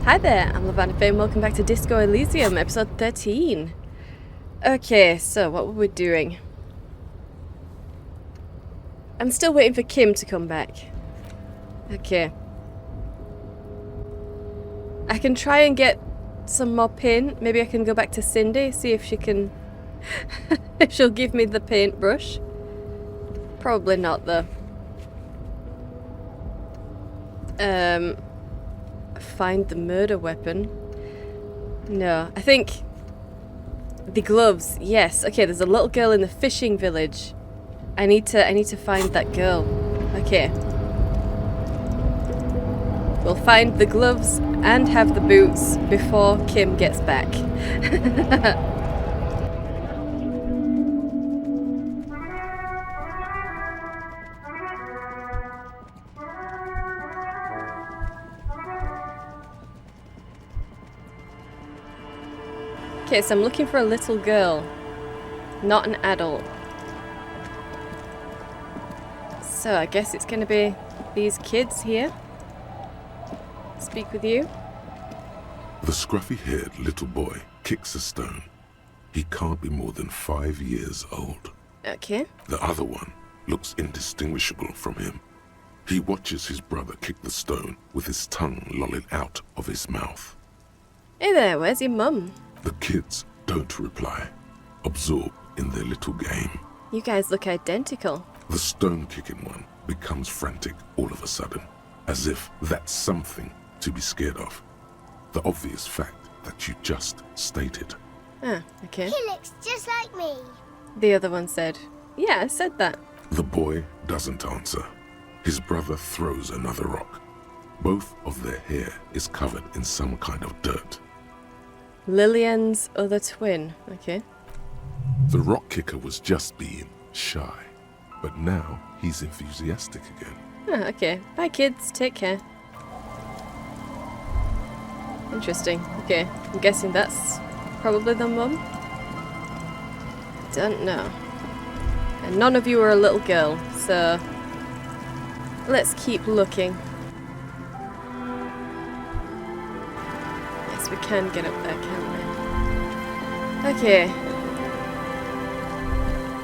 Hi there, I'm Lavanda Faye and welcome back to Disco Elysium, episode 13. Okay, so what were we doing? I'm still waiting for Kim to come back. Okay. I can try and get some more paint. Maybe I can go back to Cindy, see if she can... if she'll give me the paintbrush. Probably not, though. Find the murder weapon. No, I think the gloves. Yes. Okay, there's a little girl in the fishing village. I need to find that girl. Okay. We'll find the gloves and have the boots before Kim gets back. Okay, so I'm looking for a little girl, not an adult. So I guess it's going to be these kids here. Speak with you. The scruffy-haired little boy kicks a stone. He can't be more than 5 years old. Okay. The other one looks indistinguishable from him. He watches his brother kick the stone with his tongue lolling out of his mouth. Hey there, where's your mum? The kids don't reply, absorbed in their little game. You guys look identical. The stone-kicking one becomes frantic all of a sudden, as if that's something to be scared of. The obvious fact that you just stated. Ah, okay. He looks just like me. The other one said, yeah, I said that. The boy doesn't answer. His brother throws another rock. Both of their hair is covered in some kind of dirt. Lillian's other twin. Okay. The rock kicker was just being shy, but now he's enthusiastic again. Ah, okay. Bye, kids. Take care. Interesting. Okay. I'm guessing that's probably the mum. Don't know. And none of you are a little girl, so let's keep looking. Yes, we can get up there, can't we? Okay.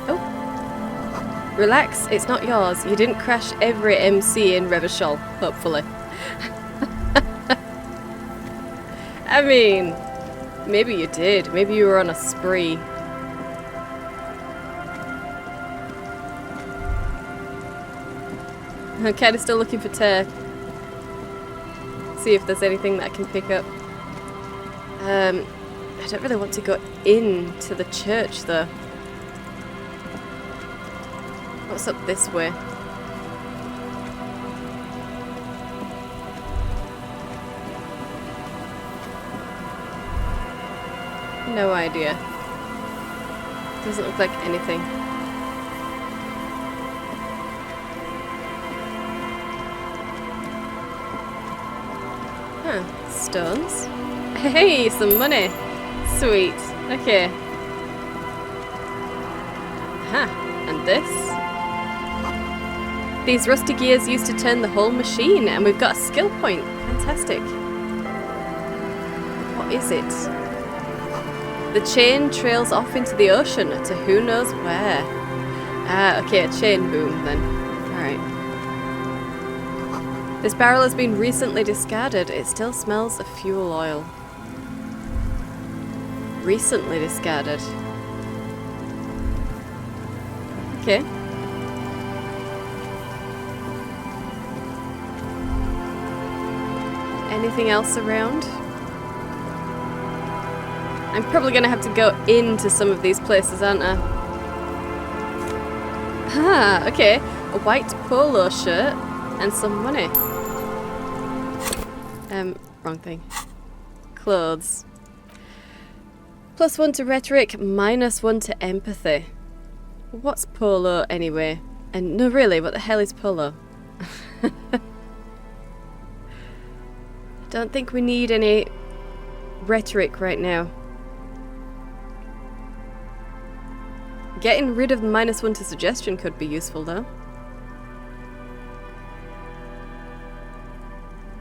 Oh. Relax, it's not yours. You didn't crash every MC in Revachol, hopefully. I mean, maybe you did. Maybe you were on a spree. I'm kind of still looking for Tear. See if there's anything that I can pick up. I don't really want to go into the church, though. What's up this way? No idea. Doesn't look like anything. Huh, stones. Hey, some money. Sweet. Okay. Aha, and this? These rusty gears used to turn the whole machine, and we've got a skill point. Fantastic. What is it? The chain trails off into the ocean to who knows where. Ah, okay, a chain boom then. Alright. This barrel has been recently discarded. It still smells of fuel oil. Recently discarded. Okay. Anything else around? I'm probably going to have to go into some of these places, aren't I? Ah, okay. A white polo shirt and some money. Wrong thing. Clothes. +1 to rhetoric, -1 to empathy. What's polo anyway? And no, really, what the hell is polo? Don't think we need any rhetoric right now. Getting rid of the -1 to suggestion could be useful, though.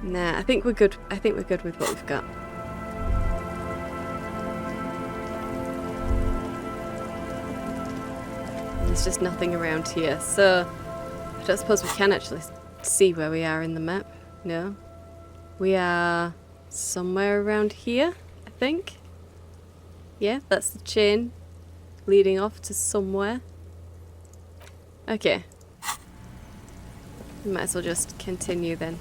Nah, I think we're good. I think we're good with what we've got. There's just nothing around here, so I don't suppose we can actually see where we are in the map. No. We are somewhere around here, I think. Yeah, that's the chain leading off to somewhere. Okay. We might as well just continue then.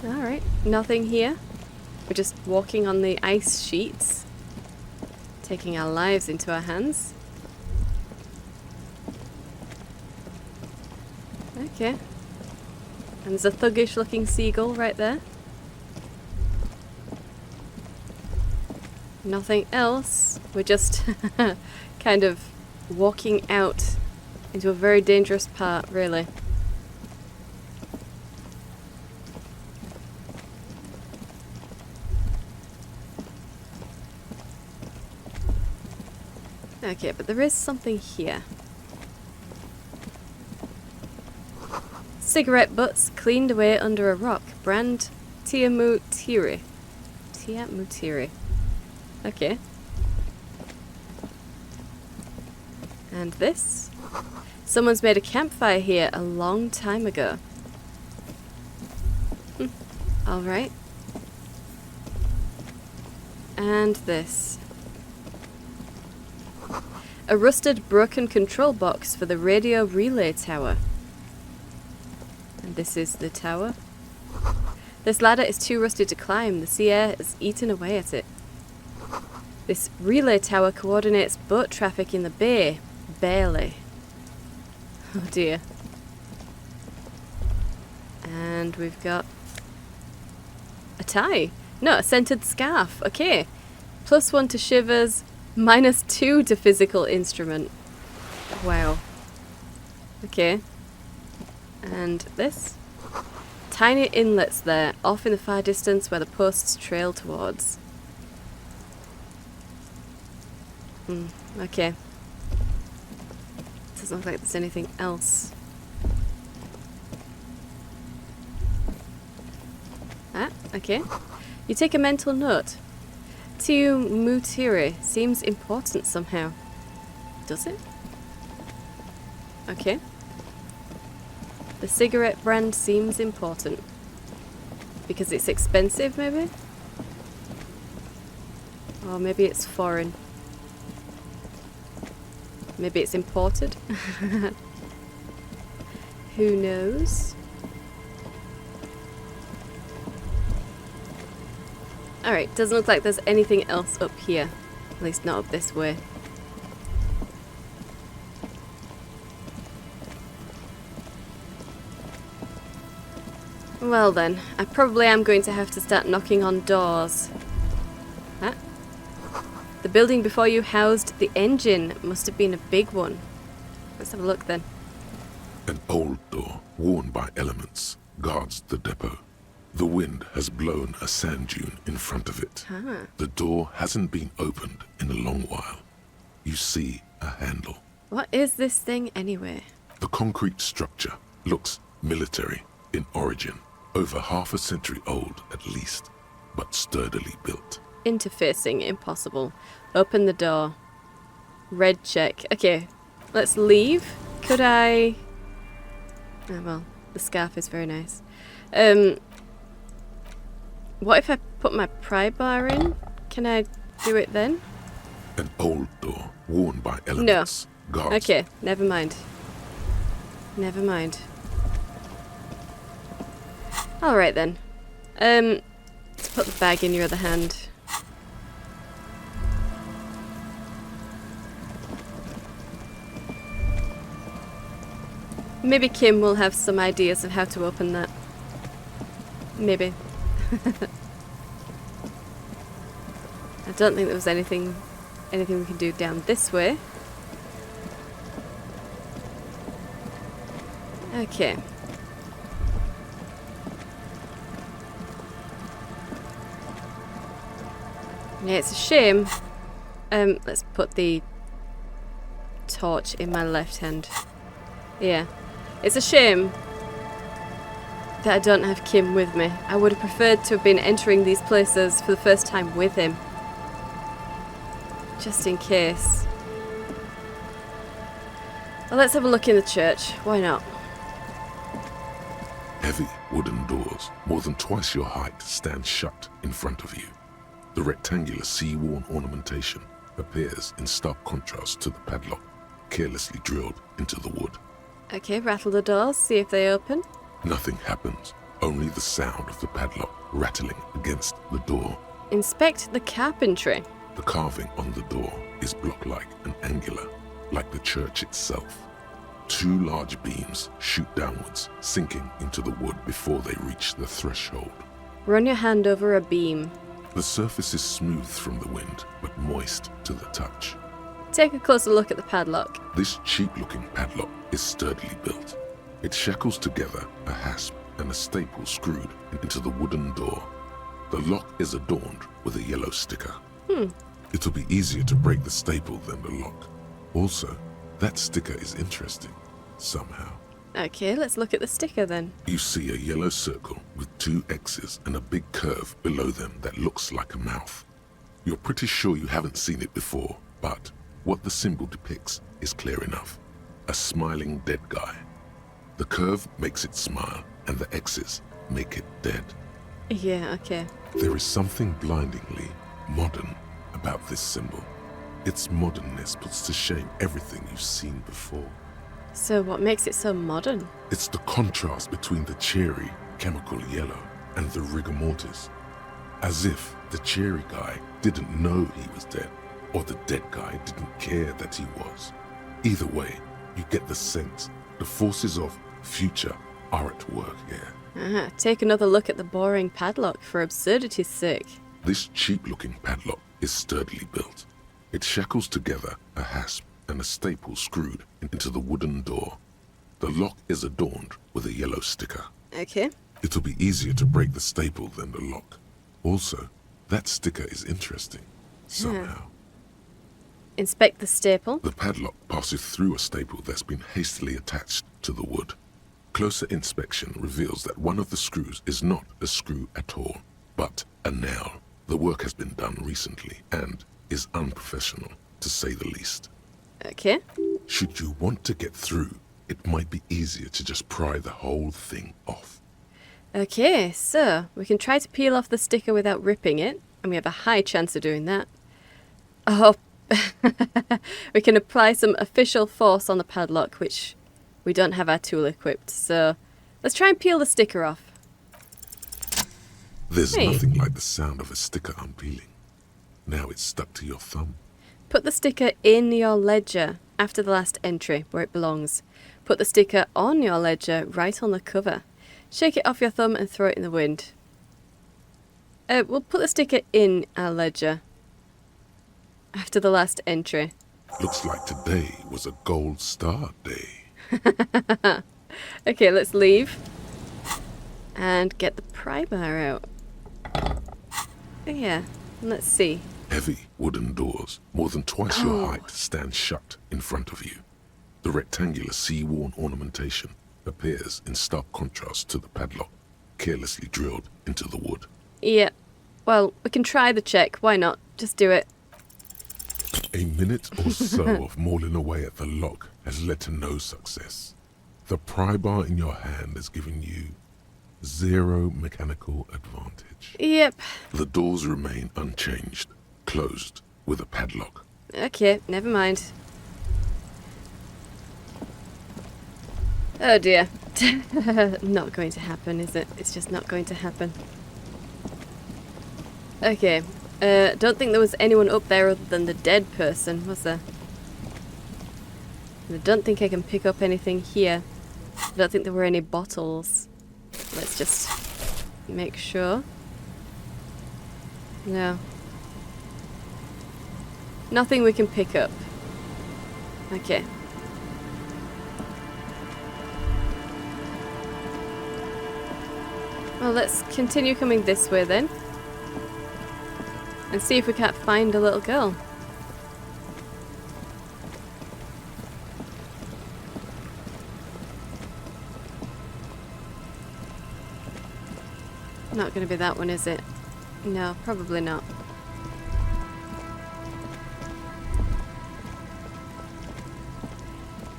Alright, nothing here. We're just walking on the ice sheets, taking our lives into our hands. Okay. And there's a thuggish looking seagull right there. Nothing else. We're just kind of walking out into a very dangerous part, really. Okay, but there is something here. Cigarette butts cleaned away under a rock. Brand Tiamutiri. Tiamutiri. Okay. And this? Someone's made a campfire here a long time ago. Alright. And this. A rusted, broken control box for the radio relay tower. And this is the tower. This ladder is too rusted to climb. The sea air has eaten away at it. This relay tower coordinates boat traffic in the bay. Barely. Oh dear. And we've got a tie. No, a scented scarf. Okay. +1 to shivers. -2 to physical instrument. Wow. Okay. And this? Tiny inlets there, off in the far distance where the posts trail towards. Okay. Doesn't look like there's anything else. Ah, okay. You take a mental note. Tiamutiri seems important somehow. Does it? Okay. The cigarette brand seems important. Because it's expensive, maybe? Or maybe it's foreign. Maybe it's imported. Who knows? Alright, doesn't look like there's anything else up here. At least not up this way. Well then, I probably am going to have to start knocking on doors. Huh? The building before you housed the engine. Must have been a big one. Let's have a look then. An old door, worn by elements, guards the depot. The wind has blown a sand dune in front of it. Ah. The door hasn't been opened in a long while. You see a handle. What is this thing anyway? The concrete structure looks military in origin. Over half a century old at least, but sturdily built. Interfacing impossible. Open the door. Red check. Okay, let's leave. Could I... Oh, well, the scarf is very nice. What if I put my pry bar in? Can I do it then? An old door, worn by elements. No. Guards. Okay, never mind. Never mind. Alright then. Let's put the bag in your other hand. Maybe Kim will have some ideas of how to open that. Maybe. I don't think there was anything we can do down this way. Okay. Yeah, it's a shame Let's put the torch in my left hand. Yeah. It's a shame that I don't have Kim with me. I would have preferred to have been entering these places for the first time with him. Just in case. Well, let's have a look in the church. Why not? Heavy wooden doors, more than twice your height, stand shut in front of you. The rectangular sea-worn ornamentation appears in stark contrast to the padlock, carelessly drilled into the wood. Okay, rattle the doors, see if they open. Nothing happens, only the sound of the padlock rattling against the door. Inspect the carpentry. The carving on the door is block-like and angular, like the church itself. Two large beams shoot downwards, sinking into the wood before they reach the threshold. Run your hand over a beam. The surface is smooth from the wind, but moist to the touch. Take a closer look at the padlock. This cheap-looking padlock is sturdily built. It shackles together a hasp and a staple screwed into the wooden door. The lock is adorned with a yellow sticker. It'll be easier to break the staple than the lock. Also, that sticker is interesting, somehow. Okay, let's look at the sticker then. You see a yellow circle with two X's and a big curve below them that looks like a mouth. You're pretty sure you haven't seen it before, but what the symbol depicts is clear enough. A smiling dead guy. The curve makes it smile, and the X's make it dead. Yeah, okay. There is something blindingly modern about this symbol. Its modernness puts to shame everything you've seen before. So what makes it so modern? It's the contrast between the cheery, chemical yellow and the rigor mortis. As if the cheery guy didn't know he was dead, or the dead guy didn't care that he was. Either way, you get the sense the forces of future are at work here. Take another look at the boring padlock for absurdity's sake. This cheap-looking padlock is sturdily built. It shackles together a hasp and a staple screwed into the wooden door. The lock is adorned with a yellow sticker. Okay. It'll be easier to break the staple than the lock. Also, that sticker is interesting, somehow. Inspect the staple. The padlock passes through a staple that's been hastily attached to the wood. Closer inspection reveals that one of the screws is not a screw at all, but a nail. The work has been done recently and is unprofessional, to say the least. Okay. Should you want to get through, it might be easier to just pry the whole thing off. Okay, so we can try to peel off the sticker without ripping it, and we have a high chance of doing that. Oh, we can apply some official force on the padlock, which we don't have our tool equipped, so let's try and peel the sticker off. There's nothing like the sound of a sticker unpeeling. Now it's stuck to your thumb. Put the sticker in your ledger after the last entry, where it belongs. Put the sticker on your ledger right on the cover. Shake it off your thumb and throw it in the wind. We'll put the sticker in our ledger after the last entry. Looks like today was a gold star day. Okay, let's leave and get the pry bar out. Yeah, let's see. Heavy wooden doors, more than twice your height, stand shut in front of you. The rectangular sea-worn ornamentation appears in stark contrast to the padlock, carelessly drilled into the wood. Yeah, well, we can try the check. Why not? Just do it. A minute or so of mauling away at the lock has led to no success. The pry bar in your hand has given you zero mechanical advantage. Yep. The doors remain unchanged, closed with a padlock. Okay, never mind. Oh dear. Not going to happen, is it? It's just not going to happen. Okay. Don't think there was anyone up there other than the dead person, was there? And I don't think I can pick up anything here. I don't think there were any bottles. Let's just make sure. No. Nothing we can pick up. Okay. Well, let's continue coming this way then. And see if we can't find a little girl. Not going to be that one, is it? No, probably not.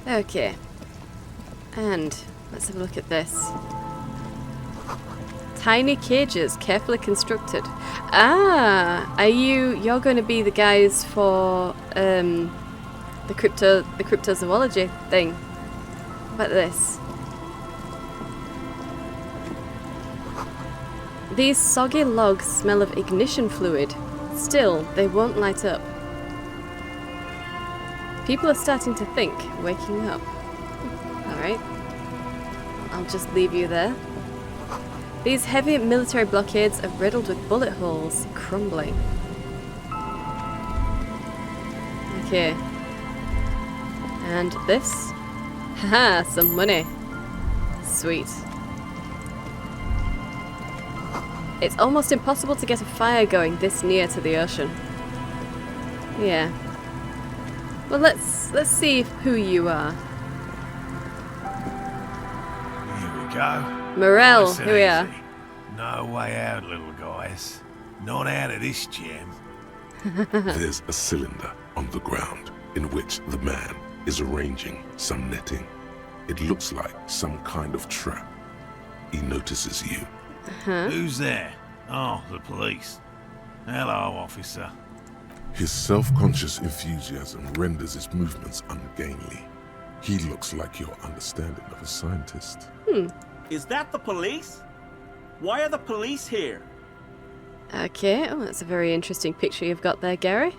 Okay. And let's have a look at this. Tiny cages, carefully constructed. Ah, you're going to be the guys for the cryptozoology thing. What about this? These soggy logs smell of ignition fluid. Still, they won't light up. People are starting to think, waking up. Alright. I'll just leave you there. These heavy military blockades are riddled with bullet holes, crumbling. Okay. And this? Haha, some money. Sweet. It's almost impossible to get a fire going this near to the ocean. Yeah. Well, let's see who you are. Here we go. Morel, Nice and here we are. easy. No way out, little guys. Not out of this jam. There's a cylinder on the ground in which the man is arranging some netting. It looks like some kind of trap. He notices you. Who's there? Oh, the police. Hello, officer. His self-conscious enthusiasm renders his movements ungainly. He looks like your understanding of a scientist. Is that the police? Why are the police here? Okay, oh, that's a very interesting picture you've got there, Gary.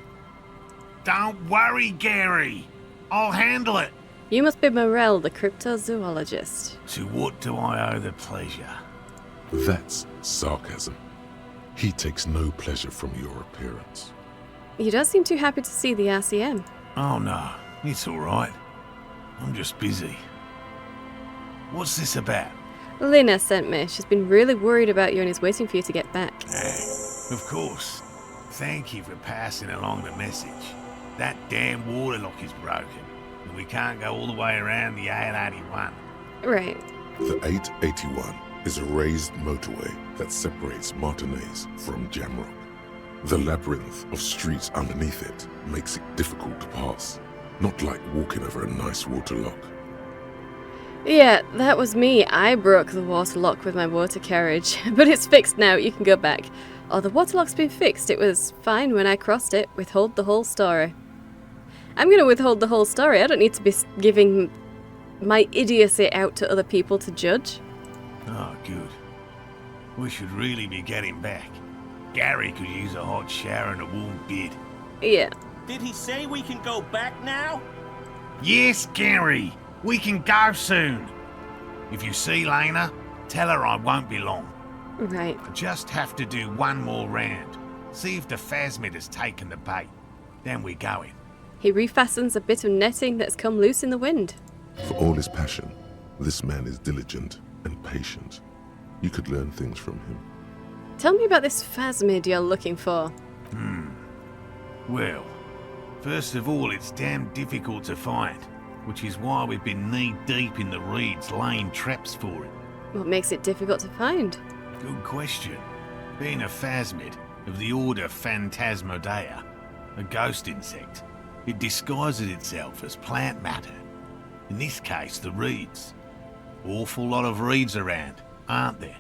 Don't worry, Gary. I'll handle it. You must be Morel, the cryptozoologist. To what do I owe the pleasure? That's sarcasm. He takes no pleasure from your appearance. You don't seem too happy to see the RCM. Oh no, it's all right. I'm just busy. What's this about? Lena sent me. She's been really worried about you and is waiting for you to get back. Of course. Thank you for passing along the message. That damn waterlock is broken, and we can't go all the way around the 881. Right. The 881 is a raised motorway that separates Martinez from Jamrock. The labyrinth of streets underneath it makes it difficult to pass, not like walking over a nice waterlock. Yeah, that was me. I broke the water lock with my water carriage, but it's fixed now. You can go back. Oh, the water lock's been fixed. It was fine when I crossed it. Withhold the whole story. I'm going to withhold the whole story. I don't need to be giving my idiocy out to other people to judge. Oh, good. We should really be getting back. Gary could use a hot shower and a warm bed. Yeah. Did he say we can go back now? Yes, Gary! We can go soon! If you see Lena, tell her I won't be long. Right. I just have to do one more round. See if the phasmid has taken the bait. Then we're going. He refastens a bit of netting that's come loose in the wind. For all his passion, this man is diligent and patient. You could learn things from him. Tell me about this phasmid you're looking for. Well, first of all, it's damn difficult to find, which is why we've been knee-deep in the reeds laying traps for it. What makes it difficult to find? Good question. Being a phasmid of the order Phantasmodea, a ghost insect, it disguises itself as plant matter. In this case, the reeds. Awful lot of reeds around, aren't there?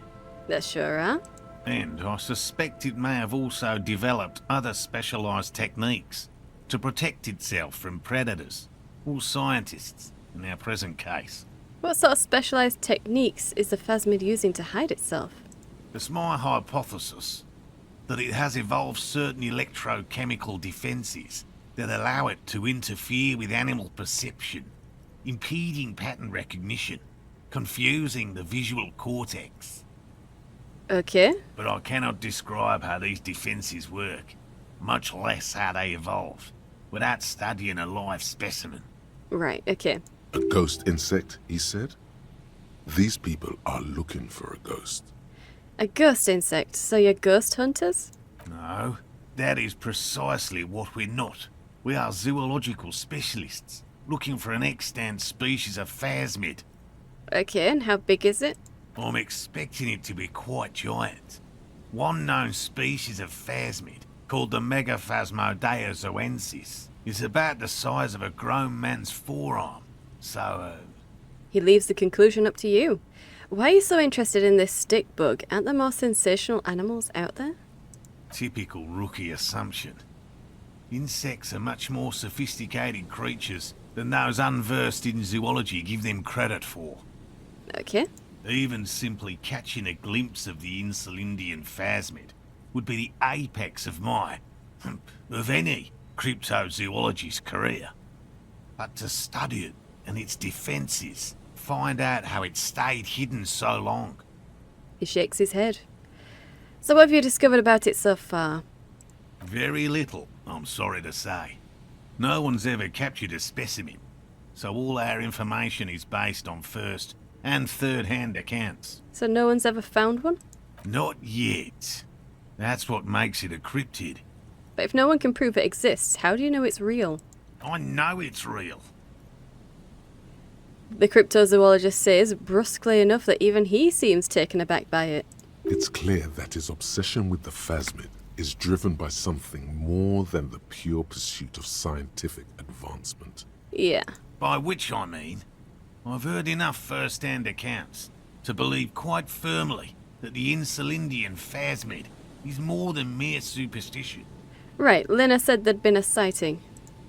There sure are. And I suspect it may have also developed other specialised techniques to protect itself from predators, or scientists, in our present case. What sort of specialised techniques is the phasmid using to hide itself? It's my hypothesis that it has evolved certain electrochemical defences that allow it to interfere with animal perception, impeding pattern recognition, confusing the visual cortex. Okay. But I cannot describe how these defences work, much less how they evolved, without studying a live specimen. Right, okay. A ghost insect, he said? These people are looking for a ghost. A ghost insect, so you're ghost hunters? No, that is precisely what we're not. We are zoological specialists, looking for an extant species of phasmid. Okay, and how big is it? I'm expecting it to be quite giant, One known species of phasmid, called the Megaphasmodea zoensis, is about the size of a grown man's forearm. So, He leaves the conclusion up to you. Why are you so interested in this stick bug? Aren't there more sensational animals out there? typical rookie assumption. Insects are much more sophisticated creatures than those unversed in zoology give them credit for. Okay. Even simply catching a glimpse of the Insulindian phasmid would be the apex of of any cryptozoologist's career. But to study it and its defences, find out how it stayed hidden so long. He shakes his head. So what have you discovered about it so far? Very little, I'm sorry to say. No one's ever captured a specimen, so all our information is based on first and third-hand accounts. So no one's ever found one? Not yet. That's what makes it a cryptid. But if no one can prove it exists, how do you know it's real? I know it's real. The cryptozoologist says, brusquely enough that even he seems taken aback by it. It's clear that his obsession with the phasmid is driven by something more than the pure pursuit of scientific advancement. Yeah. By which I mean, I've heard enough first-hand accounts to believe quite firmly that the Insulindian phasmid is more than mere superstition. Right, Lena said there'd been a sighting.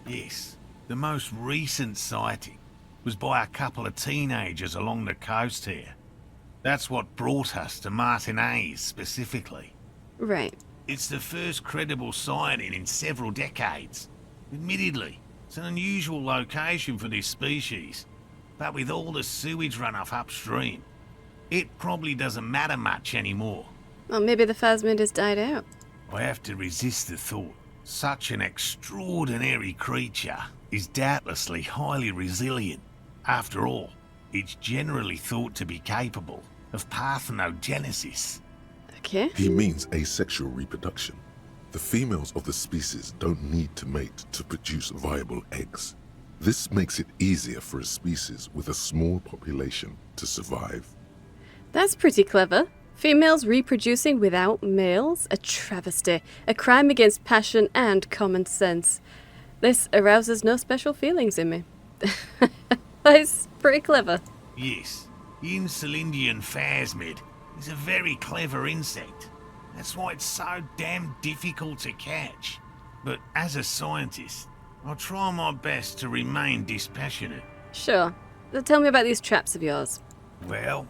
Yes, the most recent sighting was by a couple of teenagers along the coast here. That's what brought us to Martinez specifically. Right. It's the first credible sighting in several decades. Admittedly, it's an unusual location for this species, but with all the sewage runoff upstream, it probably doesn't matter much anymore. Well, maybe the phasmid has died out. I have to resist the thought. Such an extraordinary creature is doubtlessly highly resilient. After all, it's generally thought to be capable of parthenogenesis. Okay. He means asexual reproduction. The females of the species don't need to mate to produce viable eggs. This makes it easier for a species with a small population to survive. That's pretty clever. Females reproducing without males? A travesty. A crime against passion and common sense. This arouses no special feelings in me. That's pretty clever. Yes, the Insulindian phasmid is a very clever insect. That's why it's so damn difficult to catch. But as a scientist, I'll try my best to remain dispassionate. Sure. So tell me about these traps of yours. Well,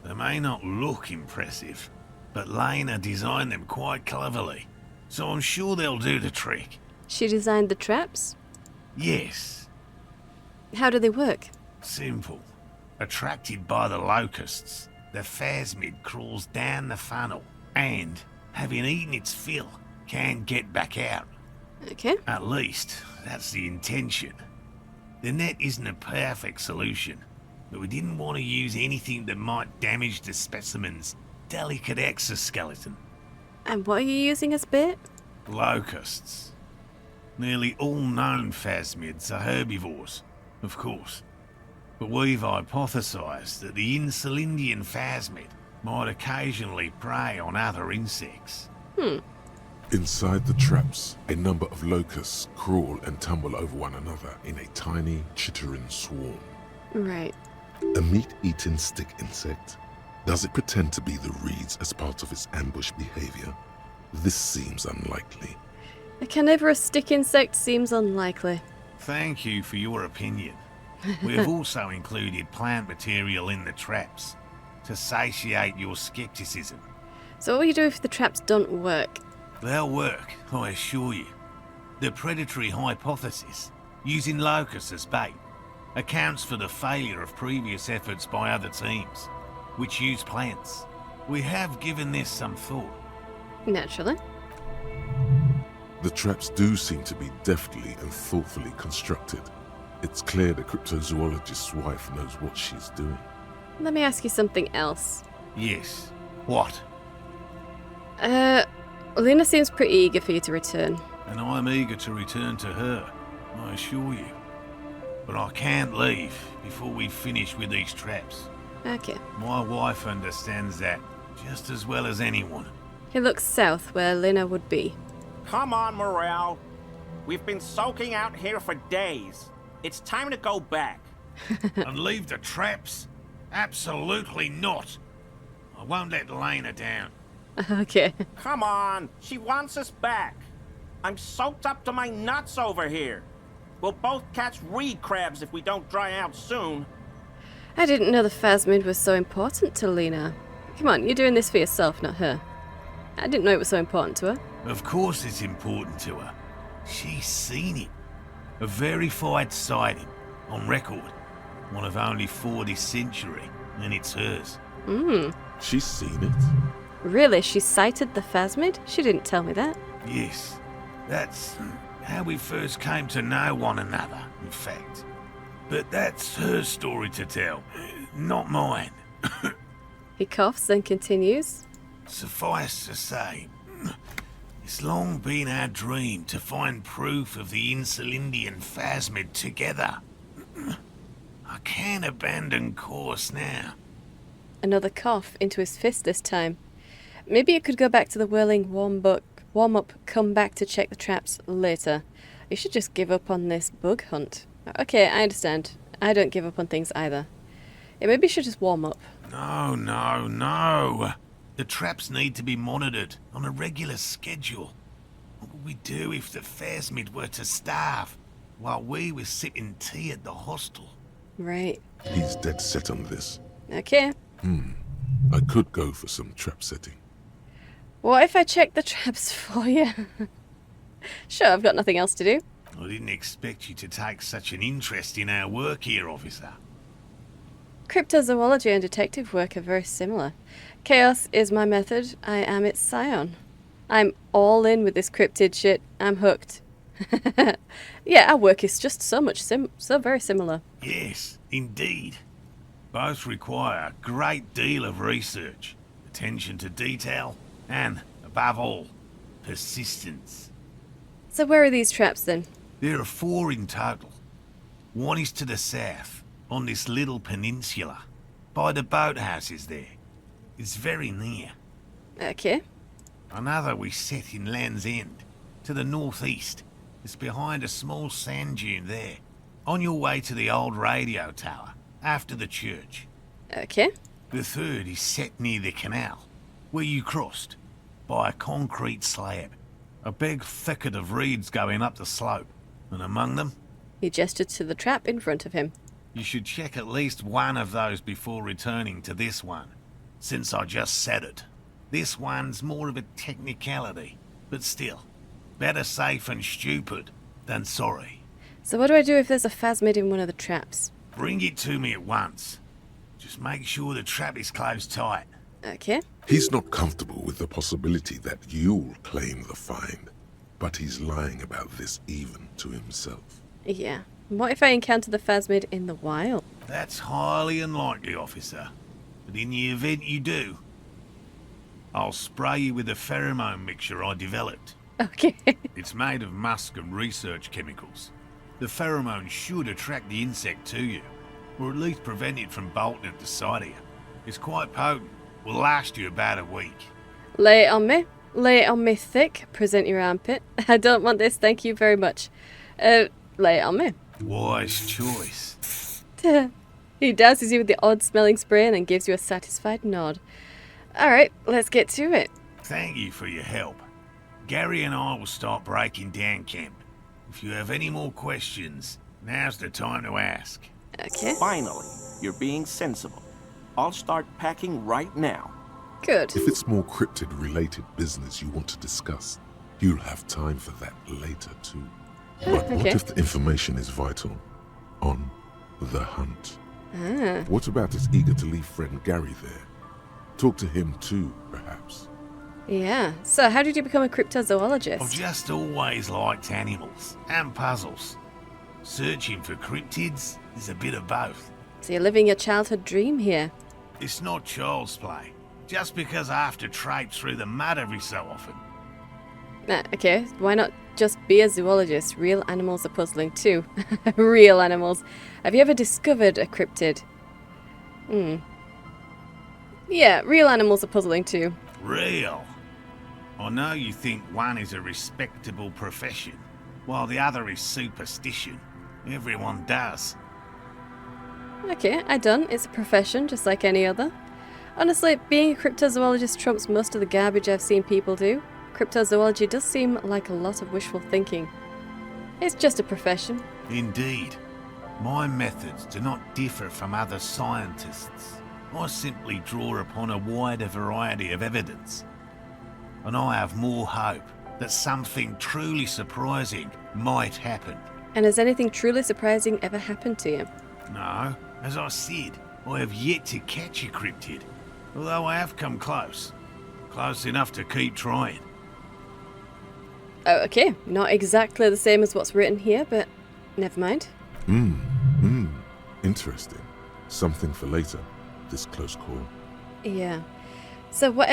they may not look impressive, but Lena designed them quite cleverly, so I'm sure they'll do the trick. She designed the traps? Yes, How do they work? simple. Attracted by the locusts, the phasmid crawls down the funnel and, having eaten its fill, can get back out. Okay. At least, that's the intention. The net isn't a perfect solution, but we didn't want to use anything that might damage the specimen's delicate exoskeleton. And what are you using as bait? Locusts. Nearly all known phasmids are herbivores, of course. But we've hypothesized that the Insulindian phasmid might occasionally prey on other insects. Inside the traps, a number of locusts crawl and tumble over one another in a tiny, chittering swarm. Right. A meat-eating stick insect? Does it pretend to be the reeds as part of its ambush behavior? This seems unlikely. A carnivorous stick insect seems unlikely. Thank you for your opinion. We have also included plant material in the traps to satiate your skepticism. So what will you do if the traps don't work? They'll work, I assure you. The predatory hypothesis, using locusts as bait, accounts for the failure of previous efforts by other teams, which use plants. We have given this some thought. Naturally. The traps do seem to be deftly and thoughtfully constructed. It's clear the cryptozoologist's wife knows what she's doing. Let me ask you something else. Yes. What? Lena seems pretty eager for you to return. And I'm eager to return to her, I assure you. But I can't leave before we finish with these traps. Okay. My wife understands that just as well as anyone. He looks south, where Lena would be. Come on, Morel. We've been soaking out here for days. It's time to go back. And leave the traps? Absolutely not. I won't let Lena down. Okay. Come on, she wants us back. I'm soaked up to my nuts over here. We'll both catch reed crabs if we don't dry out soon. I didn't know the phasmid was so important to Lena. Come on, you're doing this for yourself, not her. I didn't know it was so important to her. Of course it's important to her. She's seen it. A verified sighting, on record. One of only 4 this century, and it's hers. She's seen it. Really? She sighted the phasmid? She didn't tell me that. Yes, that's how we first came to know one another, in fact. But that's her story to tell, not mine. He coughs, then continues. Suffice to say, it's long been our dream to find proof of the Insulindian phasmid together. I can't abandon course now. Another cough into his fist this time. Maybe you could go back to the whirling warm-up, come back to check the traps later. You should just give up on this bug hunt. Okay, I understand. I don't give up on things either. Yeah, maybe you should just warm up. No. The traps need to be monitored on a regular schedule. What would we do if the phasmid were to starve while we were sipping tea at the hostel? Right. He's dead set on this. Okay. I could go for some trap setting. What if I check the traps for you? Sure, I've got nothing else to do. I didn't expect you to take such an interest in our work here, officer. Cryptozoology and detective work are very similar. Chaos is my method. I am its scion. I'm all in with this cryptid shit. I'm hooked. Yeah, our work is just so very similar. Yes, indeed. Both require a great deal of research, attention to detail, and, above all, persistence. So where are these traps then? There are 4 in total. One is to the south, on this little peninsula, by the boathouses there. It's very near. Okay. Another we set in Land's End, to the northeast. It's behind a small sand dune there, on your way to the old radio tower, after the church. Okay. The third is set near the canal, where you crossed, by a concrete slab. A big thicket of reeds going up the slope, and among them... He gestured to the trap in front of him. You should check at least one of those before returning to this one, since I just said it. This one's more of a technicality, but still, better safe and stupid than sorry. So what do I do if there's a phasmid in one of the traps? Bring it to me at once. Just make sure the trap is closed tight. Okay. He's not comfortable with the possibility that you'll claim the find, but he's lying about this even to himself. Yeah. What if I encounter the phasmid in the wild? That's highly unlikely, officer. But in the event you do, I'll spray you with a pheromone mixture I developed. Okay. It's made of musk and research chemicals. The pheromone should attract the insect to you, or at least prevent it from bolting at the sight of you. It's quite potent. Will last you about a week. Lay it on me. Lay it on me thick. Present your armpit. I don't want this, thank you very much. Lay it on me. Wise choice. He douses you with the odd-smelling spray and then gives you a satisfied nod. Alright, let's get to it. Thank you for your help. Gary and I will start breaking down camp. If you have any more questions, now's the time to ask. Okay. Finally, you're being sensible. I'll start packing right now. Good. If it's more cryptid-related business you want to discuss, you'll have time for that later too. But what Okay. if the information is vital? On the hunt. What about his eager-to-leave friend Gary there? Talk to him too, perhaps. Yeah. So how did you become a cryptozoologist? I've just always liked animals and puzzles. Searching for cryptids is a bit of both. So you're living your childhood dream here. It's not child's play, just because I have to traipse through the mud every so often. Okay, why not just be a zoologist? Real animals are puzzling too. Real animals. Have you ever discovered a cryptid? Yeah, real animals are puzzling too. Real? I know you think one is a respectable profession, while the other is superstition. Everyone does. Okay, I done. It's a profession, just like any other. Honestly, being a cryptozoologist trumps most of the garbage I've seen people do. Cryptozoology does seem like a lot of wishful thinking. It's just a profession. Indeed. My methods do not differ from other scientists. I simply draw upon a wider variety of evidence. And I have more hope that something truly surprising might happen. And has anything truly surprising ever happened to you? No, as I said, I have yet to catch a cryptid, although I have come close. Close enough to keep trying. Oh, okay. Not exactly the same as what's written here, but never mind. Interesting. Something for later, this close call. Yeah. So what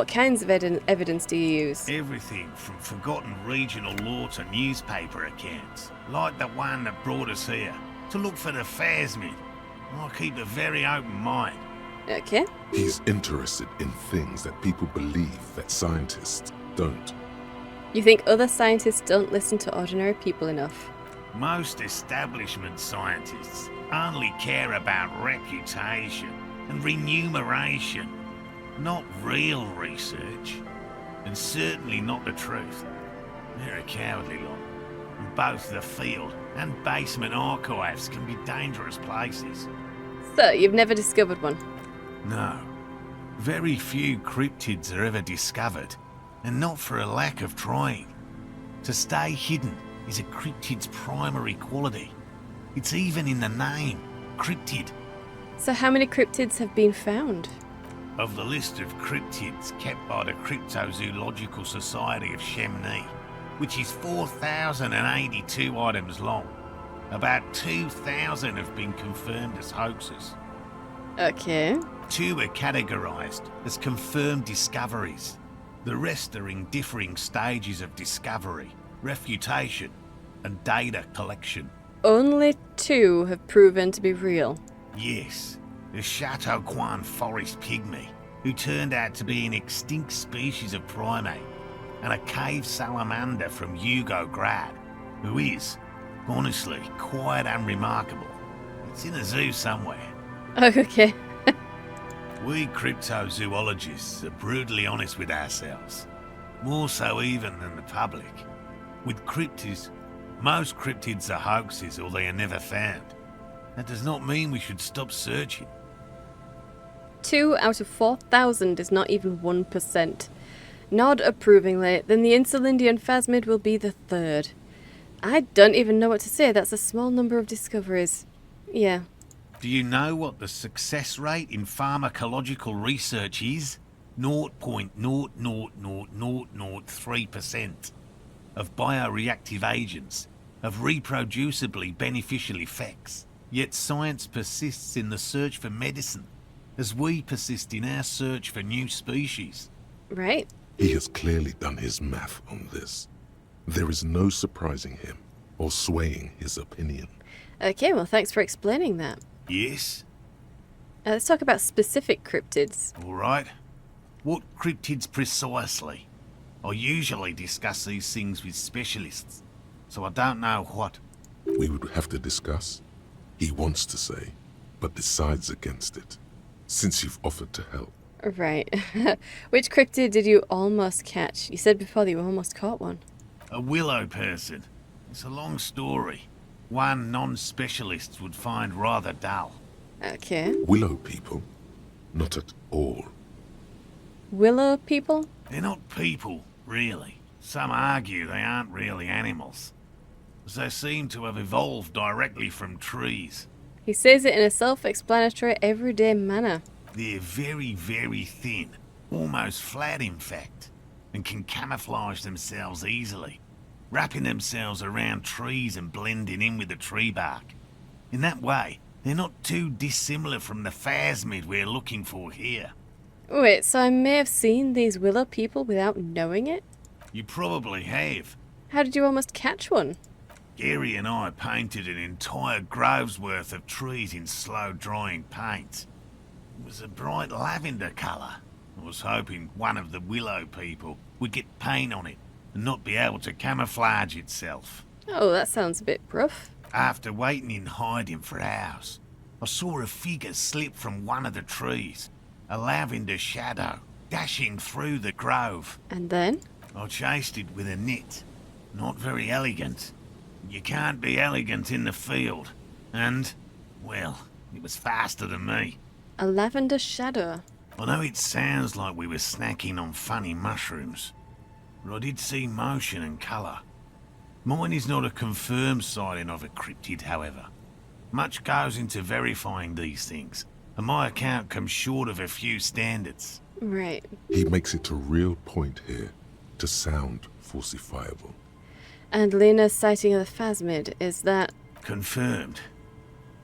kinds of evidence do you use? Everything from forgotten regional lore to newspaper accounts, like the one that brought us here, to look for the phasmid. I keep a very open mind. Okay. He's interested in things that people believe that scientists don't. You think other scientists don't listen to ordinary people enough? Most establishment scientists only care about reputation and remuneration, not real research, and certainly not the truth. They're a cowardly lot, and both the field and basement archives can be dangerous places. So, you've never discovered one? No. Very few cryptids are ever discovered, and not for a lack of trying. To stay hidden is a cryptid's primary quality. It's even in the name, cryptid. So how many cryptids have been found? Of the list of cryptids kept by the Cryptozoological Society of Chamonix, which is 4,082 items long, about 2,000 have been confirmed as hoaxes. Okay. 2 are categorised as confirmed discoveries. The rest are in differing stages of discovery, refutation, and data collection. Only 2 have proven to be real. Yes, the Chateau Quan forest pygmy, who turned out to be an extinct species of primate, and a cave salamander from Yugograd, who is, honestly, quite unremarkable. It's in a zoo somewhere. Oh, okay. We cryptozoologists are brutally honest with ourselves, more so even than the public. With cryptids, most cryptids are hoaxes or they are never found. That does not mean we should stop searching. 2 out of 4,000 is not even 1%. Nod approvingly, then the Insulindian phasmid will be the 3rd. I don't even know what to say, that's a small number of discoveries. Yeah. Do you know what the success rate in pharmacological research is? 0.00003% of bioreactive agents have reproducibly beneficial effects. Yet science persists in the search for medicine, as we persist in our search for new species. Right. He has clearly done his math on this. There is no surprising him or swaying his opinion. Okay, well thanks for explaining that. Yes? Let's talk about specific cryptids. All right. What cryptids precisely? I usually discuss these things with specialists, so I don't know what. We would have to discuss. He wants to say, but decides against it, since you've offered to help. Right. Which cryptid did you almost catch? You said before that you almost caught one. A willow person. It's a long story. One non-specialist would find rather dull. Okay. Willow people? Not at all. Willow people? They're not people, really. Some argue they aren't really animals, as they seem to have evolved directly from trees. He says it in a self-explanatory, everyday manner. They're very, very thin, almost flat in fact, and can camouflage themselves easily, wrapping themselves around trees and blending in with the tree bark. In that way, they're not too dissimilar from the phasmid we're looking for here. Wait, so I may have seen these willow people without knowing it? You probably have. How did you almost catch one? Gary and I painted an entire grove's worth of trees in slow-drying paint. It was a bright lavender colour. I was hoping one of the willow people would get paint on it and not be able to camouflage itself. Oh, that sounds a bit rough. After waiting in hiding for hours, I saw a figure slip from one of the trees, a lavender shadow, dashing through the grove. And then? I chased it with a net. Not very elegant. You can't be elegant in the field. And, well, it was faster than me. A lavender shadow. I know it sounds like we were snacking on funny mushrooms, but I did see motion and colour. Mine is not a confirmed sighting of a cryptid, however. Much goes into verifying these things, and my account comes short of a few standards. Right. He makes it a real point here to sound falsifiable. And Lena's sighting of the phasmid, is that... Confirmed.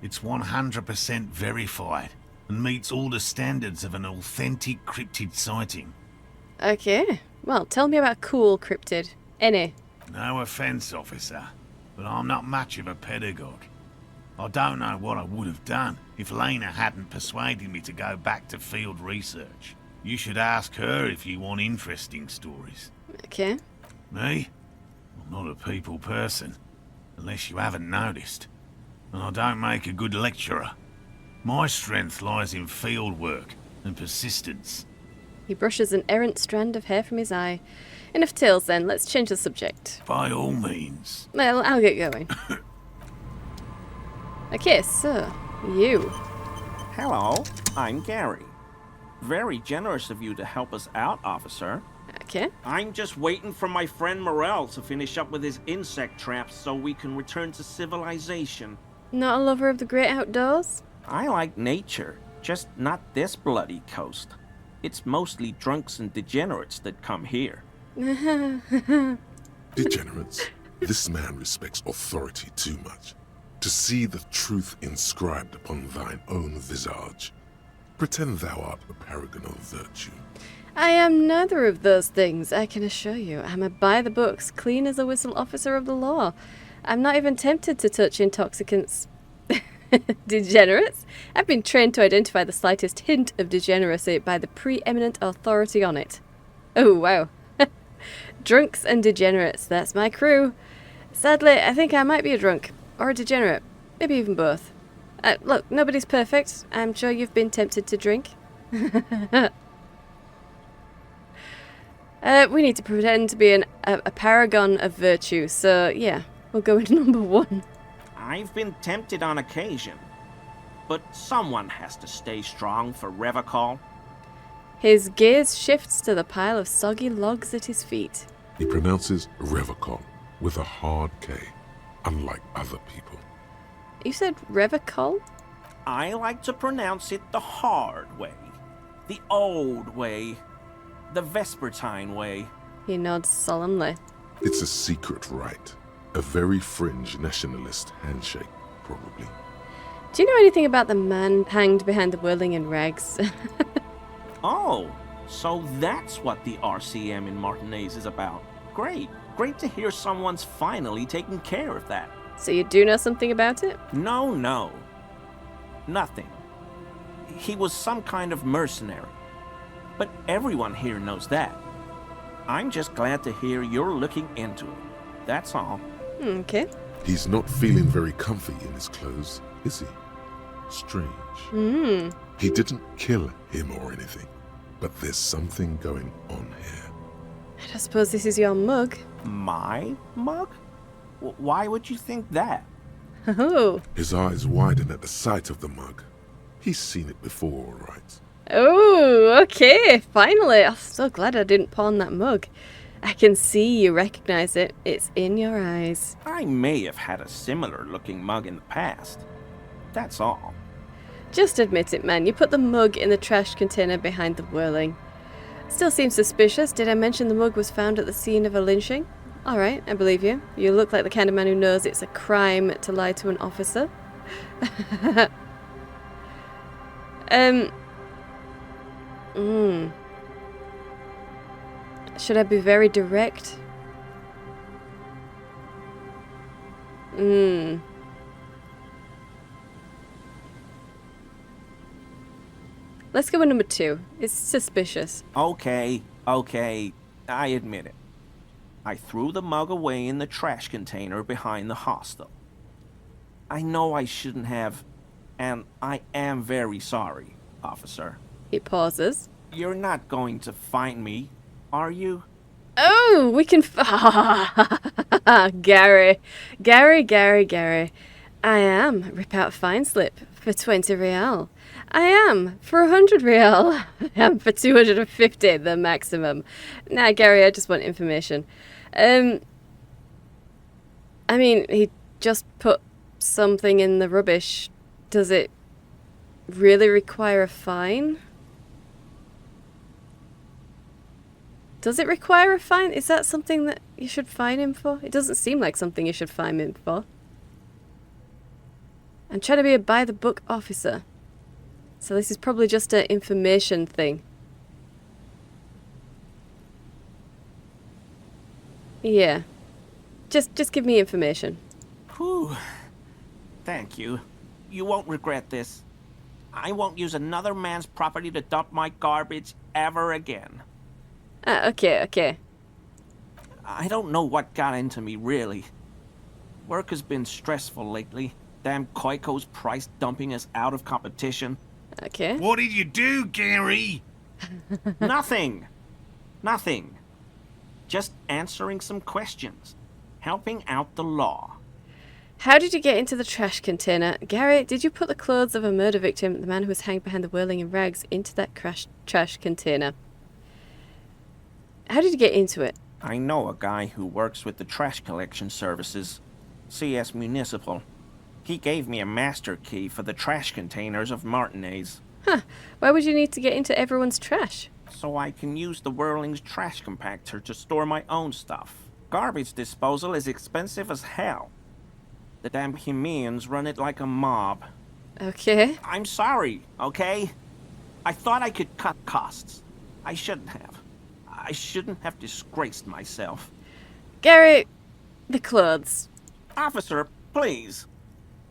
It's 100% verified and meets all the standards of an authentic cryptid sighting. Okay. Well, tell me about cool cryptid. Any. No offence, officer, but I'm not much of a pedagogue. I don't know what I would have done if Lena hadn't persuaded me to go back to field research. You should ask her if you want interesting stories. Okay. Me? I'm not a people person, unless you haven't noticed. And I don't make a good lecturer. My strength lies in field work and persistence. He brushes an errant strand of hair from his eye. Enough tales then, let's change the subject. By all means. Well, I'll get going. Okay, so, you. Hello, I'm Gary. Very generous of you to help us out, officer. Okay. I'm just waiting for my friend Morel to finish up with his insect traps so we can return to civilization. Not a lover of the great outdoors? I like nature, just not this bloody coast. It's mostly drunks and degenerates that come here. Degenerates, this man respects authority too much. To see the truth inscribed upon thine own visage. Pretend thou art a paragon of virtue. I am neither of those things, I can assure you. I'm a by-the-books, clean-as-a-whistle officer of the law. I'm not even tempted to touch intoxicants. Degenerates? I've been trained to identify the slightest hint of degeneracy by the preeminent authority on it. Oh, wow. Drunks and degenerates, that's my crew. Sadly, I think I might be a drunk. Or a degenerate. Maybe even both. Look, nobody's perfect. I'm sure you've been tempted to drink. We need to pretend to be a paragon of virtue, so yeah, we'll go with number 1. I've been tempted on occasion, but someone has to stay strong for Revacol. His gaze shifts to the pile of soggy logs at his feet. He pronounces Revacol with a hard K, unlike other people. You said Revacol? I like to pronounce it the hard way, the old way, the Vespertine way. He nods solemnly. It's a secret rite. A very fringe nationalist handshake, probably. Do you know anything about the man hanged behind the whirling in rags? Oh, so that's what the RCM in Martinez is about. Great. Great to hear someone's finally taking care of that. So you do know something about it? No. Nothing. He was some kind of mercenary. But everyone here knows that. I'm just glad to hear you're looking into it. That's all. Okay. He's not feeling very comfy in his clothes, is he? Strange. He didn't kill him or anything, but there's something going on here. I don't suppose this is your mug. My mug? Why would you think that? Oh. His eyes widen at the sight of the mug. He's seen it before, all right. Oh, okay. Finally. I'm so glad I didn't pawn that mug. I can see you recognize it. It's in your eyes. I may have had a similar looking mug in the past. That's all. Just admit it, man. You put the mug in the trash container behind the whirling. Still seems suspicious. Did I mention the mug was found at the scene of a lynching? Alright, I believe you. You look like the kind of man who knows it's a crime to lie to an officer. Should I be very direct? Let's go with number 2. It's suspicious. Okay, I admit it. I threw the mug away in the trash container behind the hostel. I know I shouldn't have, and I am very sorry, officer. He pauses. You're not going to find me, are you? Oh, we can... Gary. I am. Rip out fine slip for 20 real. I am for 100 real. I am for 250, the maximum. Nah, Gary, I just want information. I mean, he just put something in the rubbish. Does it really require a fine? Does it require a fine? Is that something that you should fine him for? It doesn't seem like something you should fine him for. I'm trying to be a by-the-book officer. So this is probably just an information thing. Yeah. Just give me information. Whew. Thank you. You won't regret this. I won't use another man's property to dump my garbage ever again. Okay. I don't know what got into me, really. Work has been stressful lately. Damn Koiko's price dumping us out of competition. Okay. What did you do, Gary? Nothing. Just answering some questions. Helping out the law. How did you get into the trash container? Gary, did you put the clothes of a murder victim, the man who was hanged behind the whirling in rags, into that trash container? How did you get into it? I know a guy who works with the trash collection services. CS Municipal. He gave me a master key for the trash containers of Martinez. Huh. Why would you need to get into everyone's trash? So I can use the Whirling's trash compactor to store my own stuff. Garbage disposal is expensive as hell. The damn Hemians run it like a mob. Okay. I'm sorry, okay? I thought I could cut costs. I shouldn't have. I shouldn't have disgraced myself. Gary, the clothes. Officer, please.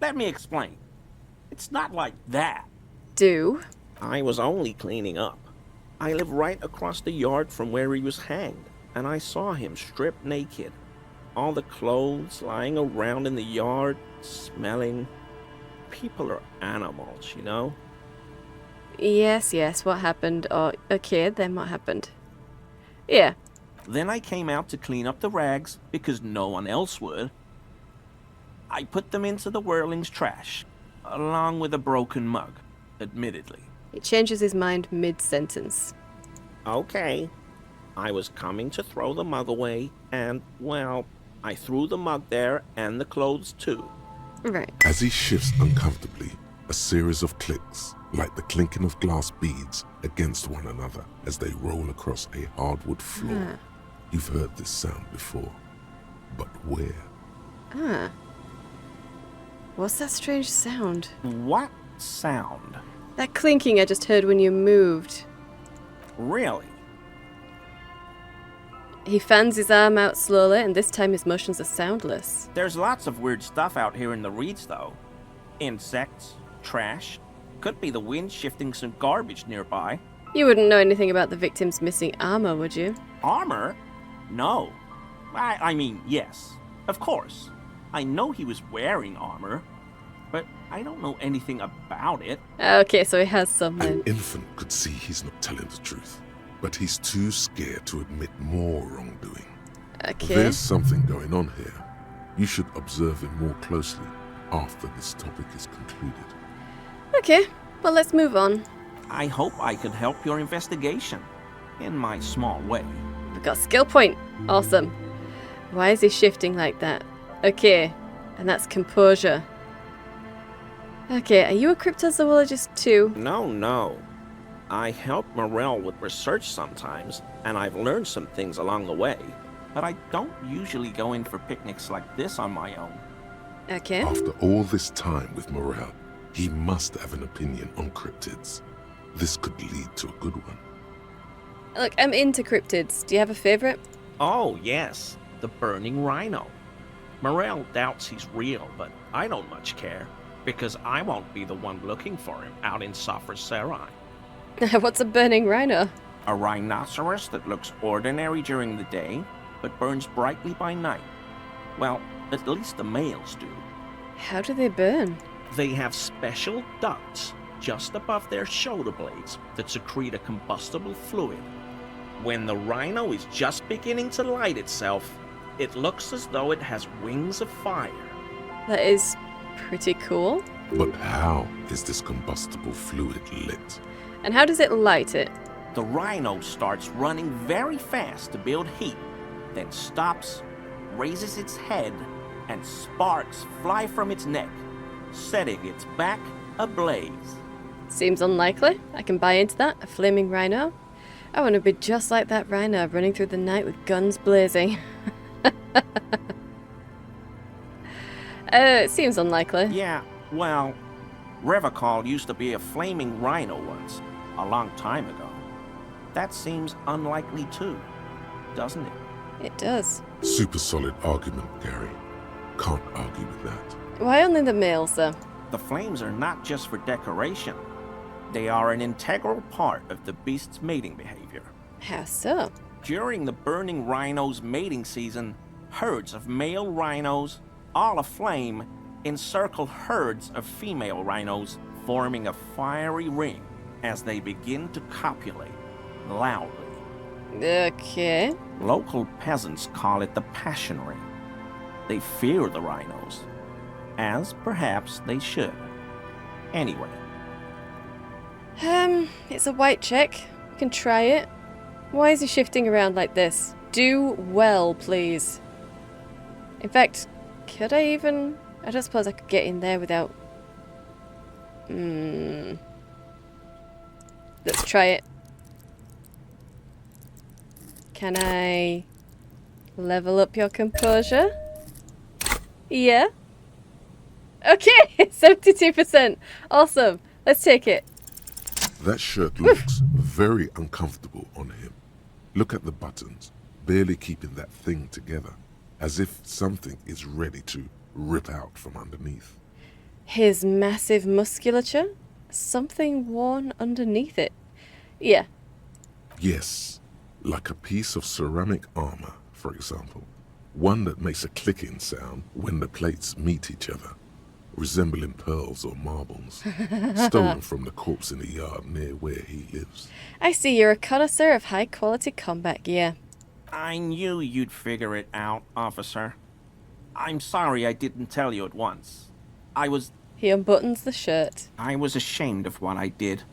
Let me explain. It's not like that. Do? I was only cleaning up. I live right across the yard from where he was hanged, and I saw him stripped naked. All the clothes lying around in the yard, smelling. People are animals, you know? Yes, what happened? Oh, okay, then what happened? Yeah. Then I came out to clean up the rags, because no one else would. I put them into the Whirling's trash, along with a broken mug, admittedly. He changes his mind mid-sentence. Okay. I was coming to throw the mug away, and, well, I threw the mug there and the clothes too. Right. As he shifts uncomfortably, a series of clicks, like the clinking of glass beads against one another as they roll across a hardwood floor. You've heard this sound before, but where? What's that strange sound? What sound? That clinking I just heard when you moved. Really? He fans his arm out slowly, and this time his motions are soundless. There's lots of weird stuff out here in the reeds, though. Insects, trash. Could be the wind shifting some garbage nearby. You wouldn't know anything about the victim's missing armor, would you? Armor? No. I mean, yes. Of course. I know he was wearing armor, but I don't know anything about it. Okay, so he has An something. infant could see he's not telling the truth, but he's too scared to admit more wrongdoing. Okay. There's something going on here. You should observe him more closely after this topic is concluded. Okay, well, let's move on. I hope I could help your investigation, in my small way. We've got skill point. Awesome. Why is he shifting like that? Okay, and that's composure. Okay, are you a cryptozoologist too? No. I help Morel with research sometimes, and I've learned some things along the way. But I don't usually go in for picnics like this on my own. Okay. After all this time with Morel, he must have an opinion on cryptids. This could lead to a good one. Look, I'm into cryptids. Do you have a favorite? Oh, yes, the burning rhino. Morel doubts he's real, but I don't much care, because I won't be the one looking for him out in Safra Sarai. What's a burning rhino? A rhinoceros that looks ordinary during the day, but burns brightly by night. Well, at least the males do. How do they burn? They have special ducts just above their shoulder blades that secrete a combustible fluid. When the rhino is just beginning to light itself, it looks as though it has wings of fire. That is pretty cool. But how is this combustible fluid lit? And how does it light it? The rhino starts running very fast to build heat, then stops, raises its head, and sparks fly from its neck, setting its back ablaze. Seems unlikely. I can buy into that. A flaming rhino. I want to be just like that rhino, running through the night with guns blazing. It seems unlikely. Yeah, well, Revacol used to be a flaming rhino once, a long time ago. That seems unlikely too, doesn't it? It does. Super solid argument, Gary. Can't argue with that. Why only the males, though? The flames are not just for decoration. They are an integral part of the beast's mating behavior. How so? During the burning rhino's mating season, herds of male rhinos, all aflame, encircle herds of female rhinos, forming a fiery ring as they begin to copulate loudly. Okay. Local peasants call it the passion ring. They fear the rhinos, as perhaps they should. Anyway. It's a white check. We can try it. Why is he shifting around like this? Do well, please. In fact, could I even... I don't suppose I could get in there without... Let's try it. Can I level up your composure? Yeah. Okay, 72%. Awesome. Let's take it. That shirt looks very uncomfortable on him. Look at the buttons, barely keeping that thing together, as if something is ready to rip out from underneath. His massive musculature? Something worn underneath it. Yeah. Yes, like a piece of ceramic armor, for example. One that makes a clicking sound when the plates meet each other, resembling pearls or marbles, stolen from the corpse in the yard near where he lives. I see you're a connoisseur of high-quality combat gear. I knew you'd figure it out, officer. I'm sorry I didn't tell you at once. He unbuttons the shirt. I was ashamed of what I did.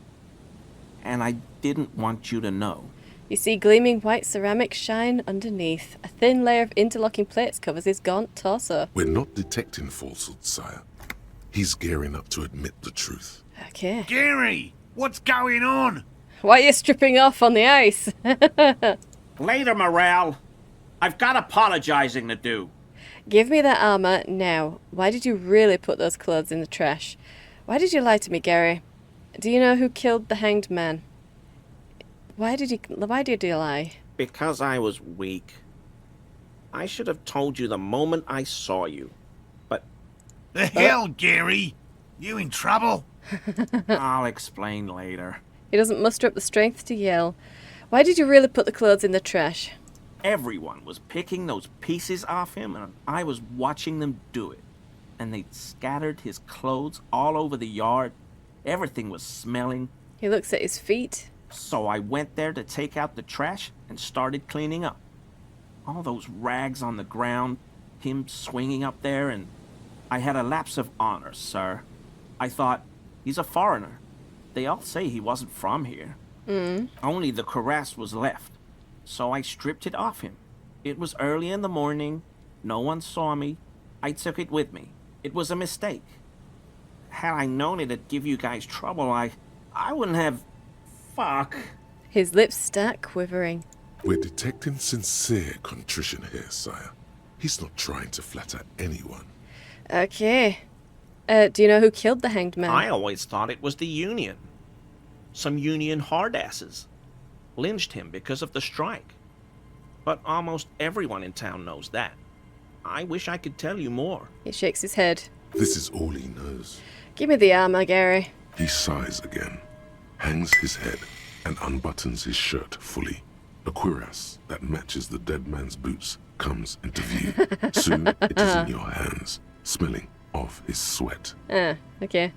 And I didn't want you to know. You see gleaming white ceramic shine underneath. A thin layer of interlocking plates covers his gaunt torso. We're not detecting falsehood, sire. He's gearing up to admit the truth. Okay. Gary, what's going on? Why are you stripping off on the ice? Later, Morale. I've got apologizing to do. Give me that armor now. Why did you really put those clothes in the trash? Why did you lie to me, Gary? Do you know who killed the hanged man? Why did you lie? Because I was weak. I should have told you the moment I saw you. But The hell, Gary? You in trouble? I'll explain later. He doesn't muster up the strength to yell. Why did you really put the clothes in the trash? Everyone was picking those pieces off him, and I was watching them do it. And they'd scattered his clothes all over the yard. Everything was smelling. He looks at his feet. So I went there to take out the trash and started cleaning up. All those rags on the ground, him swinging up there, and I had a lapse of honor, sir. I thought, he's a foreigner. They all say he wasn't from here. Only the cuirass was left. So I stripped it off him. It was early in the morning. No one saw me. I took it with me. It was a mistake. Had I known it'd give you guys trouble, I wouldn't have... Fuck. His lips start quivering. We're detecting sincere contrition here, sire. He's not trying to flatter anyone. Okay. Do you know who killed the hanged man? I always thought it was the Union. Some Union hardasses. Lynched him because of the strike. But almost everyone in town knows that. I wish I could tell you more. He shakes his head. This is all he knows. Give me the armor, Gary. He sighs again. hangs his head, and unbuttons his shirt fully. A cuirass that matches the dead man's boots comes into view. Soon it is in your hands, smelling of his sweat. Okay.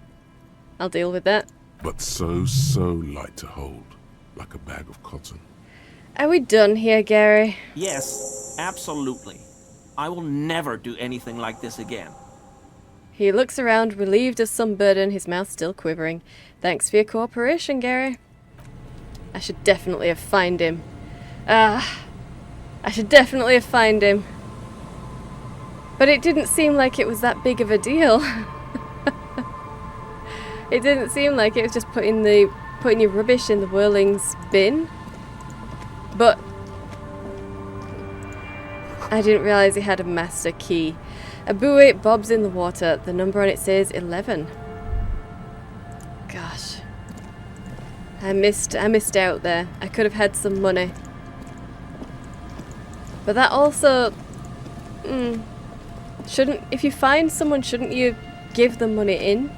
I'll deal with that. But so light to hold, like a bag of cotton. Are we done here, Gary? Yes, absolutely. I will never do anything like this again. He looks around, relieved of some burden, his mouth still quivering. Thanks for your cooperation, Gary. I should definitely have found him. I should definitely have found him. But it didn't seem like it was that big of a deal. It didn't seem like it was just putting your rubbish in the whirling's bin. But I didn't realise he had a master key. A buoy bobs in the water. The number on it says 11. Gosh. I missed out there. I could have had some money. But that also... if you find someone, shouldn't you give them money in?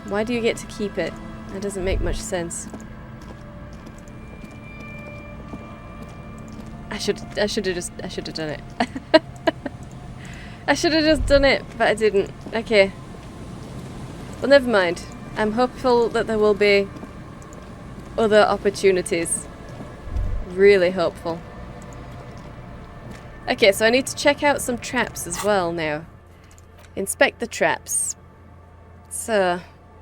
Why do you get to keep it? That doesn't make much sense. I should have done it. I should have just done it, but I didn't. Okay. Well, never mind. I'm hopeful that there will be other opportunities. Really hopeful. Okay, so I need to check out some traps as well now. Inspect the traps. So,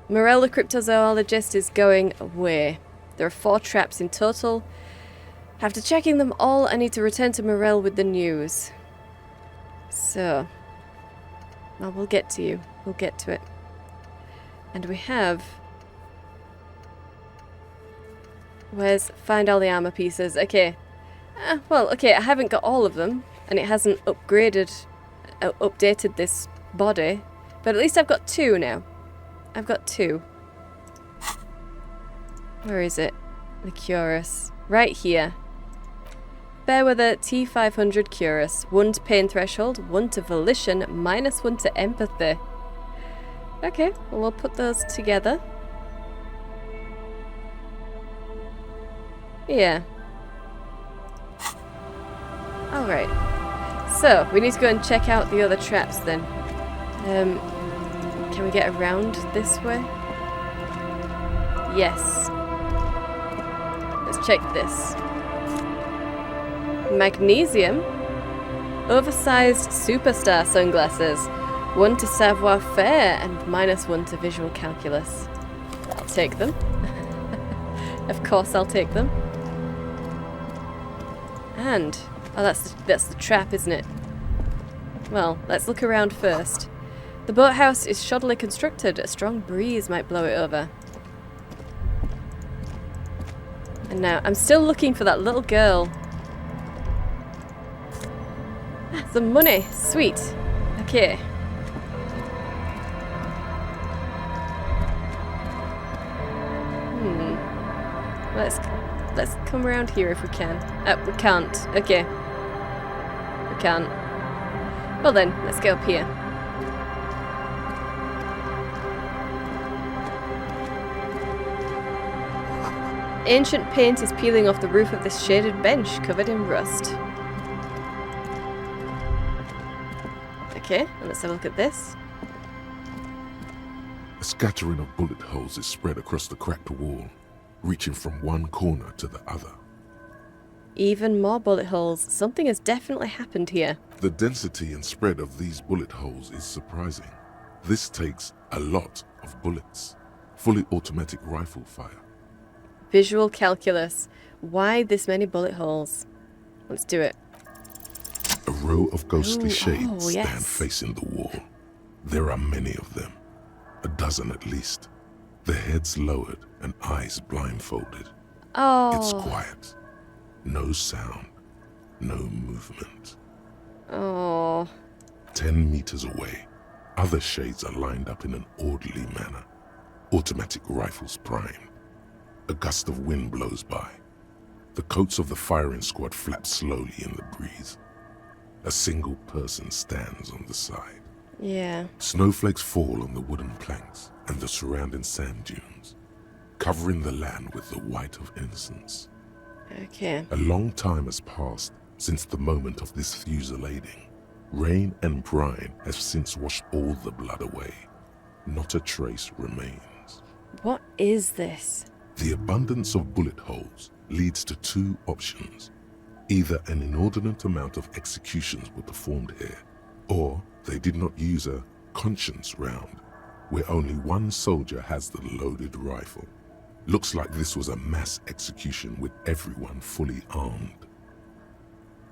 Morel the cryptozoologist is going away. There are 4 traps in total. After checking them all, I need to return to Morel with the news. So, well, we'll get to you. We'll get to it. And we have... Where's... Find all the armor pieces. Okay. Well, okay, I haven't got all of them. And it hasn't updated this body. But at least I've got 2 now. I've got 2. Where is it? The Curus. Right here. Bear with a T500 Curus. 1 to pain threshold, 1 to volition, -1 to empathy. Okay, well, we'll put those together. Yeah. Alright. So, we need to go and check out the other traps then. Can we get around this way? Yes. Let's check this. Magnesium? Oversized superstar sunglasses. 1 to savoir-faire and -1 to visual calculus. I'll take them. Of course I'll take them. And... oh, that's the trap, isn't it? Well, let's look around first. The boathouse is shoddily constructed. A strong breeze might blow it over. And now, I'm still looking for that little girl. Ah, some money. Sweet. Okay. Let's come around here if we can. We can't. Okay. We can't. Well then, let's go up here. Ancient paint is peeling off the roof of this shaded bench, covered in rust. Okay, and let's have a look at this. A scattering of bullet holes is spread across the cracked wall, reaching from one corner to the other. Even more bullet holes. Something has definitely happened here. The density and spread of these bullet holes is surprising. This takes a lot of bullets. Fully automatic rifle fire. Visual calculus. Why this many bullet holes? Let's do it. A row of ghostly shades yes. stand facing the wall. There are many of them. A dozen at least. Their heads lowered and eyes blindfolded. Oh. It's quiet. No sound. No movement. Oh. 10 meters away, other shades are lined up in an orderly manner. Automatic rifles primed. A gust of wind blows by. The coats of the firing squad flap slowly in the breeze. A single person stands on the side. Yeah. Snowflakes fall on the wooden planks and the surrounding sand dunes. covering the land with the white of innocence. Okay. A long time has passed since the moment of this fusillading. Rain and brine have since washed all the blood away. Not a trace remains. What is this? The abundance of bullet holes leads to two options. Either an inordinate amount of executions were performed here, or they did not use a conscience round, where only one soldier has the loaded rifle. Looks like this was a mass execution with everyone fully armed.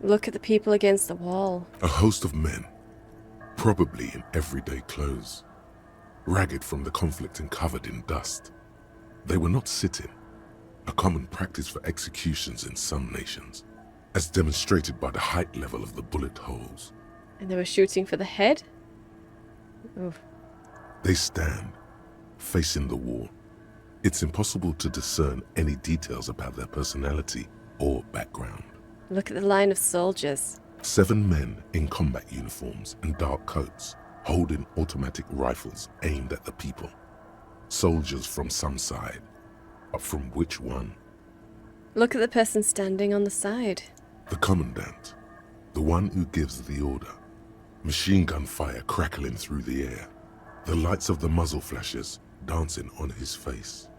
Look at the people against the wall. A host of men, probably in everyday clothes, ragged from the conflict and covered in dust. They were not sitting, a common practice for executions in some nations, as demonstrated by the height level of the bullet holes. And they were shooting for the head? Oof. They stand, facing the wall. It's impossible to discern any details about their personality or background. Look at the line of soldiers. 7 men in combat uniforms and dark coats, holding automatic rifles aimed at the people. Soldiers from some side, but from which one? Look at the person standing on the side. The commandant, the one who gives the order. Machine gun fire crackling through the air. The lights of the muzzle flashes dancing on his face.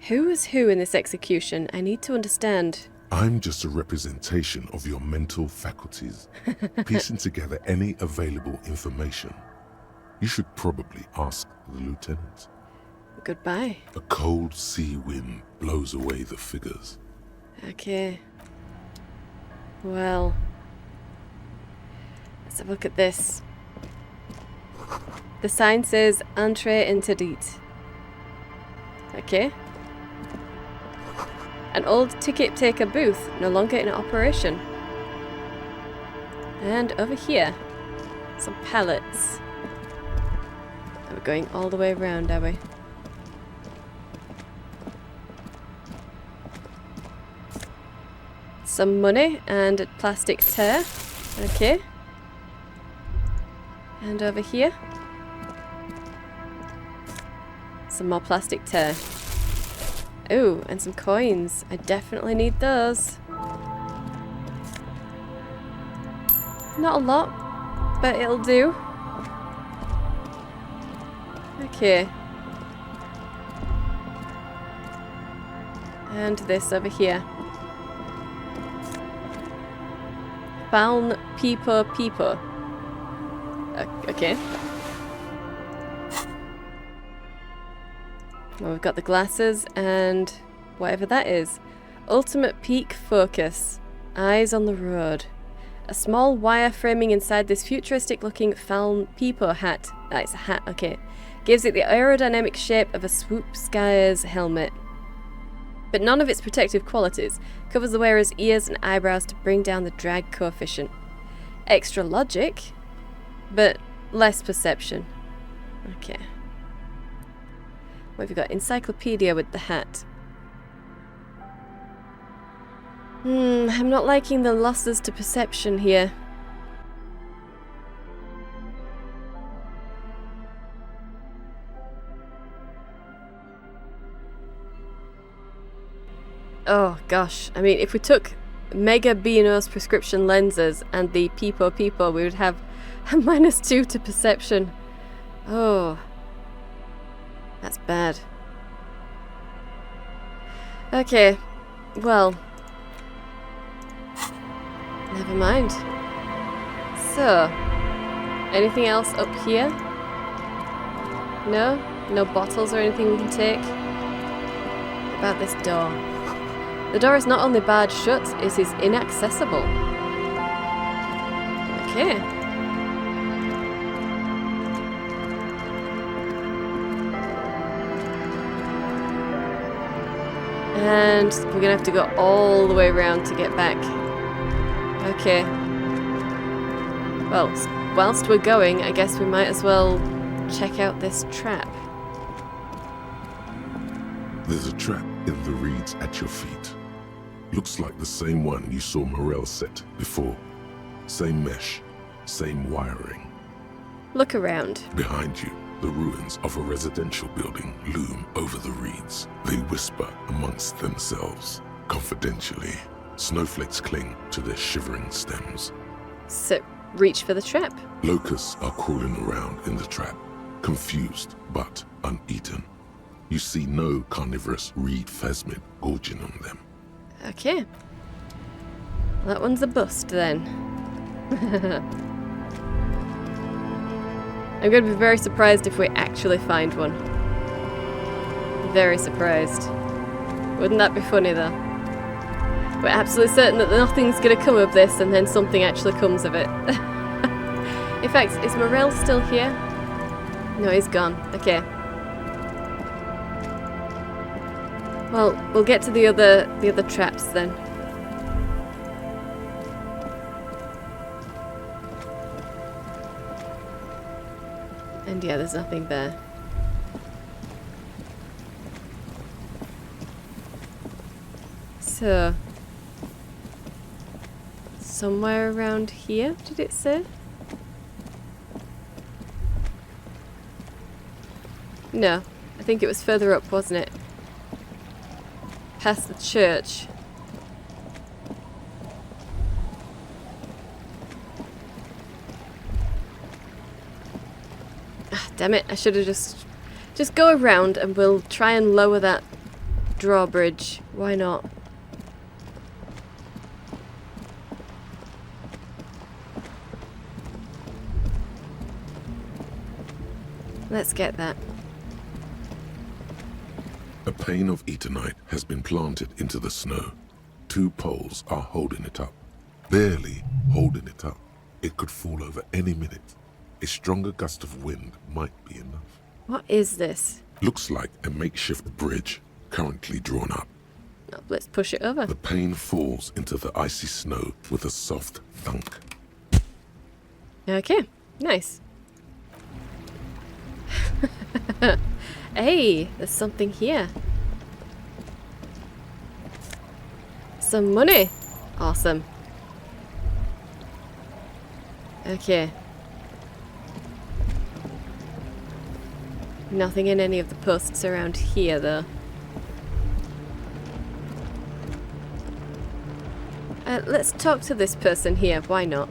Who is who in this execution? I need to understand. I'm just a representation of your mental faculties, piecing together any available information. You should probably ask the lieutenant. Goodbye. A cold sea wind blows away the figures. Okay. Well, let's have a look at this. The sign says Entree interdite. Okay. An old ticket taker booth, no longer in operation. And over here, some pallets. We're going all the way around, are we? Some money and a plastic tear. Okay. And over here, some more plastic tear. Ooh, and some coins. I definitely need those. Not a lot, but it'll do. Okay. And this over here. Faln Peepo Peepo. Okay. Well, we've got the glasses and whatever that is. Ultimate peak focus. Eyes on the road. A small wire framing inside this futuristic looking Faln Peepo hat. It's a hat, okay. Gives it the aerodynamic shape of a swoop skier's helmet. But none of its protective qualities. Covers the wearer's ears and eyebrows to bring down the drag coefficient. Extra logic, but less perception. Okay. What have you got? Encyclopedia with the hat. I'm not liking the losses to perception here. Oh gosh, I mean, if we took Mega Beano's prescription lenses and the Peepo Peepo, we would have a -2 to perception. Oh. That's bad. Okay, well, never mind. So, anything else up here? No? No bottles or anything we can take? What about this door? The door is not only barred shut, it is inaccessible. Okay. And we're gonna have to go all the way around to get back. Okay. Well, whilst we're going, I guess we might as well check out this trap. There's a trap in the reeds at your feet. Looks like the same one you saw Morel set before. Same mesh, same wiring. Look around. Behind you, The ruins of a residential building loom over the reeds. They whisper amongst themselves. Confidentially, snowflakes cling to their shivering stems. So, reach for the trap. Locusts are crawling around in the trap, confused but uneaten. You see no carnivorous reed phasmid gorging on them. Okay. That one's a bust then. I'm going to be very surprised if we actually find one. Very surprised. Wouldn't that be funny though? We're absolutely certain that nothing's going to come of this and then something actually comes of it. In fact, is Morel still here? No, he's gone. Okay. Well, we'll get to the other traps then. And yeah, there's nothing there. So, somewhere around here, did it say? No, I think it was further up, wasn't it? Past the church. Ah, damn it, I should have just go around and we'll try and lower that drawbridge. Why not? Let's get that. A pane of eternite has been planted into the snow. 2 poles are holding it up. Barely holding it up. It could fall over any minute. A stronger gust of wind might be enough. What is this? Looks like a makeshift bridge currently drawn up. Oh, let's push it over. The pane falls into the icy snow with a soft thunk. Okay, nice. Hey, there's something here. Some money. Awesome. Okay. Nothing in any of the posts around here, though. Let's talk to this person here. Why not?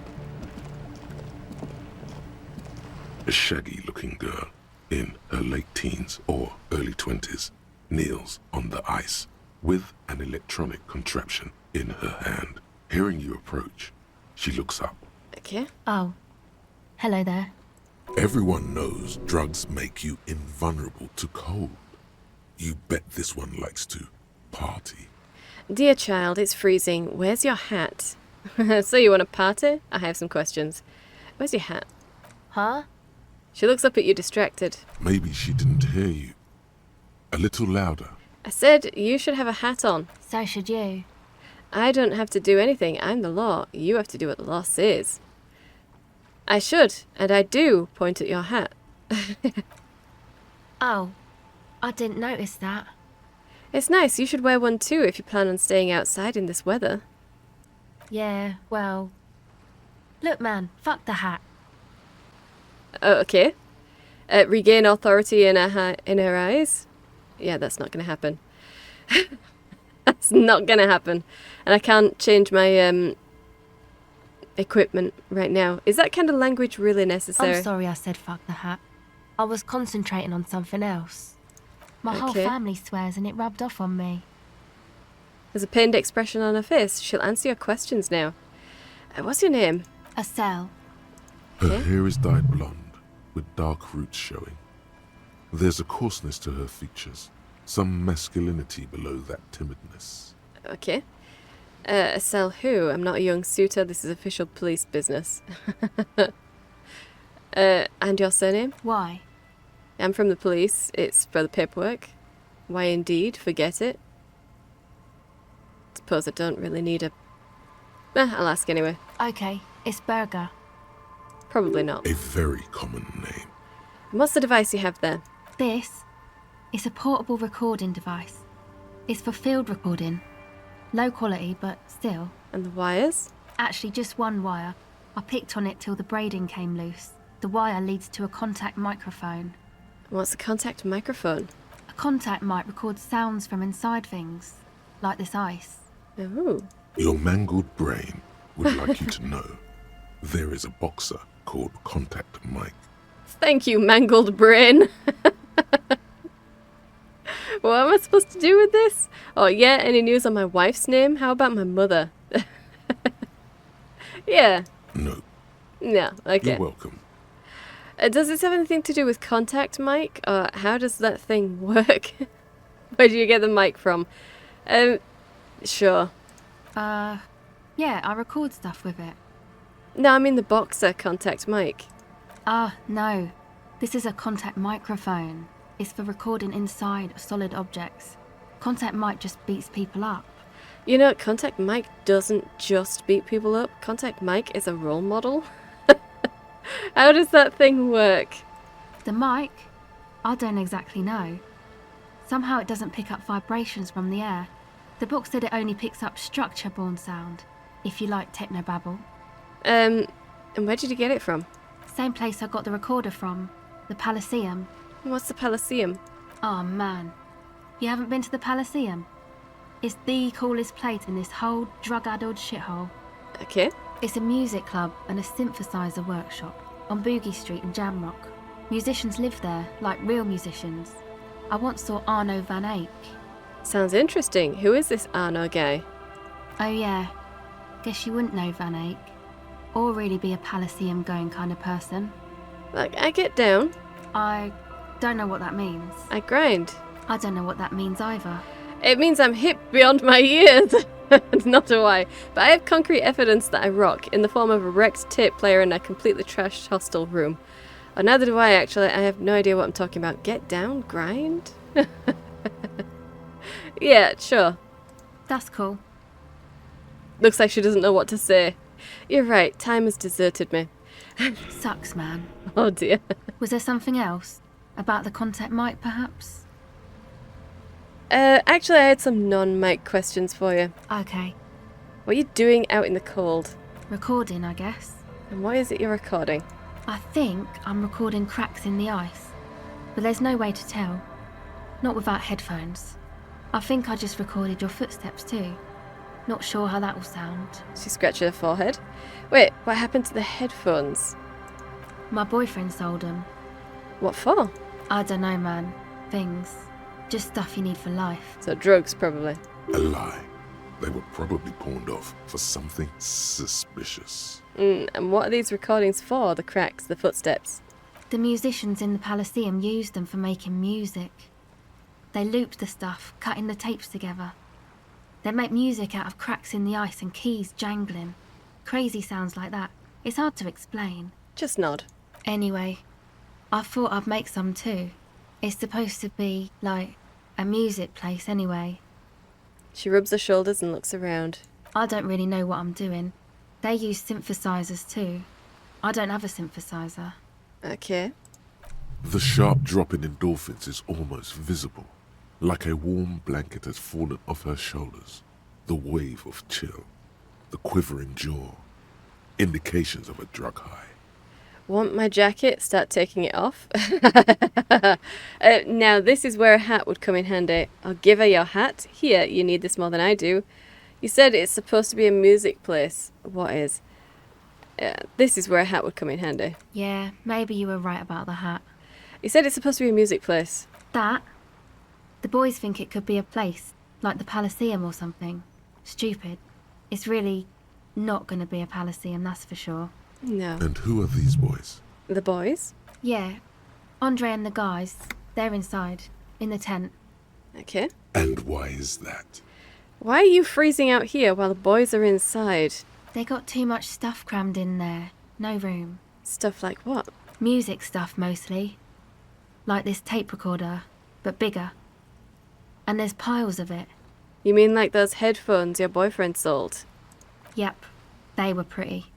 A shaggy-looking girl in her late teens or early 20s kneels on the ice with an electronic contraption in her hand. Hearing you approach, she looks up. Okay. Oh. Hello there. Everyone knows drugs make you invulnerable to cold. You bet this one likes to party. Dear child, it's freezing. Where's your hat? So you want to party? I have some questions. Where's your hat? Huh? She looks up at you distracted. Maybe she didn't hear you. A little louder. I said you should have a hat on. So should you. I don't have to do anything. I'm the law. You have to do what the law says. I should, and I do point at your hat. Oh. I didn't notice that. It's nice. You should wear one too if you plan on staying outside in this weather. Yeah, well... Look, man, fuck the hat. Oh, okay. Regain authority in her eyes? Yeah, that's not going to happen. That's not going to happen. And I can't change my equipment right now. Is that kind of language really necessary? I'm sorry I said fuck the hat. I was concentrating on something else. My whole Okay. family swears and it rubbed off on me. There's a pained expression on her face. She'll answer your questions now. What's your name? A cell. Her Okay. hair is dyed blonde, with dark roots showing. There's a coarseness to her features, some masculinity below that timidness. Okay. Sell who? I'm not a young suitor. This is official police business. And your surname? Why? I'm from the police. It's for the paperwork. Why indeed? Forget it. Suppose I don't really need a... I'll ask anyway. Okay, it's Burger. Probably not. A very common name. What's the device you have there? This is a portable recording device. It's for field recording. Low quality, but still. And the wires? Actually, just one wire. I picked on it till the braiding came loose. The wire leads to a contact microphone. What's a contact microphone? A contact might record sounds from inside things, like this ice. Oh. Your mangled brain would like you to know there is a boxer called Contact Mike. Thank you, mangled brain. What am I supposed to do with this? Oh, yeah, any news on my wife's name? How about my mother? Yeah. No, No, okay. you're welcome. Does this have anything to do with Contact Mike? Or how does that thing work? Where do you get the mic from? Sure. Yeah, I record stuff with it. No, I mean the boxer Contact Mike. No. This is a contact microphone. It's for recording inside solid objects. Contact mic just beats people up. You know, Contact Mike doesn't just beat people up. Contact Mike is a role model. How does that thing work? The mic? I don't exactly know. Somehow it doesn't pick up vibrations from the air. The book said it only picks up structure-borne sound, if you like technobabble. And where did you get it from? Same place I got the recorder from, the Palaceum. What's the Palaceum? Oh man, you haven't been to the Palaceum? It's the coolest place in this whole drug-addled shithole. Okay. It's a music club and a synthesizer workshop on Boogie Street in Jamrock. Musicians live there, like real musicians. I once saw Arno van Eyck. Sounds interesting. Who is this Arno guy? Oh yeah, guess you wouldn't know Van Eyck. Or really be a Palaceum going kind of person. Like, I get down. I don't know what that means. I grind. I don't know what that means either. It means I'm hip beyond my years. Not a why. But I have concrete evidence that I rock, in the form of a wrecked tape player in a completely trashed hostel room. Or neither do I, actually. I have no idea what I'm talking about. Get down? Grind? Yeah, sure. That's cool. Looks like she doesn't know what to say. You're right, time has deserted me. Sucks, man. Oh dear. Was there something else? About the contact mic, perhaps? Actually, I had some non-mic questions for you. Okay. What are you doing out in the cold? Recording, I guess. And what is it you're recording? I think I'm recording cracks in the ice. But there's no way to tell. Not without headphones. I think I just recorded your footsteps too. Not sure how that will sound. She scratched her forehead. Wait, what happened to the headphones? My boyfriend sold them. What for? I don't know, man. Things. Just stuff you need for life. So drugs, probably. A lie. They were probably pawned off for something suspicious. And what are these recordings for? The cracks, the footsteps? The musicians in the Palaceum used them for making music. They looped the stuff, cutting the tapes together. They make music out of cracks in the ice and keys jangling. Crazy sounds like that. It's hard to explain. Just nod. Anyway, I thought I'd make some too. It's supposed to be, like, a music place anyway. She rubs her shoulders and looks around. I don't really know what I'm doing. They use synthesizers too. I don't have a synthesizer. Okay. The sharp drop in endorphins is almost visible, like a warm blanket has fallen off her shoulders. The wave of chill, the quivering jaw, indications of a drug high. Want my jacket? Start taking it off. Now, this is where a hat would come in handy. I'll give her your hat. Here, you need this more than I do. You said it's supposed to be a music place. What is? This is where a hat would come in handy. Yeah, maybe you were right about the hat. You said it's supposed to be a music place. That? The boys think it could be a place, like the Palaceum or something. Stupid. It's really not going to be a Palaceum, that's for sure. No. And who are these boys? The boys? Yeah. Andre and the guys, they're inside, in the tent. Okay. And why is that? Why are you freezing out here while the boys are inside? They got too much stuff crammed in there. No room. Stuff like what? Music stuff, mostly. Like this tape recorder, but bigger. And there's piles of it. You mean like those headphones your boyfriend sold? Yep. They were pretty.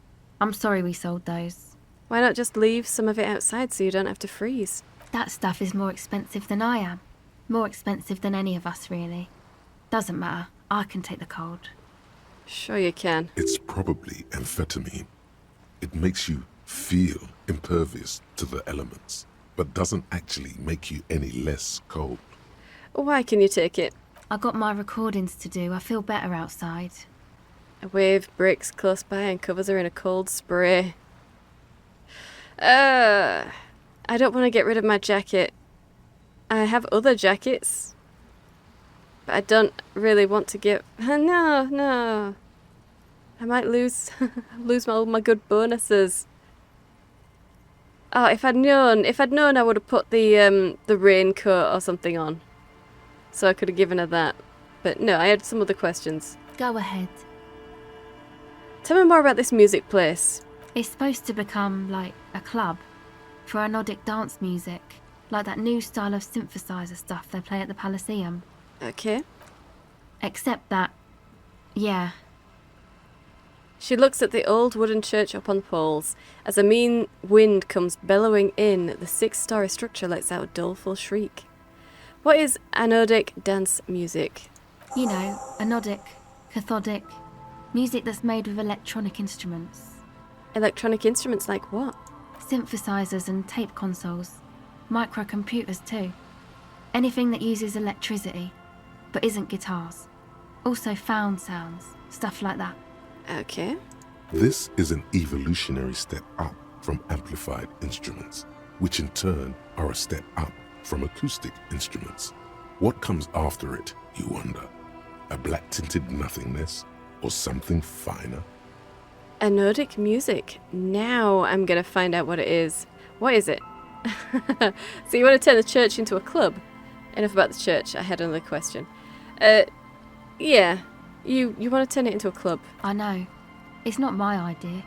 I'm sorry we sold those. Why not just leave some of it outside so you don't have to freeze? That stuff is more expensive than I am. More expensive than any of us, really. Doesn't matter. I can take the cold. Sure you can. It's probably amphetamine. It makes you feel impervious to the elements. but doesn't actually make you any less cold. Why can you take it? I got my recordings to do. I feel better outside. A wave breaks close by and covers her in a cold spray. I don't want to get rid of my jacket. I have other jackets. But I don't really want to give... No. I might lose all my good bonuses. Oh, if I'd known, I would have put the raincoat or something on. So I could have given her that. But no, I had some other questions. Go ahead. Tell me more about this music place. It's supposed to become like a club for anodic dance music, like that new style of synthesizer stuff they play at the Palaceum. Okay. Except that, yeah. She looks at the old wooden church up on the poles. As a mean wind comes bellowing in, the 6-story structure lets out a doleful shriek. What is anodic dance music? You know, anodic, cathodic, music that's made with electronic instruments. Electronic instruments like what? Synthesizers and tape consoles. Microcomputers too. Anything that uses electricity, but isn't guitars. Also found sounds, stuff like that. Okay. This is an evolutionary step up from amplified instruments, which in turn are a step up from acoustic instruments. What comes after it, you wonder? A black-tinted nothingness or something finer? Anodic music. Now I'm going to find out what it is. What is it? So you want to turn the church into a club? Enough about the church. I had another question. Yeah. You want to turn it into a club? I know. It's not my idea.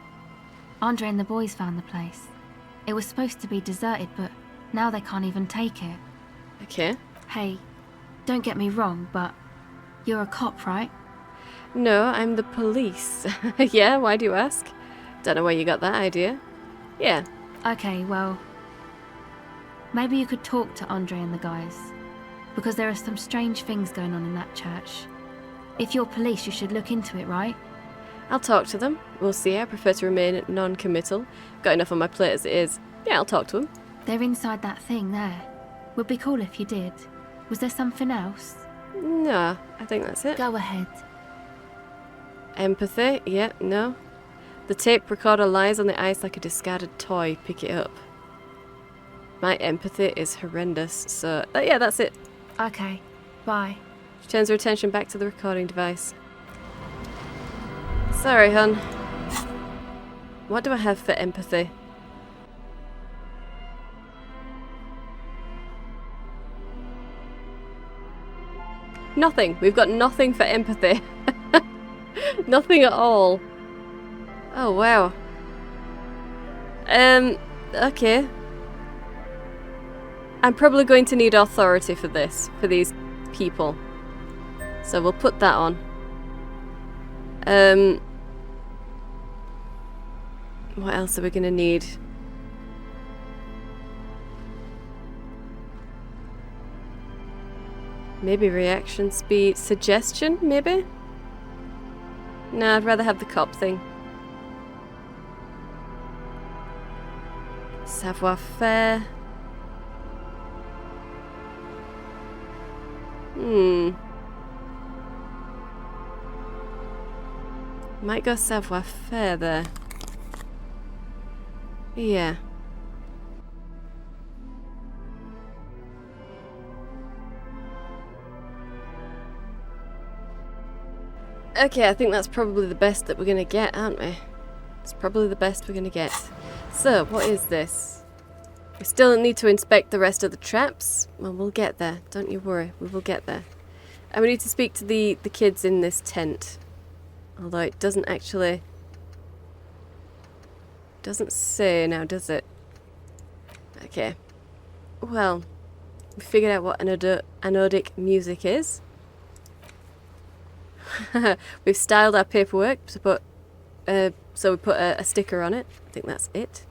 Andre and the boys found the place. It was supposed to be deserted, but now they can't even take it. Okay. Hey, don't get me wrong, but you're a cop, right? No, I'm the police. Yeah, why do you ask? Don't know where you got that idea. Yeah. Okay, well, maybe you could talk to Andre and the guys, because there are some strange things going on in that church. If you're police, you should look into it, right? I'll talk to them. We'll see. I prefer to remain non-committal. Got enough on my plate as it is. Yeah, I'll talk to them. They're inside that thing there. Would be cool if you did. Was there something else? No, I think that's it. Go ahead. Empathy? Yeah, no. The tape recorder lies on the ice like a discarded toy. Pick it up. My empathy is horrendous, so... yeah, that's it. Okay, bye. She turns her attention back to the recording device. Sorry, hon. What do I have for empathy? Nothing. We've got nothing for empathy. Nothing at all. Oh, wow. Okay. I'm probably going to need authority for this, for these people. So we'll put that on. What else are we going to need? Maybe reaction speed. Suggestion, maybe? No, I'd rather have the cop thing. Savoir-faire. Might go savoir-faire there. Yeah. Okay, I think that's probably the best that we're gonna get, aren't we? It's probably the best we're gonna get. So, what is this? We still need to inspect the rest of the traps. Well, we'll get there. Don't you worry. We will get there. And we need to speak to the kids in this tent. Although it doesn't actually... doesn't say now, does it? Okay. Well, we figured out what anodic music is. We've styled our paperwork to put, so we put a sticker on it. I think that's it.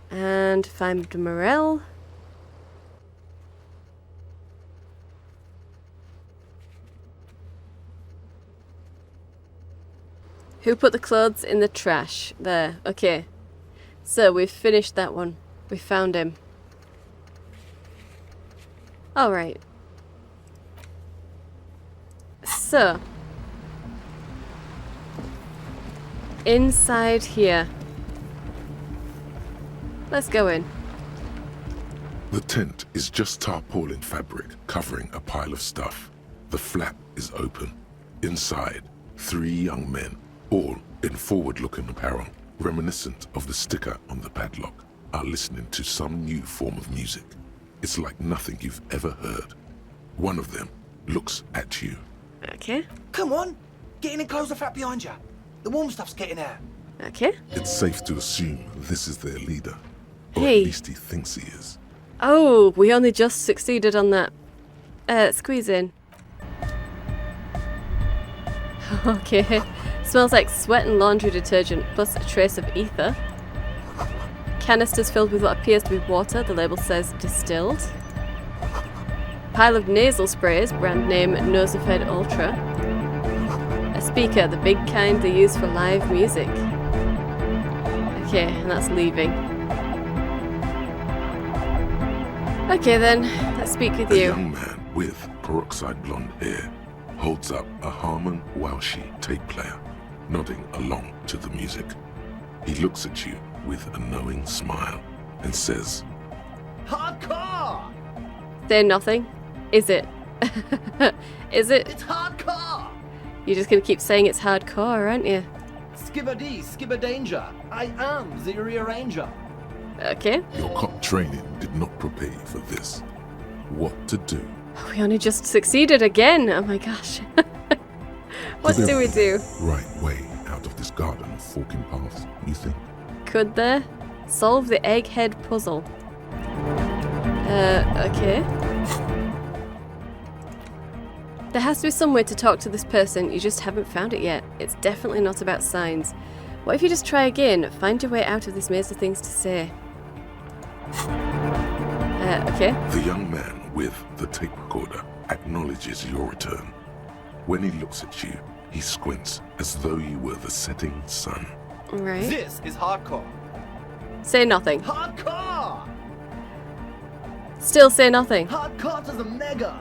And find Morel. Who put the clothes in the trash? There. Okay. So we've finished that one. We found him. Alright. So. Inside here. Let's go in. The tent is just tarpaulin fabric covering a pile of stuff. The flap is open. Inside, 3 young men, all in forward-looking apparel, reminiscent of the sticker on the padlock, are listening to some new form of music. It's like nothing you've ever heard. One of them looks at you. Okay. Come on, get in and close the flap behind you. The warm stuff's getting out. Okay. It's safe to assume this is their leader. Or Hey. at least he thinks he is. Oh, we only just succeeded on that. Squeeze in. Okay. Smells like sweat and laundry detergent, plus a trace of ether. Canisters filled with what appears to be water. The label says distilled. Pile of nasal sprays, brand name Nosafed Ultra. A speaker, the big kind they use for live music. Okay, and that's leaving. Okay then, let's speak with A you. young man with peroxide blonde hair holds up a Harman Welshi tape player, nodding along to the music. He looks at you with a knowing smile and says, Hardcore! Say nothing. Is it? Is it? It's hardcore! You're just gonna keep saying it's hardcore, aren't you? Skibber-dee, skibber-danger. I am the rearranger. Okay. your cop training did not prepare you for this. What to do? We only just succeeded again. Oh my gosh. What Could do we do? Right way out of this garden of forking paths, you think? Could there? Solve the egghead puzzle. Okay. There has to be some way to talk to this person, you just haven't found it yet. It's definitely not about signs. What if you just try again? Find your way out of this maze of things to say. Okay. The young man with the tape recorder acknowledges your return. When he looks at you, he squints as though you were the setting sun. Right. This is hardcore. Say nothing. Hardcore! Still say nothing. Hardcore to the mega.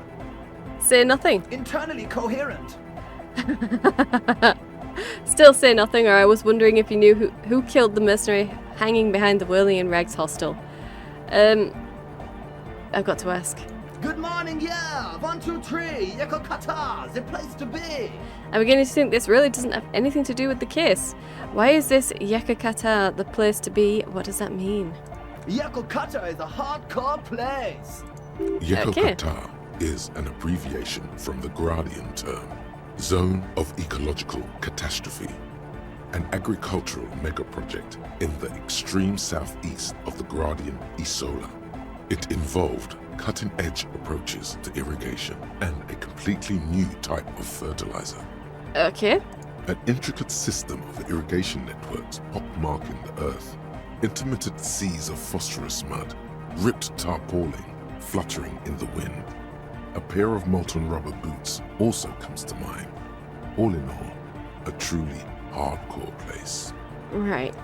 Say nothing. Internally coherent. Still say nothing, or I was wondering if you knew who killed the mercenary hanging behind the whirling in rags hostel. I've got to ask. Good morning, yeah. 1, 2, 3. Yakokata, the place to be. I'm beginning to think this really doesn't have anything to do with the case. Why is this Yakakata the place to be? What does that mean? Yakokata is a hardcore place. Yekokata is an abbreviation from the Gradian term, Zone of Ecological Catastrophe, an agricultural megaproject in the extreme southeast of the Gradian Isola. It involved cutting-edge approaches to irrigation and a completely new type of fertilizer. Okay. An intricate system of irrigation networks pockmarking the earth, intermittent seas of phosphorus mud, ripped tarpaulin fluttering in the wind. A pair of molten rubber boots also comes to mind. All in all, a truly hardcore place. Right.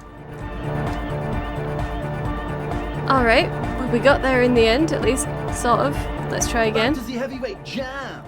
Alright, well, we got there in the end, at least, sort of. Let's try again. Back to the heavyweight jam.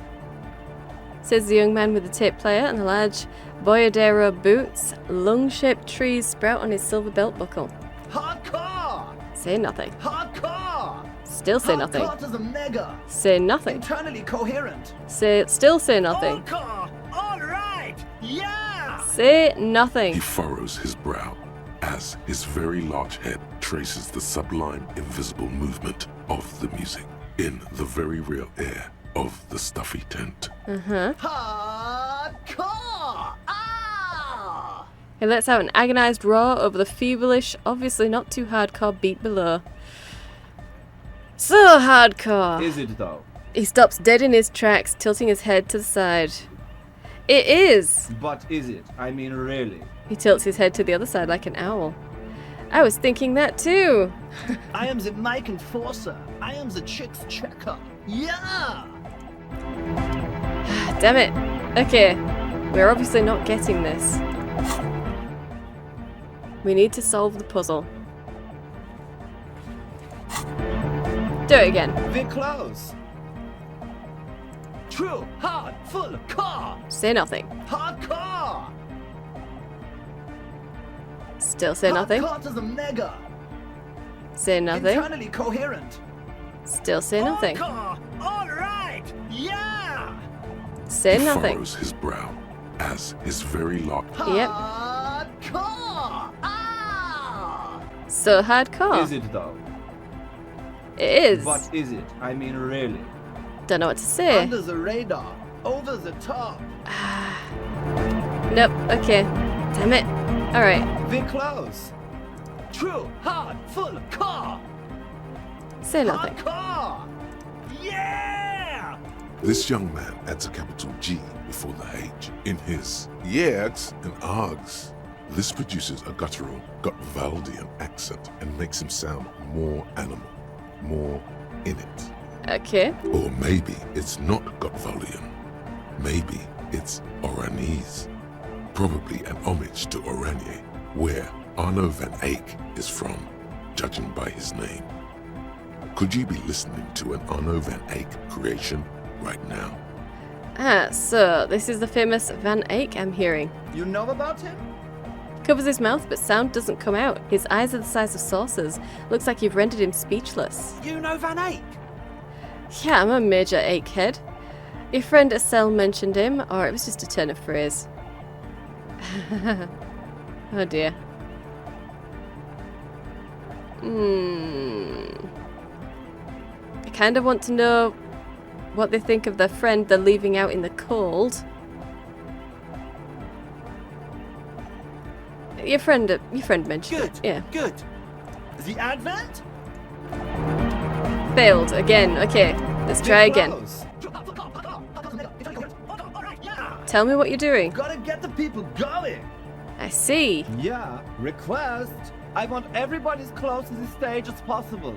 Says the young man with the tape player and the large Boyadero boots. Lung-shaped trees sprout on his silver belt buckle. Hardcore! Say nothing. Hardcore! Still say nothing. Hardcore to the mega. Say nothing. Internally coherent. Still say nothing. Hardcore! All right! Yeah! Say nothing. He furrows his brow as his very large head traces the sublime invisible movement of the music in the very real air of the stuffy tent. Hardcore! Ah! He lets out an agonized roar over the feverish, obviously not too hardcore beat below. So hardcore. Is it though? He stops dead in his tracks, tilting his head to the side. It is! But is it? I mean, really? He tilts his head to the other side like an owl. I was thinking that too. I am the mic enforcer. I am the chick's checker. Yeah! Damn it. Okay, we're obviously not getting this. We need to solve the puzzle. Do it again. We're close. True, hard, full, car. Say nothing. Hardcore. Still say nothing. Hardcore to the mega. Say nothing. Internally coherent. Still say nothing. Hardcore. All right. Yeah. Say He nothing. furrows his brow as his very lock Yep. Hardcore. Ah. So hardcore. Is it though? It is. What is it? I mean, really? Don't know what to say. Under the radar. Over the top. Nope. Okay. Damn it. All right. We're close. True, hard, full, car. Say nothing. Hardcore. Yeah. This young man adds a capital G before the H in his yegs and args. This produces a guttural Gotwaldian accent and makes him sound more animal, more in it. Okay. Or maybe it's not Gotwaldian. Maybe it's Oranese. Probably an homage to Oranje, where Arno van Eyck is from, judging by his name. Could you be listening to an Arno van Eyck creation right now? So this is the famous Van Eyck I'm hearing. You know about him? Covers his mouth, but sound doesn't come out. His eyes are the size of saucers. Looks like you've rendered him speechless. You know Van Eyck? Yeah, I'm a major Eyck head. Your friend Estelle mentioned him, or it was just a turn of phrase. Oh dear. I kind of want to know what they think of their friend they're leaving out in the cold. Your friend mentioned it. Yeah. Good. The Advent? Failed again. Okay, let's try again. Close. Tell me what you're doing. Gotta get the people going. I see. Yeah. Request. I want everybody as close to the stage as possible.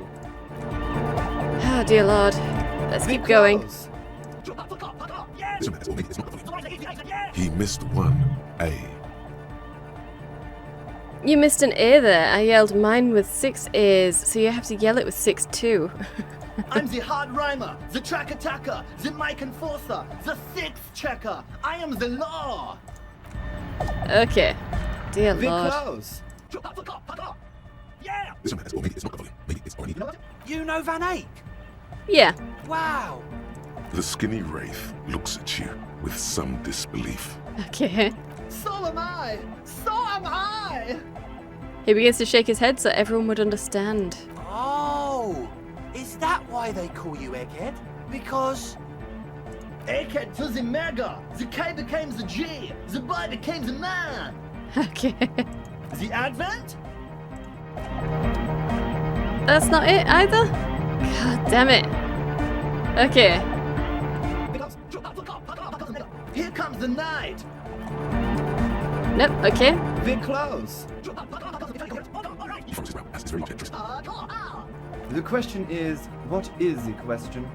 Oh dear Lord. Let's keep going. Close. He missed one A. You missed an A there. I yelled mine with 6 A's, so you have to yell it with 6 too. I'm the hard rhymer, the track attacker, the mic enforcer, the sixth checker. I am the law. Okay. Dear We're Lord. close. Yeah. This man has, or maybe it's not Gotwaldian, maybe it's Oranje. You know Van Eyck? Yeah. Wow. The skinny wraith looks at you with some disbelief. Okay. So am I. So am I. He begins to shake his head so everyone would understand. Oh, is that why they call you Egghead? Because Egghead to the mega. The K became the G. The boy became the man. Okay. The Advent? That's not it either? God damn it. Okay. Here comes the night. Nope, okay. We're close. He froze his brow as his very generous. The question is, what is the question?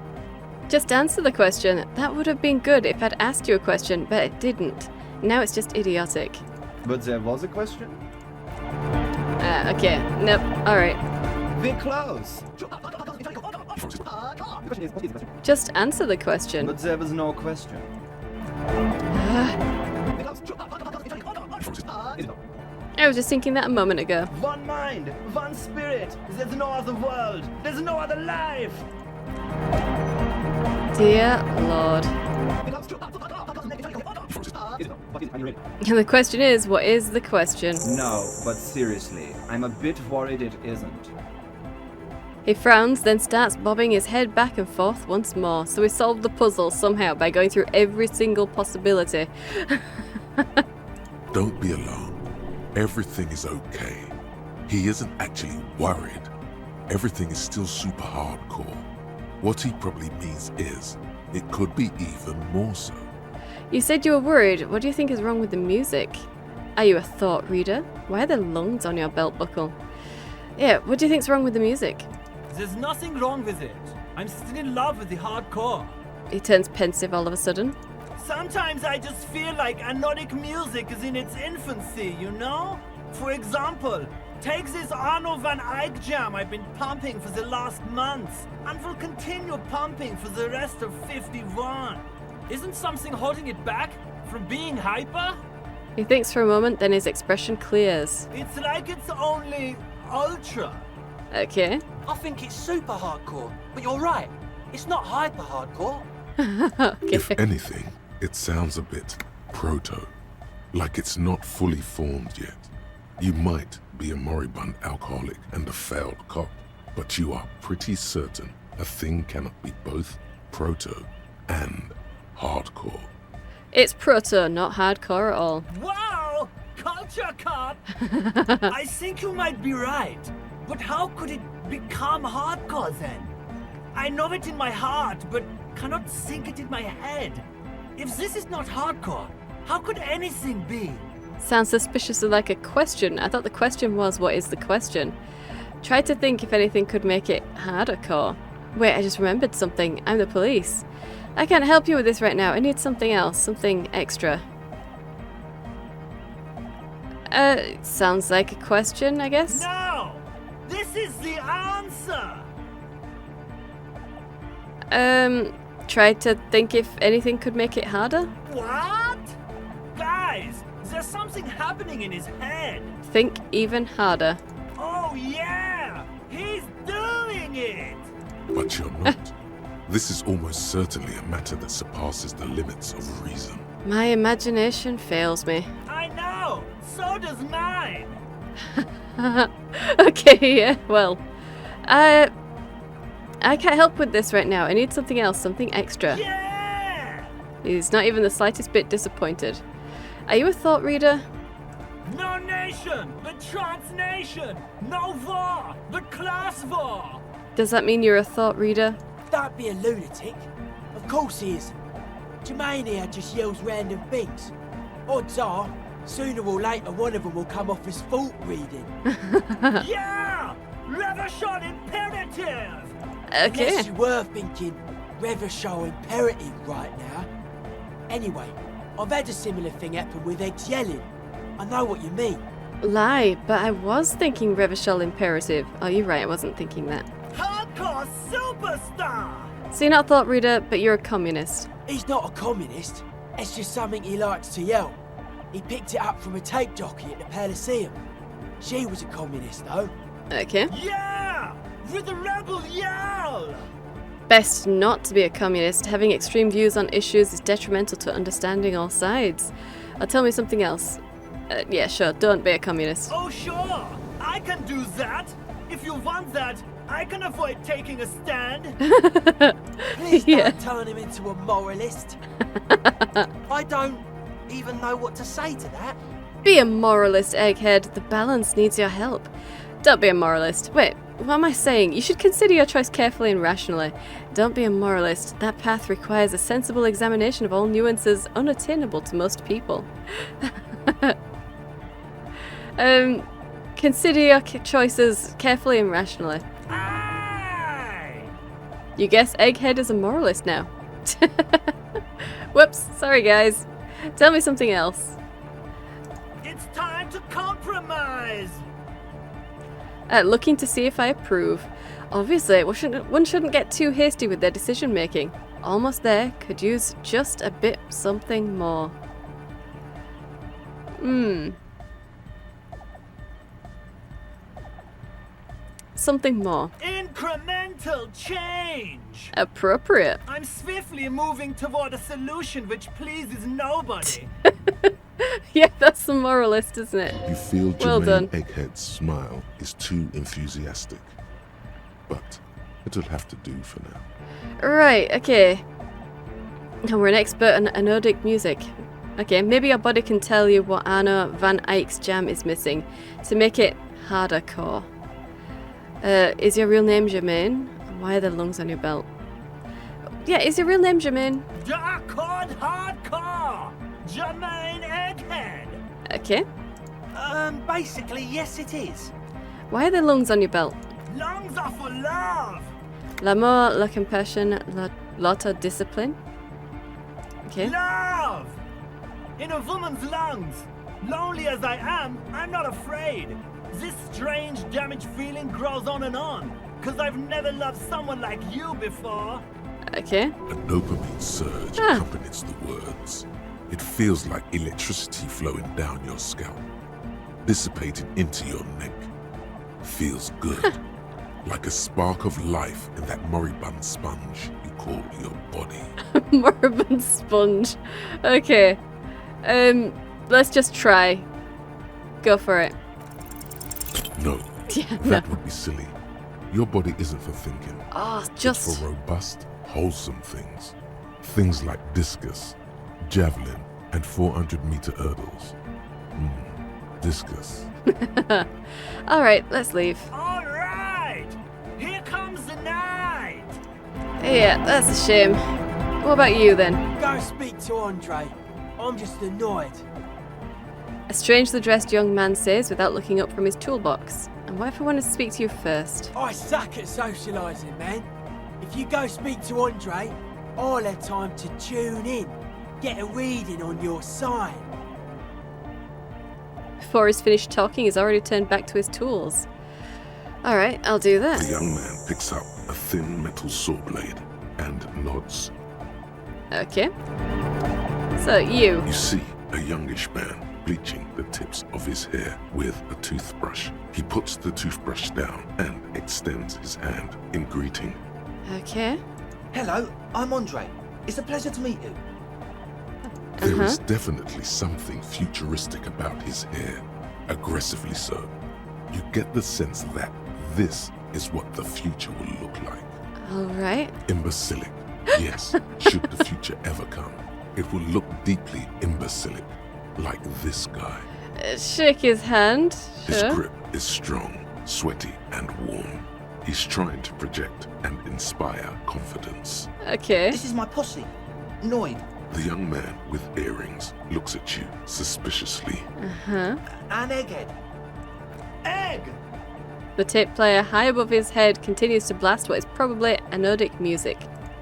Just answer the question. That would have been good if I'd asked you a question, but it didn't. Now it's just idiotic. But there was a question? Okay. Nope. Alright. We're close. He froze his brow. The question is, what is the question? Just answer the question. But there was no question. He froze his brow. Is it not? I was just thinking that a moment ago. One mind, one spirit. There's no other world. There's no other life. Dear Lord. He froze his brow. Is it not? What is it? Are you ready? And the question is, what is the question? No, but seriously, I'm a bit worried it isn't. He frowns, then starts bobbing his head back and forth once more. So we solved the puzzle somehow by going through every single possibility. Don't be alarmed. Everything is okay. He isn't actually worried. Everything is still super hardcore. What he probably means is, it could be even more so. You said you were worried. What do you think is wrong with the music? Are you a thought reader? Why are there lungs on your belt buckle? Yeah, what do you think's wrong with the music? There's nothing wrong with it. I'm still in love with the hardcore. He turns pensive all of a sudden. Sometimes I just feel like anodic music is in its infancy, you know? For example, Take this Arno van Eyck jam I've been pumping for the last month, and will continue pumping for the rest of 51. Isn't something holding it back from being hyper? He thinks for a moment, then his expression clears. It's like it's only ultra. Okay. I think it's super hardcore, but you're right. It's not hyper hardcore. If anything, it sounds a bit proto, like it's not fully formed yet. You might be a moribund alcoholic and a failed cop, but you are pretty certain a thing cannot be both proto and hardcore. It's proto, not hardcore at all. Wow! Culture cop! I think you might be right. But how could it become hardcore then? I know it in my heart, but cannot think it in my head. If this is not hardcore, how could anything be? Sounds suspiciously like a question. I thought the question was, what is the question? Try to think if anything could make it hardcore. Wait, I just remembered something. I'm the police. I can't help you with this right now. I need something else, something extra. Sounds like a question, I guess? No! This is the answer! Try to think if anything could make it harder? What? Guys, there's something happening in his head. Think even harder. Oh yeah! He's doing it! But you're not. This is almost certainly a matter that surpasses the limits of reason. My imagination fails me. I know! So does mine! Okay, yeah, well. I can't help with this right now. I need something else, something extra. Yeah! He's not even the slightest bit disappointed. Are you a thought reader? No nation, but transnation! No war, but class war! Does that mean you're a thought reader? Don't be a lunatic. Of course he is. Jermaine here just yells random things. Odds are, sooner or later one of them will come off as thought reading. Yeah! Reversion imperative! Okay. Unless you were thinking Reversion imperative right now. Anyway, I've had a similar thing happen with eggs yelling. I know what you mean. Lie, but I was thinking Revershal imperative. Oh, you're right, I wasn't thinking that. Hardcore superstar! So you're not a thought reader, but you're a communist. He's not a communist. It's just something he likes to yell. He picked it up from a tape jockey at the Palaceum. She was a communist, though. Okay. Yeah! With a rebel yell! Best not to be a communist. Having extreme views on issues is detrimental to understanding all sides. Tell me something else. Yeah, sure, don't be a communist. Oh, sure! I can do that! If you want that, I can avoid taking a stand. Please Yeah. don't turn him into a moralist. I don't even know what to say to that. Be a moralist, egghead. The balance needs your help. Don't be a moralist. Wait, what am I saying? You should consider your choice carefully and rationally. Don't be a moralist. That path requires a sensible examination of all nuances unattainable to most people. Consider your choices carefully and rationally. Aye! You guess Egghead is a moralist now. Whoops, sorry guys. Tell me something else. It's time to compromise! Looking to see if I approve. Obviously, one shouldn't get too hasty with their decision making. Almost there, could use just a bit something more. Something more. Incremental change! Appropriate. I'm swiftly moving toward a solution which pleases nobody. Yeah, that's the moralist, isn't it? You feel Well done. Jermaine Egghead's smile is too enthusiastic. But it'll have to do for now. Right, okay. Now we're an expert on anodic music. Okay, maybe your body can tell you what Arno van Eyck's jam is missing to make it harder core. Is your real name Jermaine? Why are there lungs on your belt? Yeah, is your real name Jermaine? Darkcord Hardcore! Jermaine Egghead! Okay. Basically, yes it is. Why are there lungs on your belt? Lungs are for love! L'amour, la compassion, l'auto discipline. Okay. Love! In a woman's lungs. Lonely as I am, I'm not afraid. This strange, damaged feeling grows on and on. Cause I've never loved someone like you before. Okay. A dopamine surge accompanies the words. It feels like electricity flowing down your scalp, dissipating into your neck. Feels good. Like a spark of life in that moribund sponge you call your body. Moribund sponge. Okay. Let's just try. Go for it. No, Yeah, that would be silly. Your body isn't for thinking. Oh, It's just... for robust, wholesome things. Things like discus, javelin, and 400-meter hurdles. Discus. Alright, let's leave. Alright! Here comes the night! Yeah, that's a shame. What about you then? Go speak to Andre. I'm just annoyed. A strangely dressed young man says without looking up from his toolbox. And what if I wanted to speak to you first? I suck at socialising, man. If you go speak to Andre, I'll have time to tune in, get a reading on your sign. Before he's finished talking, he's already turned back to his tools. Alright, I'll do that. The young man picks up a thin metal saw blade and nods. Okay. So, you. You see a youngish man bleaching the tips of his hair with a toothbrush. He puts the toothbrush down and extends his hand in greeting. Okay. Hello, I'm Andre. It's a pleasure to meet you. There is definitely something futuristic about his hair, aggressively so. You get the sense that this is what the future will look like. Alright. Imbecilic. Yes, should the future ever come, it will look deeply imbecilic, like this guy. Shake his hand. His Sure. grip is strong, sweaty, and warm. He's trying to project and inspire confidence. Okay. This is my posse, Noid. The young man with earrings looks at you suspiciously. And Egghead. Egg! The tape player high above his head continues to blast what is probably anodic music.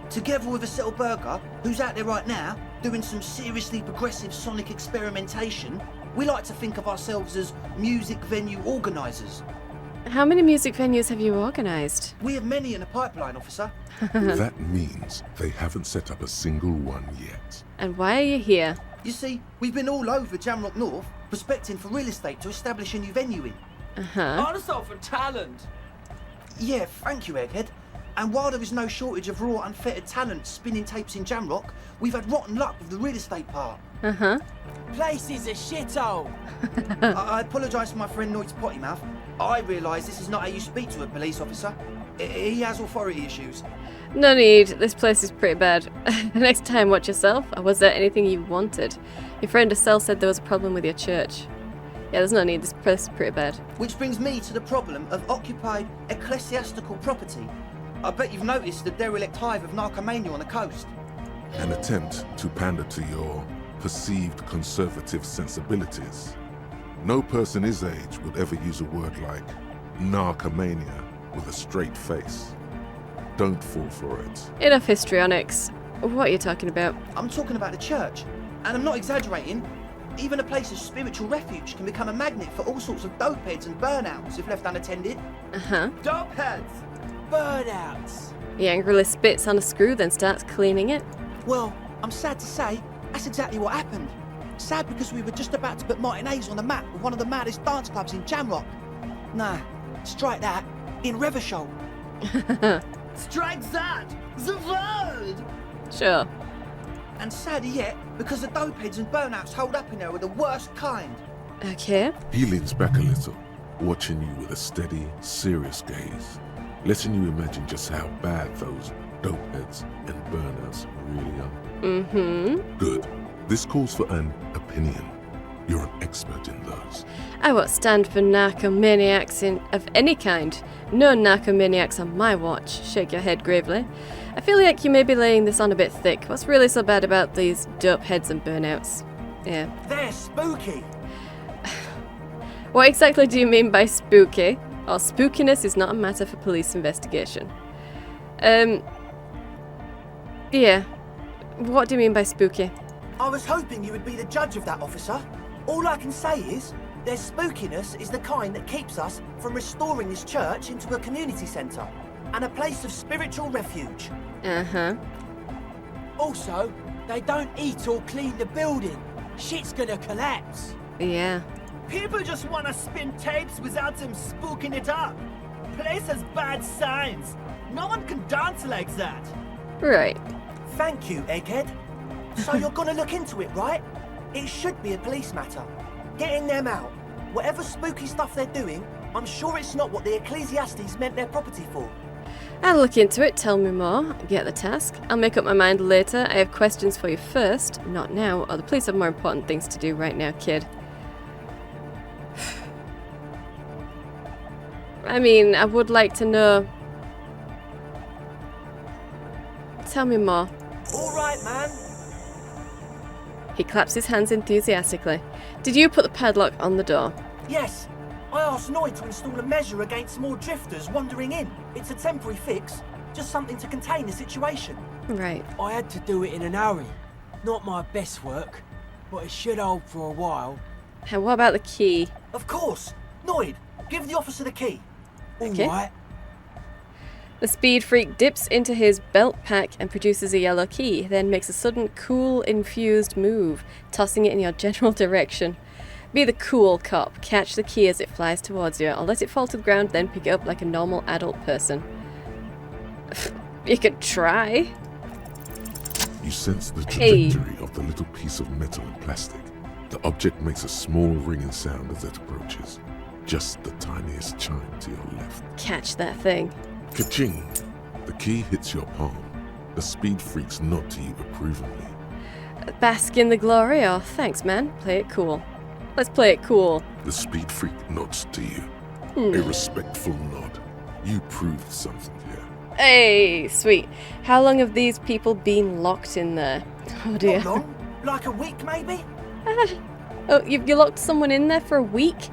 Together with a Settle Burger, who's out there right now, doing some seriously progressive sonic experimentation, we like to think of ourselves as music venue organisers. How many music venues have you organised? We have many in the pipeline, officer. That means they haven't set up a single one yet. And why are you here? You see, we've been all over Jamrock North, prospecting for real estate to establish a new venue in. Also for talent. Yeah, thank you, Egghead. And while there is no shortage of raw, unfettered talent spinning tapes in Jamrock, we've had rotten luck with the real estate part. Place is a shithole. I apologise for my friend Noid's potty mouth. I realise this is not how you speak to a police officer. He has authority issues. No need, this place is pretty bad. Next time, watch yourself. Or was there anything you wanted? Your friend Estelle said there was a problem with your church. Yeah, there's no need, this place is pretty bad. Which brings me to the problem of occupied ecclesiastical property. I bet you've noticed the derelict hive of narcomania on the coast. An attempt to pander to your perceived conservative sensibilities. No person his age would ever use a word like narcomania with a straight face. Don't fall for it. Enough histrionics. What are you talking about? I'm talking about the church, and I'm not exaggerating. Even a place of spiritual refuge can become a magnet for all sorts of dopeheads and burnouts if left unattended. Dopeheads! Burnouts. He angrily spits on a screw, then starts cleaning it. Well, I'm sad to say, that's exactly what happened. Sad because we were just about to put Martinez on the map with one of the maddest dance clubs in Jamrock. Nah, strike that, in Revachol. Strike that! The word! Sure. And sadder yet, because the dopeheads and burnouts hold up in there are the worst kind. Okay. He leans back a little, watching you with a steady, serious gaze, letting you imagine just how bad those dopeheads and burnouts really are. Good. This calls for an opinion. You're an expert in those. I won't stand for narcomaniacs of any kind. No narcomaniacs on my watch. Shake your head gravely. I feel like you may be laying this on a bit thick. What's really so bad about these dope heads and burnouts? Yeah. They're spooky. What exactly do you mean by spooky? Or spookiness is not a matter for police investigation. Yeah. What do you mean by spooky? I was hoping you would be the judge of that, officer. All I can say is, Their spookiness is the kind that keeps us from restoring this church into a community centre and a place of spiritual refuge. Uh-huh. Also, they don't eat or clean the building. Shit's gonna collapse. Yeah. People just want to spin tapes without them spooking it up. Place has bad signs. No one can dance like that. Right. Thank you, Egghead. So you're gonna look into it, right? It should be a police matter. Getting them out. Whatever spooky stuff they're doing, I'm sure it's not what the Ecclesiastes meant their property for. I'll look into it, tell me more, get the task. I'll make up my mind later. I have questions for you first, not now. Oh, the police have more important things to do right now, kid. I mean, I would like to know. Tell me more. All right, man. He claps his hands enthusiastically. Did you put the padlock on the door? Yes. I asked Noid to install a measure against more drifters wandering in. It's a temporary fix, just something to contain the situation. Right. I had to do it in an hurry. Not my best work, but it should hold for a while. And what about the key? Of course. Noid, give the officer the key. Okay. All right. The speed freak dips into his belt pack and produces a yellow key, then makes a sudden cool infused move, tossing it in your general direction. Be the cool cop. Catch the key as it flies towards you, or let it fall to the ground, then pick it up like a normal adult person. You could try. You sense the Hey. trajectory of the little piece of metal and plastic. The object makes a small ringing sound as it approaches. Just the tiniest chime to your left. Catch that thing. Ka-ching! The key hits your palm. The speed freaks nod to you approvingly. Bask in the glory. Oh, thanks, man. Play it cool. Let's play it cool. The speed freak nods to you. A respectful nod. You proved something here. Hey, sweet. How long have these people been locked in there? Oh dear. Not long. Like a week, maybe? Oh, you locked someone in there for a week?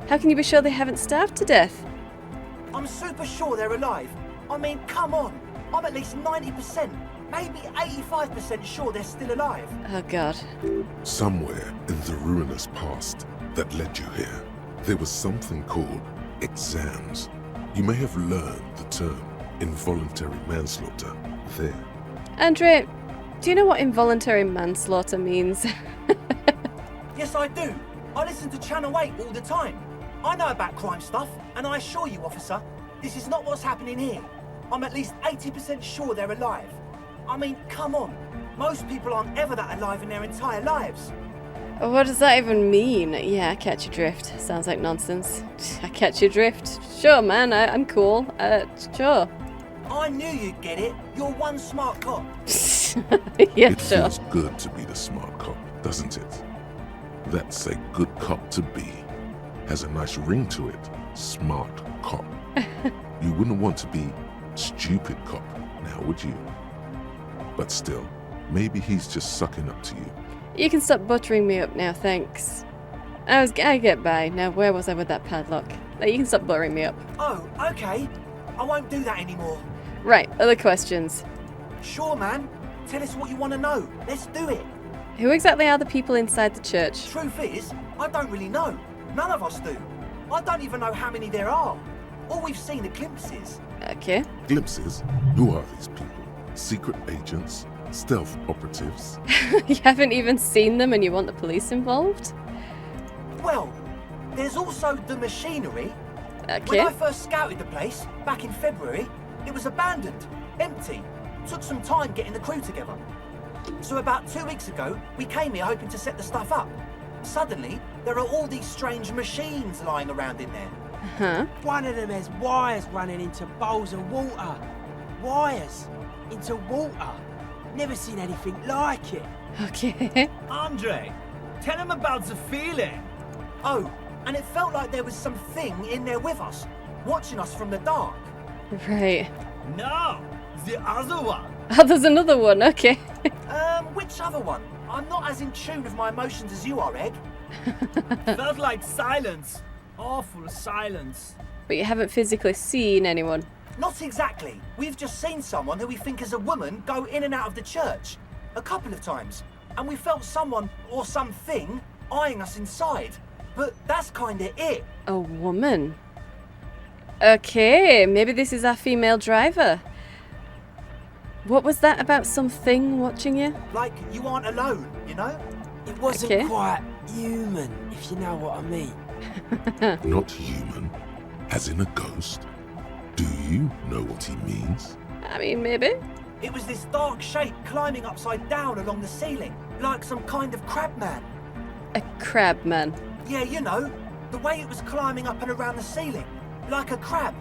How can you be sure they haven't starved to death? I'm super sure they're alive. I mean, come on. I'm at least 90%, maybe 85% sure they're still alive. Oh god. Somewhere in the ruinous past that led you here, there was something called exams. You may have learned the term involuntary manslaughter there. Andre, do you know what involuntary manslaughter means? Yes, I do. I listen to Channel 8 all the time. I know about crime stuff, and I assure you, officer, this is not what's happening here. I'm at least 80% sure they're alive. I mean, come on. Most people aren't ever that alive in their entire lives. What does that even mean? Yeah, I catch your drift. Sounds like nonsense. I catch your drift. Sure, man, I'm cool. Sure. I knew you'd get it. You're one smart cop. Yeah, It sure. feels good to be the smart cop, doesn't it? That's a good cop to be. Has a nice ring to it. Smart cop. You wouldn't want to be stupid cop, now would you? But still, maybe he's just sucking up to you. You can stop buttering me up now, thanks. I get by. Now, where was I with that padlock? You can stop buttering me up. Oh, okay. I won't do that anymore. Right, other questions. Sure, man. Tell us what you want to know. Let's do it. Who exactly are the people inside the church? Truth is, I don't really know. None of us do. I don't even know how many there are. All we've seen are glimpses. Okay. Glimpses? Who are these people? Secret agents? Stealth operatives? You haven't even seen them and you want the police involved? Well, there's also the machinery. Okay. When I first scouted the place, back in February, it was abandoned, empty. Took some time getting the crew together. So about 2 weeks ago, we came here hoping to set the stuff up. Suddenly, there are all these strange machines lying around in there. Huh? One of them has wires running into bowls of water. Wires into water. Never seen anything like it. Okay. Andre, tell him about the feeling. Oh, and it felt like there was something in there with us, watching us from the dark. Right. No, the other one. Oh, there's another one. Okay. Which other one? I'm not as in tune with my emotions as you are, Egg. Felt like silence. Awful silence. But you haven't physically seen anyone. Not exactly. We've just seen someone who we think is a woman go in and out of the church. A couple of times. And we felt someone, or something, eyeing us inside. but that's kinda it. A woman. Okay, maybe this is our female driver. What was that about something watching you? Like, you aren't alone, you know? It wasn't Okay. quite human, if you know what I mean. Not human, as in a ghost. Do you know what he means? I mean, maybe. It was this dark shape climbing upside down along the ceiling, like some kind of crab man. A crab man. Yeah, you know, the way it was climbing up and around the ceiling, like a crab.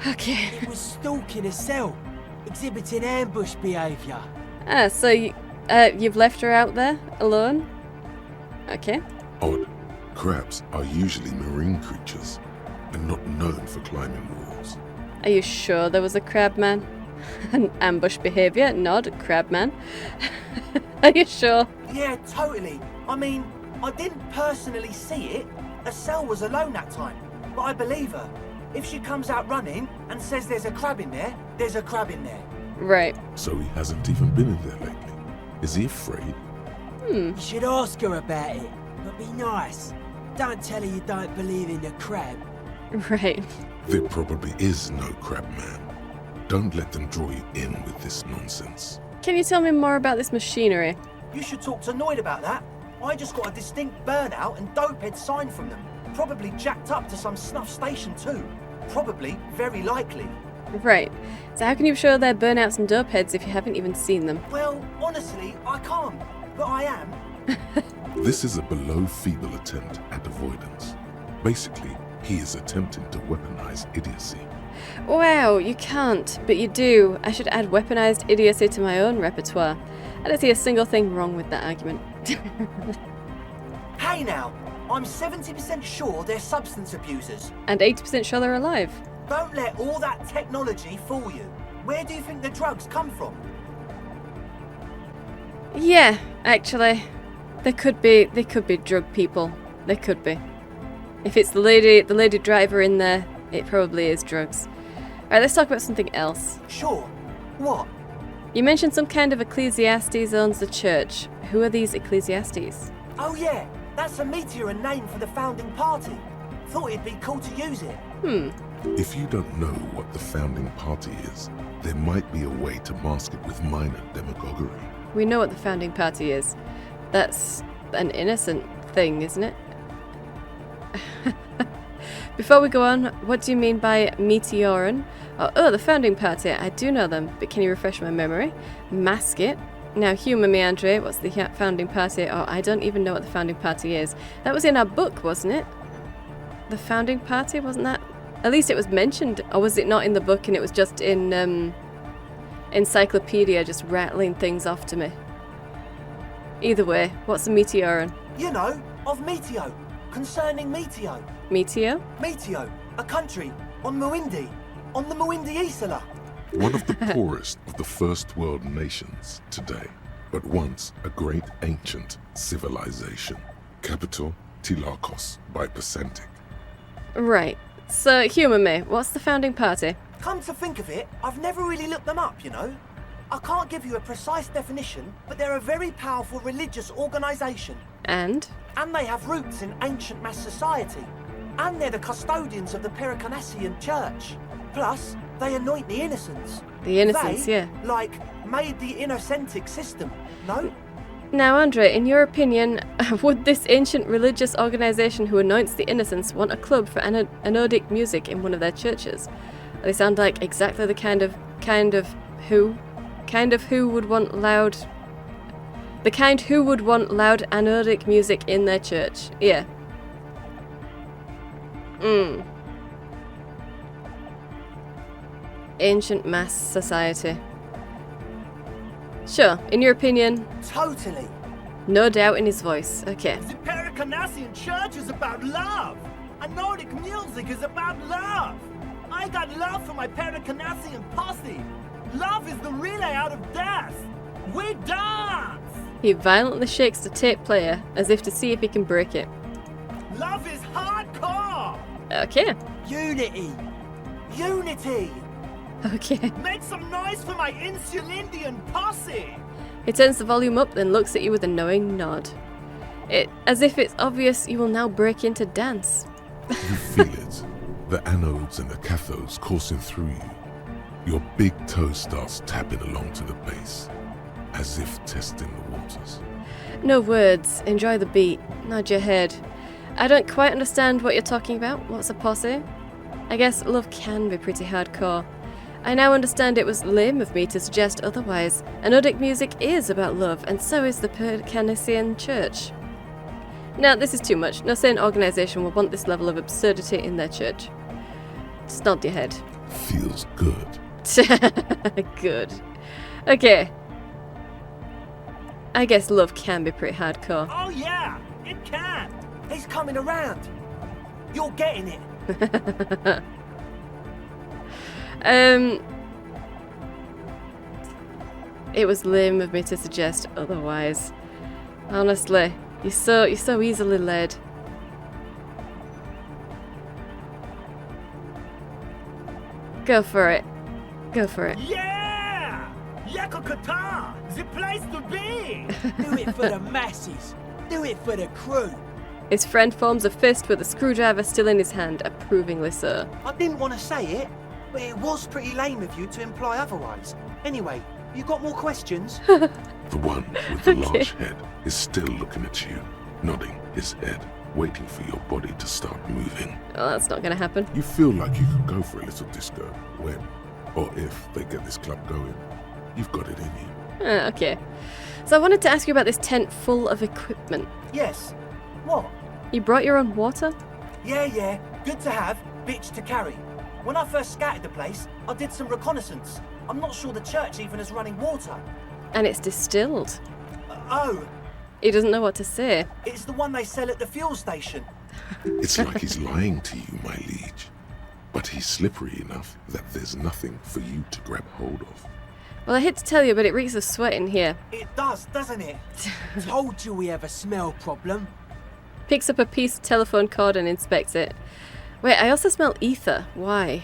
Okay. It was stalking a cell, exhibiting ambush behaviour. Ah, so you've left her out there alone? Okay. Odd. Crabs are usually marine creatures and not known for climbing walls. Are you sure there was a crab man? An ambush behaviour? Nod, crab man. Are you sure? Yeah, totally. I mean, I didn't personally see it. Estelle was alone that time, but I believe her. If she comes out running and says there's a crab in there, there's a crab in there. Right. So he hasn't even been in there lately. Is he afraid? You should ask her about it, but be nice. Don't tell her you don't believe in the crab. Right. There probably is no crab man. Don't let them draw you in with this nonsense. Can you tell me more about this machinery? You should talk to Noid about that. I just got a distinct burnout and dopehead sign from them. Probably jacked up to some snuff station too. Probably, very likely. Right. So how can you show their burnouts and dope heads if you haven't even seen them? Well, honestly, I can't. But I am. This is a below feeble attempt at avoidance. Basically, he is attempting to weaponize idiocy. Wow, you can't, but you do. I should add weaponized idiocy to my own repertoire. I don't see a single thing wrong with that argument. Hey now, I'm 70% sure they're substance abusers. And 80% sure they're alive. Don't let all that technology fool you. Where do you think the drugs come from? Yeah, actually. They could be drug people. They could be. If it's the lady driver in there, it probably is drugs. Alright, let's talk about something else. Sure. What? You mentioned some kind of Ecclesiastes owns the church. Who are these Ecclesiastes? Oh yeah, that's a meteor and name for the founding party. Thought it'd be cool to use it. If you don't know what the founding party is, there might be a way to mask it with minor demagoguery. We know what the founding party is. That's an innocent thing, isn't it? Before we go on, what do you mean by meteoron? Oh, the founding party. I do know them, but can you refresh my memory? Mask it. Now, humour me, Andre. What's the founding party? Oh, I don't even know what the founding party is. That was in our book, wasn't it? The founding party, wasn't that? At least it was mentioned. Or was it not in the book and it was just in encyclopedia just rattling things off to me? Either way, what's a meteoron? You know, of Meteo. Concerning Meteo. Meteo? Meteo, a country on Muindi. On the Muindi Isla. One of the poorest of the first world nations today, but once a great ancient civilization. Capital, Tilakos by Percentic. Right. So, humour me. What's the founding party? Come to think of it, I've never really looked them up, you know. I can't give you a precise definition, but they're a very powerful religious organisation. And? And they have roots in ancient mass society. And they're the custodians of the Pericarnassian church. Plus, they anoint the innocents. The innocents, they, yeah. like, made the innocentic system, no? Now, Andre, in your opinion, would this ancient religious organisation who anoints the innocents want a club for anodic music in one of their churches? They sound like exactly the kind of who would want loud... The kind who would want loud anodic music in their church. Yeah. Ancient mass society. Sure, in your opinion. Totally. No doubt in his voice. Okay. The Pericarnassian church is about love. And Nordic music is about love. I got love for my Pericarnassian posse. Love is the relay out of death. We dance. He violently shakes the tape player as if to see if he can break it. Love is hardcore. Okay. Unity. Unity. Okay. Make some noise for my Insulindian posse. He turns the volume up, then looks at you with a knowing nod. As if it's obvious you will now break into dance. You feel it. The anodes and the cathodes coursing through you. Your big toe starts tapping along to the base, as if testing the waters. No words. Enjoy the beat. Nod your head. I don't quite understand what you're talking about. What's a posse? I guess love can be pretty hardcore. I now understand it was lame of me to suggest otherwise. Anodic music is about love, and so is the Percanisian Church. Now, this is too much. No sane organisation will want this level of absurdity in their church. Just nod your head. Feels good. Good. Okay. I guess love can be pretty hardcore. Oh yeah, it can. He's coming around. You're getting it. It was lame of me to suggest otherwise. Honestly, you're so easily led. Go for it. Go for it. Yeah! Yakokata! The place to be! Do it for the masses. Do it for the crew. His friend forms a fist with a screwdriver still in his hand, approvingly so. I didn't want to say it, but it was pretty lame of you to imply otherwise. Anyway, you got more questions? The one with the large head is still looking at you, nodding his head, waiting for your body to start moving. Oh, that's not going to happen. You feel like you could go for a little disco when, or if they get this club going. You've got it in you. Okay. So I wanted to ask you about this tent full of equipment. Yes. What? You brought your own water? Yeah. Good to have, bitch to carry. When I first scouted the place, I did some reconnaissance. I'm not sure the church even is running water. And it's distilled. Oh. He doesn't know what to say. It's the one they sell at the fuel station. It's like he's lying to you, my liege. But he's slippery enough that there's nothing for you to grab hold of. Well, I hate to tell you, but it reeks of sweat in here. It does, doesn't it? Told you we have a smell problem. Picks up a piece of telephone cord and inspects it. Wait, I also smell ether. Why?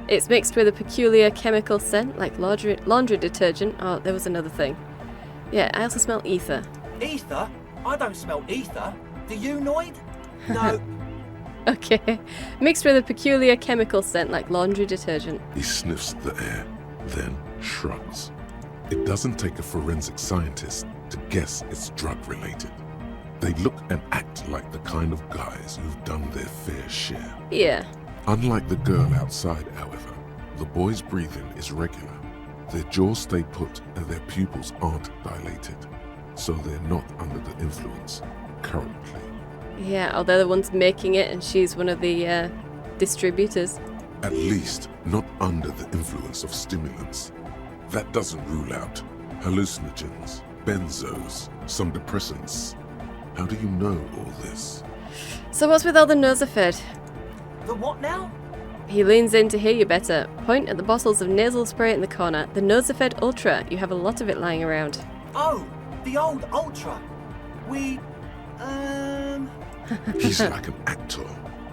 It's mixed with a peculiar chemical scent, like laundry detergent. Oh, there was another thing. Yeah, I also smell ether. Ether? I don't smell ether. Do you, Noid? No. Okay. Mixed with a peculiar chemical scent, like laundry detergent. He sniffs the air, then shrugs. It doesn't take a forensic scientist to guess it's drug-related. They look and act like the kind of guys who've done their fair share. Yeah. Unlike the girl outside, however, the boy's breathing is regular. Their jaws stay put and their pupils aren't dilated, so they're not under the influence currently. Yeah, oh, they're the ones making it and she's one of the distributors. At least not under the influence of stimulants. That doesn't rule out hallucinogens, benzos, some depressants. How do you know all this? So what's with all the Nosafed? The what now? He leans in to hear you better. Point at the bottles of nasal spray in the corner. The Nosafed Ultra. You have a lot of it lying around. Oh, the old Ultra. He's like an actor,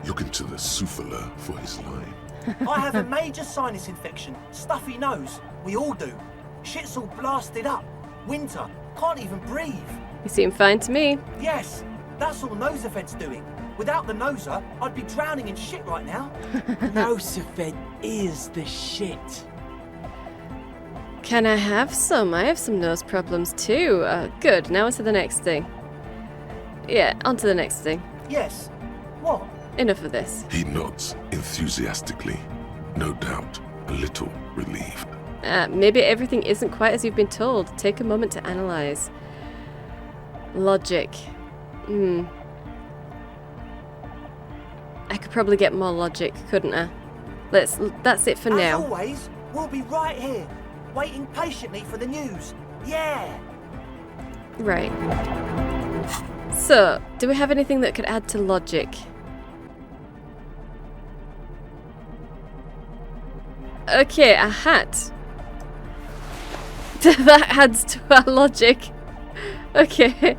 looking to the souffleur for his line. I have a major sinus infection. Stuffy nose. We all do. Shit's all blasted up. Winter. Can't even breathe. You seem fine to me. Yes, that's all Nosafed's doing. Without the Noser, I'd be drowning in shit right now. Nosafed is the shit. Can I have some? I have some nose problems too. Good, now on to the next thing. Yeah, on to the next thing. Yes. What? Enough of this. He nods enthusiastically, no doubt a little relieved. Maybe everything isn't quite as you've been told. Take a moment to analyze. Logic. I could probably get more logic, couldn't I? That's it for now. As always, we'll be right here, waiting patiently for the news. Yeah. Right. So, do we have anything that could add to logic? Okay, a hat. That adds to our logic. Okay.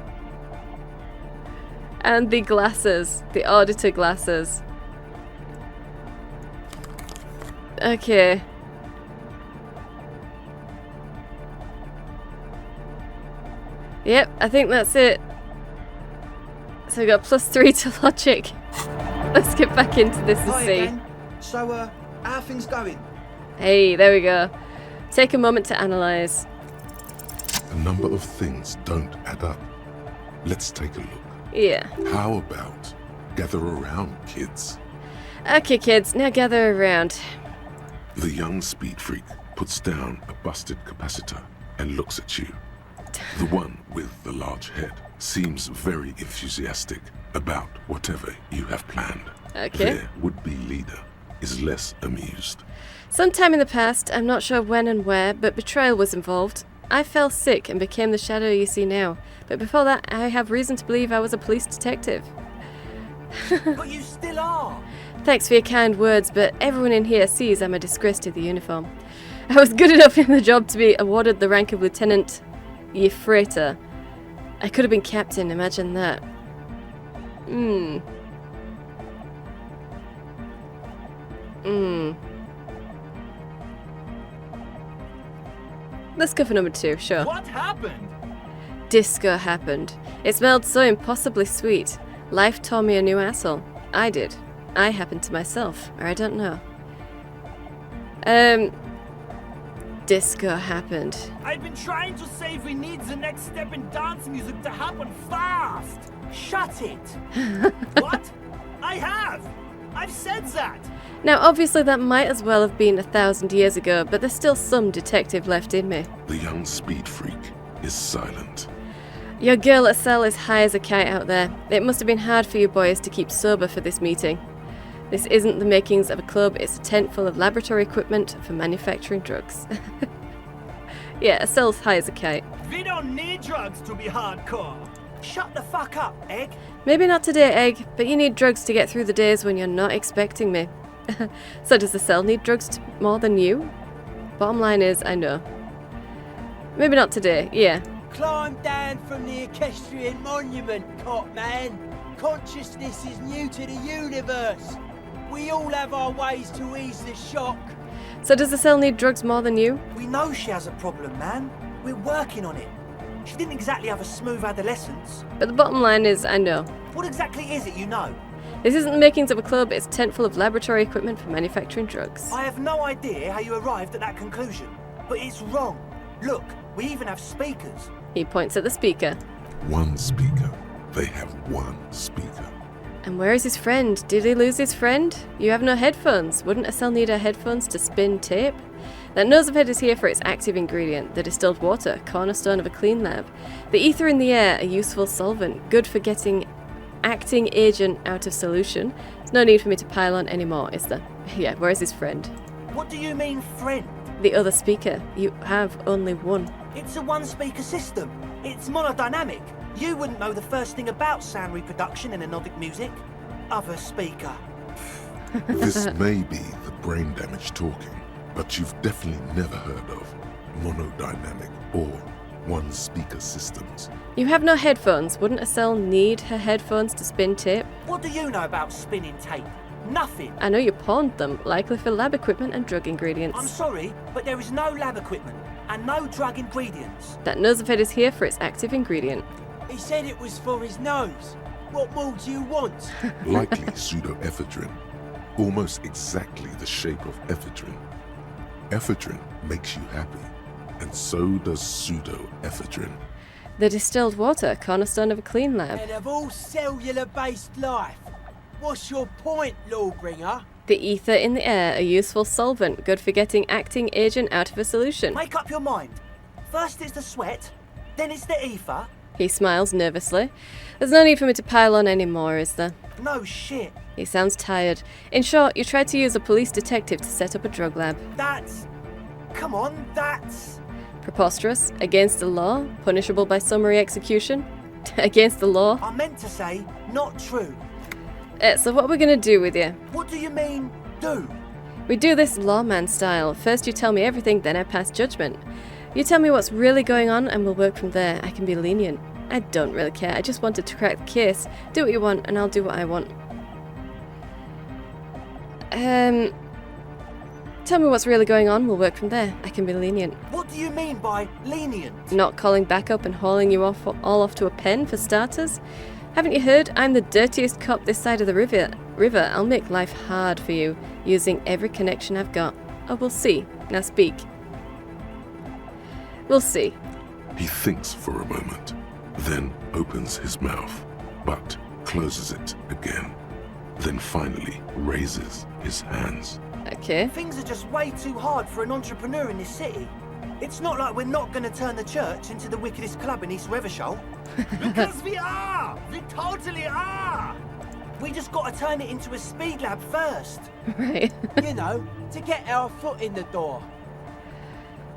And the glasses. The auditor glasses. Okay. Yep, I think that's it. So we got +3 to logic. Let's get back into this and Hi see. again. So, how are things going? Hey, there we go. Take a moment to analyse. A number of things don't add up. Let's take a look. Yeah. How about gather around, kids? Okay, kids, now gather around. The young speed freak puts down a busted capacitor and looks at you. The one with the large head seems very enthusiastic about whatever you have planned. Okay. Their would-be leader is less amused. Sometime in the past, I'm not sure when and where, but betrayal was involved. I fell sick and became the shadow you see now. But before that, I have reason to believe I was a police detective. But you still are. Thanks for your kind words, but everyone in here sees I'm a disgrace to the uniform. I was good enough in the job to be awarded the rank of Lieutenant Yefreta. I could have been captain, imagine that. Let's go for number 2, sure. What happened? Disco happened. It smelled so impossibly sweet. Life tore me a new asshole. I did. I happened to myself, or I don't know. Disco happened. I've been trying to say we need the next step in dance music to happen fast. Shut it! What? I have! I've said that! Now, obviously that might as well have been 1,000 years ago, but there's still some detective left in me. The young speed freak is silent. Your girl at cell is high as a kite out there. It must have been hard for you boys to keep sober for this meeting. This isn't the makings of a club, it's a tent full of laboratory equipment for manufacturing drugs. Yeah, a cell's high as a kite. We don't need drugs to be hardcore. Shut the fuck up, Egg. Maybe not today, Egg, but you need drugs to get through the days when you're not expecting me. So does the cell need drugs more than you? Bottom line is, I know. Maybe not today, yeah. Climb down from the equestrian monument, cop man. Consciousness is new to the universe. We all have our ways to ease the shock. So does the cell need drugs more than you? We know she has a problem, man. We're working on it. She didn't exactly have a smooth adolescence. But the bottom line is, I know. What exactly is it you know? This isn't the makings of a club, it's a tent full of laboratory equipment for manufacturing drugs. I have no idea how you arrived at that conclusion, but it's wrong. Look, we even have speakers. He points at the speaker. One speaker. They have one speaker. And where is his friend? Did he lose his friend? You have no headphones. Wouldn't a cell need her headphones to spin tape? That nose of head is here for its active ingredient, the distilled water, cornerstone of a clean lab. The ether in the air, a useful solvent, good for getting acting agent out of solution. There's no need for me to pile on anymore, is there? Yeah, where is his friend? What do you mean, friend? The other speaker. You have only one. It's a one-speaker system. It's monodynamic. You wouldn't know the first thing about sound reproduction in anodic music. Other speaker. This may be the brain damage talking, but you've definitely never heard of monodynamic or one-speaker systems. You have no headphones. Wouldn't a cell need her headphones to spin tape? What do you know about spinning tape? Nothing. I know you pawned them, likely for lab equipment and drug ingredients. I'm sorry, but there is no lab equipment and no drug ingredients. That nose of head is here for its active ingredient. He said it was for his nose. What more do you want? Likely pseudoephedrine, almost exactly the shape of ephedrine. Ephedrine makes you happy, and so does pseudoephedrine. The distilled water, cornerstone of a clean lab. And of all cellular-based life, what's your point, Lawbringer? The ether in the air, a useful solvent, good for getting acting agent out of a solution. Make up your mind. First it's the sweat, then it's the ether. He smiles nervously. There's no need for me to pile on anymore, is there? No shit. He sounds tired. In short, you tried to use a police detective to set up a drug lab. That's... Come on, that's... Preposterous, against the law, punishable by summary execution. Against the law. I meant to say, not true. So what are we going to do with you? What do you mean, do? We do this lawman style. First you tell me everything, then I pass judgment. You tell me what's really going on and we'll work from there. I can be lenient. I don't really care. I just wanted to crack the case. Do what you want and I'll do what I want. Tell me what's really going on, we'll work from there. I can be lenient. What do you mean by lenient? Not calling back up and hauling you off all off to a pen, for starters. Haven't you heard? I'm the dirtiest cop this side of the river. I'll make life hard for you, using every connection I've got. Oh, we'll see. Now speak. We'll see. He thinks for a moment, then opens his mouth, but closes it again. Then finally raises his hands. Okay. Things are just way too hard for an entrepreneur in this city. It's not like we're not going to turn the church into the wickedest club in East Revershall. Because we are! We totally are! We just got to turn it into a speed lab first. Right. You know, to get our foot in the door.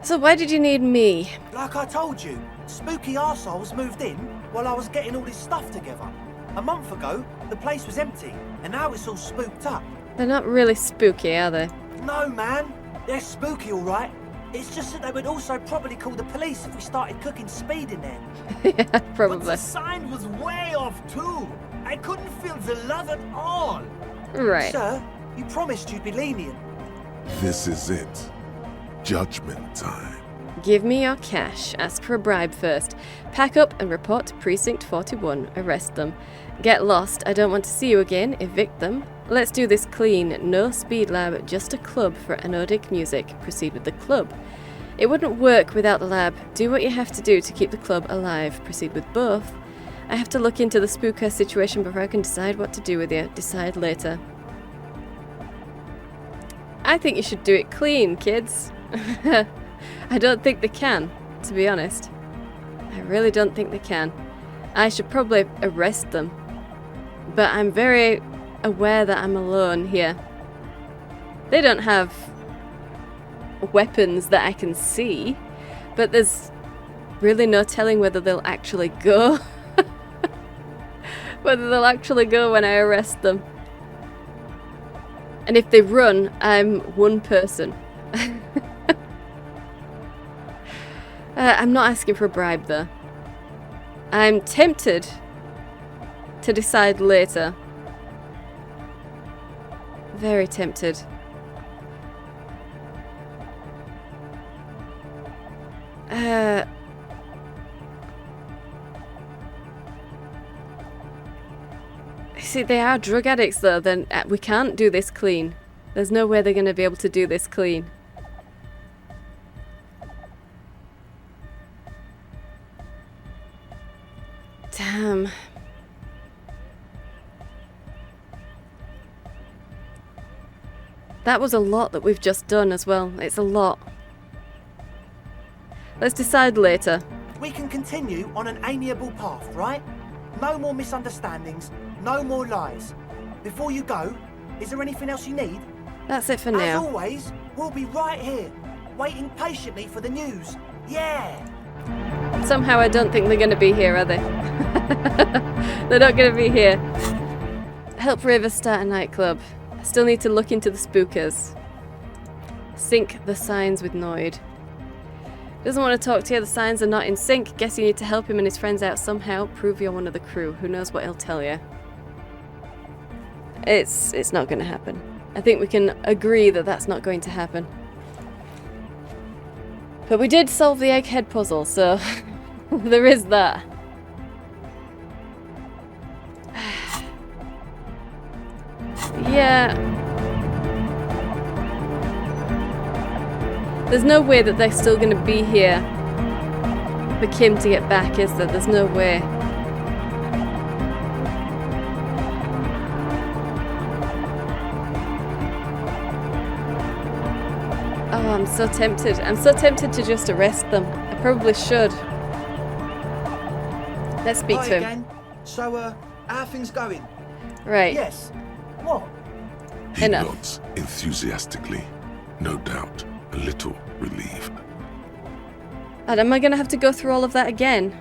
So why did you need me? Like I told you, spooky arseholes moved in while I was getting all this stuff together. A month ago, the place was empty, and now it's all spooked up. They're not really spooky, are they? No, man. They're spooky, all right. It's just that they would also probably call the police if we started cooking speed in there. Yeah, But probably. the sign was way off too. I couldn't feel the love at all. Right. Sir, you promised you'd be lenient. This is it. Judgment time. Give me your cash. Ask for a bribe first. Pack up and report to Precinct 41. Arrest them. Get lost. I don't want to see you again. Evict them. Let's do this clean. No speed lab, just a club for anodic music. Proceed with the club. It wouldn't work without the lab. Do what you have to do to keep the club alive. Proceed with both. I have to look into the spooker situation before I can decide what to do with you. Decide later. I think you should do it clean, kids. I don't think they can, to be honest. I really don't think they can. I should probably arrest them. But I'm very aware that I'm alone here. They don't have weapons that I can see, but there's really no telling whether they'll actually go. Whether they'll actually go when I arrest them. And if they run, I'm one person. I'm not asking for a bribe though. I'm tempted to decide later. Very tempted. See, they are drug addicts though, then we can't do this clean. There's no way they're going to be able to do this clean. Damn. That was a lot that we've just done as well. It's a lot. Let's decide later. We can continue on an amiable path, right? No more misunderstandings, no more lies. Before you go, is there anything else you need? That's it for As now. always, we'll be right here, waiting patiently for the news. Yeah! Somehow I don't think they're going to be here, are they? They're not going to be here. Help River start a nightclub. I still need to look into the spookers. Sync the signs with Noid. Doesn't want to talk to you, the signs are not in sync. Guess you need to help him and his friends out somehow. Prove you're one of the crew. Who knows what he'll tell you. It's not going to happen. I think we can agree that that's not going to happen. But we did solve the egghead puzzle, so there is that. Yeah. There's no way that they're still going to be here for Kim to get back, is there? There's no way. Oh, I'm so tempted. I'm so tempted to just arrest them. I probably should. Let's speak Hi to him. again. So, how are things going? Right. Yes. What? He Enough. nods enthusiastically, no doubt a little relieved. And am I going to have to go through all of that again?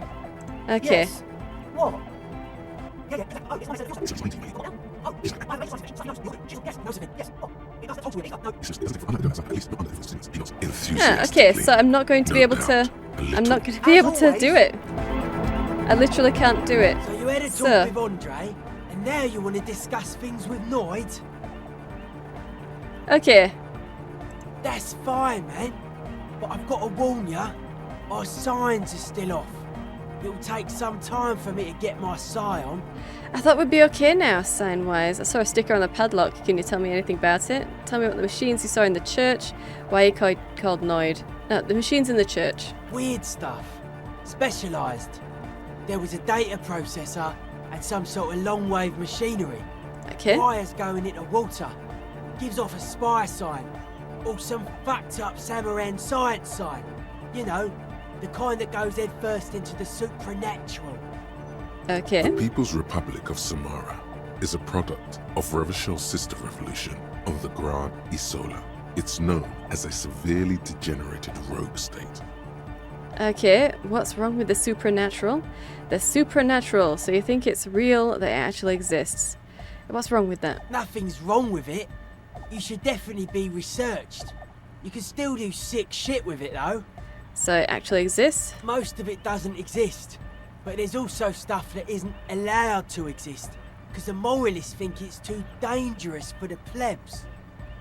Okay. Yes. What? Yeah, okay, so I'm not going to be able to... I'm not going to be able to do it. I literally can't do it. So you had a talk So, with Andre, and now you want to discuss things with Noid? okay. That's fine, man. But I've got to warn ya, our signs are still off. It'll take some time for me to get my sign on. I thought we'd be okay now, sign-wise. I saw a sticker on the padlock. Can you tell me anything about it? Tell me about the machines you saw in the church. Why are you called Noid? No, the machines in the church. Weird stuff. Specialised. There was a data processor and some sort of long-wave machinery. Okay. Wires going into water. Gives off a spy sign. Or some fucked up Samaran science sign. You know, the kind that goes head first into the supernatural. Okay. The People's Republic of Samara is a product of Revachel's sister revolution on the Grand Isola. It's known as a severely degenerated rogue state. Okay, what's wrong with the supernatural? The supernatural, so you think it's real, that it actually exists. What's wrong with that? Nothing's wrong with it. You should definitely be researched. You can still do sick shit with it though. So it actually exists? Most of it doesn't exist. But there's also stuff that isn't allowed to exist. Because the moralists think it's too dangerous for the plebs.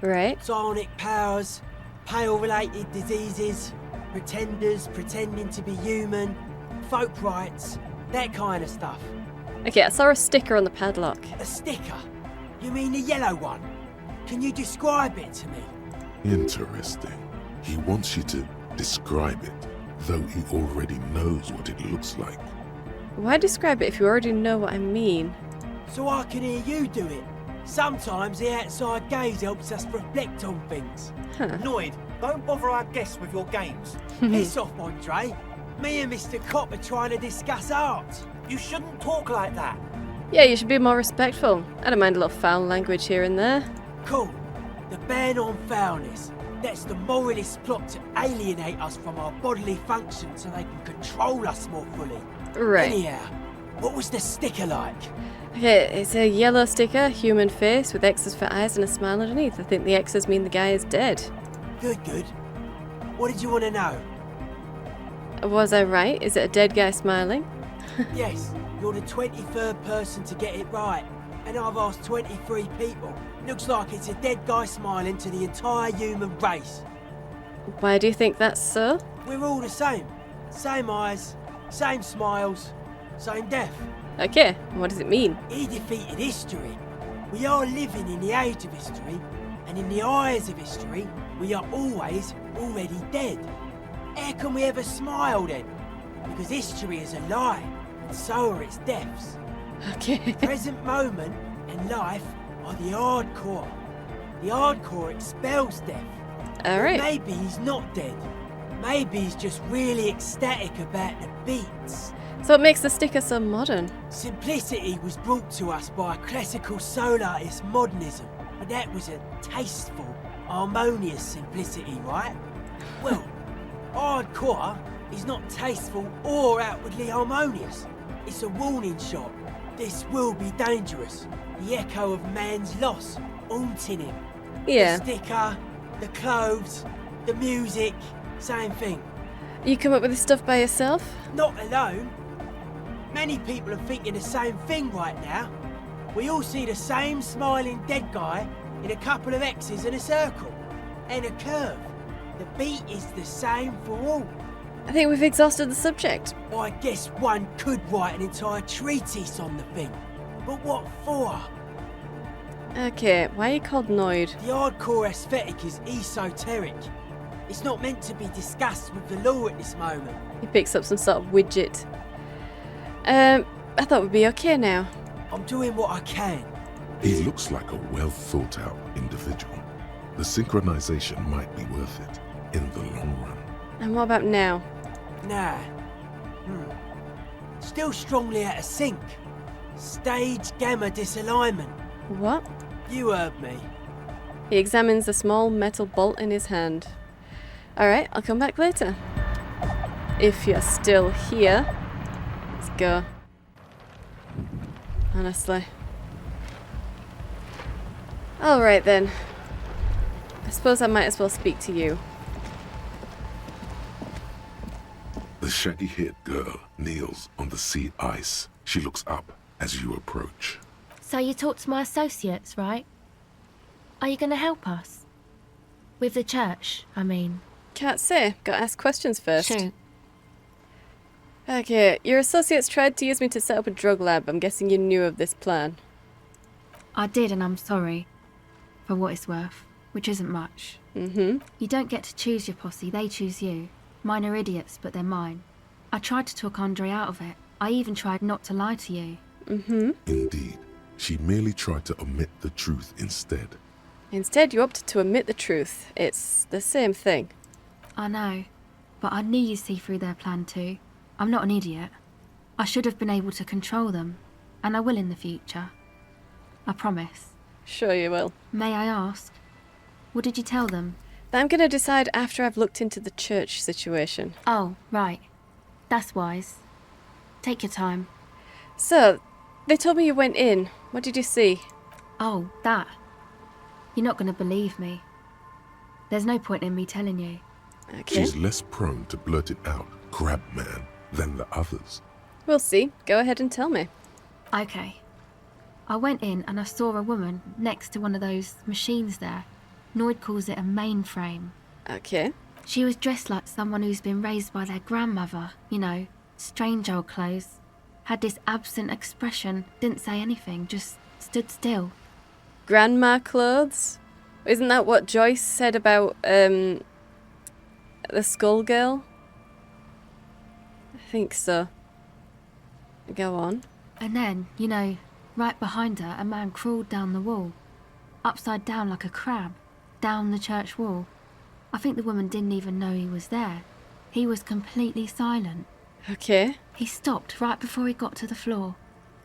Right. Psionic powers, pale-related diseases, pretenders pretending to be human, folk rights, that kind of stuff. Okay, I saw a sticker on the padlock. A sticker? You mean the yellow one? Can you describe it to me? Interesting. He wants you to describe it, though he already knows what it looks like. Why describe it if you already know what I mean? So I can hear you do it. Sometimes the outside gaze helps us reflect on things. Noid, don't bother our guests with your games. Piss off, Andre. Me and Mr. Cop are trying to discuss art. You shouldn't talk like that. Yeah, you should be more respectful. I don't mind a little foul language here and there. Cool. The ban on foulness. That's the moralist plot to alienate us from our bodily functions so they can control us more fully. Right. Anyhow, what was the sticker like? Okay, it's a yellow sticker, human face, with X's for eyes and a smile underneath. I think the X's mean the guy is dead. Good, good. What did you want to know? Was I right? Is it a dead guy smiling? Yes, you're the 23rd person to get it right. And I've asked 23 people. Looks like it's a dead guy smiling to the entire human race. Why do you think that's so? We're all the same. Same eyes, same smiles, same death. Okay, what does it mean? He defeated history. We are living in the age of history, and in the eyes of history, we are always already dead. How can we ever smile then? Because history is a lie, and so are its deaths. Okay. Present moment and life are the hardcore. The hardcore expels death. Alright. Maybe he's not dead. Maybe he's just really ecstatic about the beats. So what makes the sticker so modern? Simplicity was brought to us by a classical soul artist modernism, but that was a tasteful, harmonious simplicity, right? Well, hardcore is not tasteful or outwardly harmonious. It's a warning shot. This will be dangerous. The echo of man's loss, haunting him. Yeah. The sticker, the clothes, the music, same thing. You come up with this stuff by yourself? Not alone. Many people are thinking the same thing right now. We all see the same smiling dead guy in a couple of X's and a circle. And a curve. The beat is the same for all. I think we've exhausted the subject. I guess one could write an entire treatise on the thing. But what for? Okay, why are you called Noid? The hardcore aesthetic is esoteric. It's not meant to be discussed with the law at this moment. He picks up some sort of widget. I thought we'd be okay now. I'm doing what I can. He looks like a well thought out individual. The synchronization might be worth it in the long run. And what about now? Nah. Still strongly out of sync. Stage gamma disalignment. What? You heard me. He examines the small metal bolt in his hand. Alright, I'll come back later. If you're still here. Let's go. Honestly. Alright then. I suppose I might as well speak to you. The shaggy-haired girl kneels on the sea ice. She looks up as you approach. So you talked to my associates, right? Are you going to help us? With the church, I mean. Can't say. Gotta ask questions first. Shoot. Okay, your associates tried to use me to set up a drug lab. I'm guessing you knew of this plan. I did, and I'm sorry. For what it's worth, which isn't much. Mm-hmm. You don't get to choose your posse, they choose you. Mine are idiots, but they're mine. I tried to talk Andre out of it. I even tried not to lie to you. Mm-hmm. Indeed, she merely tried to omit the truth instead. Instead, you opted to omit the truth. It's the same thing. I know, but I knew you'd see through their plan too. I'm not an idiot. I should have been able to control them, and I will in the future. I promise. Sure you will. May I ask, what did you tell them? That I'm going to decide after I've looked into the church situation. Oh, right. That's wise. Take your time. So, they told me you went in. What did you see? Oh, that. You're not going to believe me. There's no point in me telling you. Okay. She's less prone to blurt it out, crab man, than the others. We'll see. Go ahead and tell me. Okay. I went in and I saw a woman next to one of those machines there. Noid calls it a mainframe. Okay. She was dressed like someone who's been raised by their grandmother, you know, strange old clothes. Had this absent expression, didn't say anything, just stood still. Grandma clothes? Isn't that what Joyce said about, the skull girl? I think so. Go on. And then, you know, right behind her, a man crawled down the wall. Upside down like a crab. Down the church wall. I think the woman didn't even know he was there. He was completely silent. Okay. He stopped right before he got to the floor.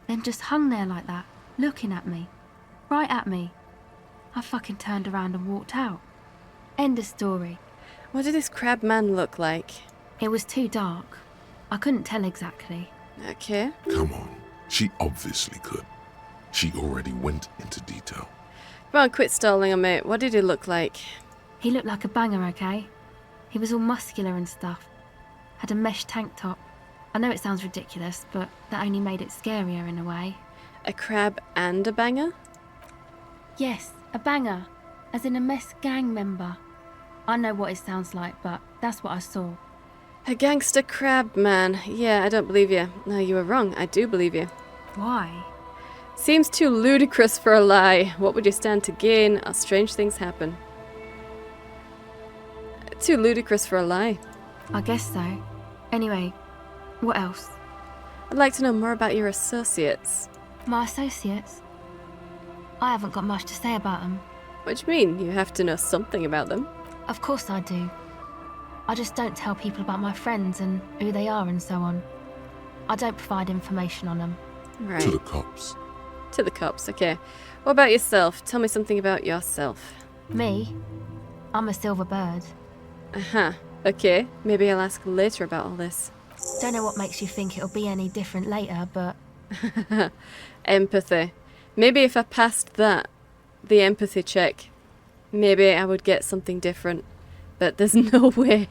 Then just hung there like that, looking at me. Right at me. I fucking turned around and walked out. End of story. What did this crab man look like? It was too dark. I couldn't tell exactly. Okay. Come on, she obviously could. She already went into detail. Come on, quit stalling on me. What did he look like? He looked like a banger, okay? He was all muscular and stuff. Had a mesh tank top. I know it sounds ridiculous, but that only made it scarier in a way. A crab and a banger? Yes, a banger. As in a mess gang member. I know what it sounds like, but that's what I saw. A gangster crab man. Yeah, I don't believe you. No, you were wrong. I do believe you. Why? Seems too ludicrous for a lie. What would you stand to gain? Strange things happen. Too ludicrous for a lie. I guess so. Anyway, what else? I'd like to know more about your associates. My associates? I haven't got much to say about them. What do you mean? You have to know something about them. Of course I do. I just don't tell people about my friends and who they are and so on. I don't provide information on them. Right. To the cops. To the cops, okay. What about yourself? Tell me something about yourself. Me? I'm a silver bird. Uh-huh. Okay. Maybe I'll ask later about all this. Don't know what makes you think it'll be any different later, but... Empathy. Maybe if I passed that, the empathy check, maybe I would get something different. But there's no way.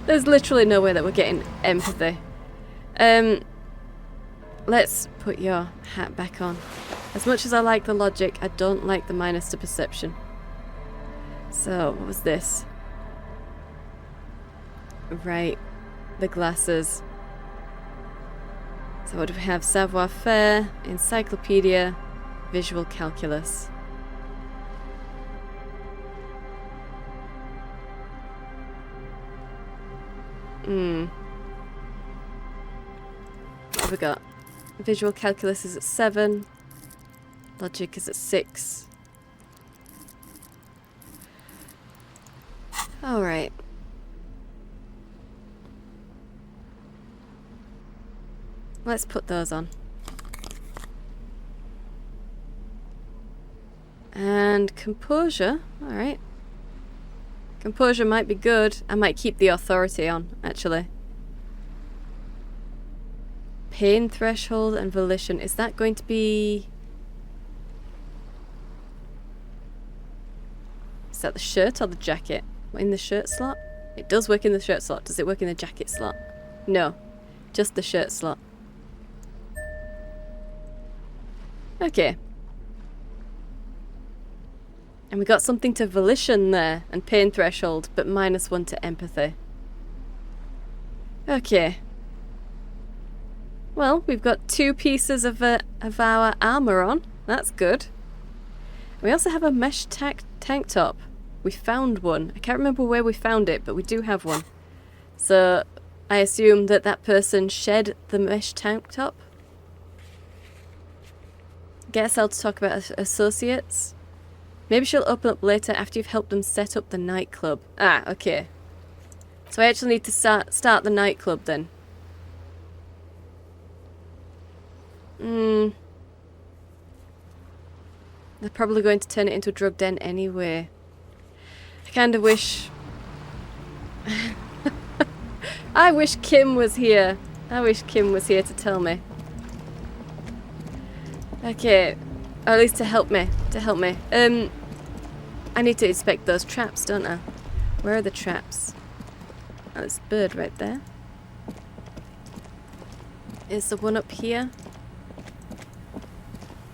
There's literally no way that we're getting empathy. Let's put your hat back on. As much as I like the logic, I don't like the minus to perception. So, what was this? Right, the glasses. So what do we have? Savoir-faire, encyclopedia, visual calculus. What have we got? Visual calculus is at 7. Logic is at 6. Alright. Let's put those on. And composure. Alright. Composure might be good. I might keep the authority on, actually. Pain threshold and volition. Is that going to be... Is that the shirt or the jacket? In the shirt slot? It does work in the shirt slot. Does it work in the jacket slot? No. Just the shirt slot. Okay. And we got something to volition there and pain threshold, but -1 to empathy. Okay. Well, we've got 2 pieces of our armor on. That's good. We also have a mesh tank top. We found one. I can't remember where we found it, but we do have one. So I assume that that person shed the mesh tank top. Guess I'll talk about associates. Maybe she'll open up later after you've helped them set up the nightclub. Ah, okay. So I actually need to start the nightclub then. They're probably going to turn it into a drug den anyway. I kind of wish... I wish Kim was here. I wish Kim was here to tell me. Okay. Or at least to help me. I need to inspect those traps, don't I? Where are the traps? Oh, there's a bird right there. Is the one up here?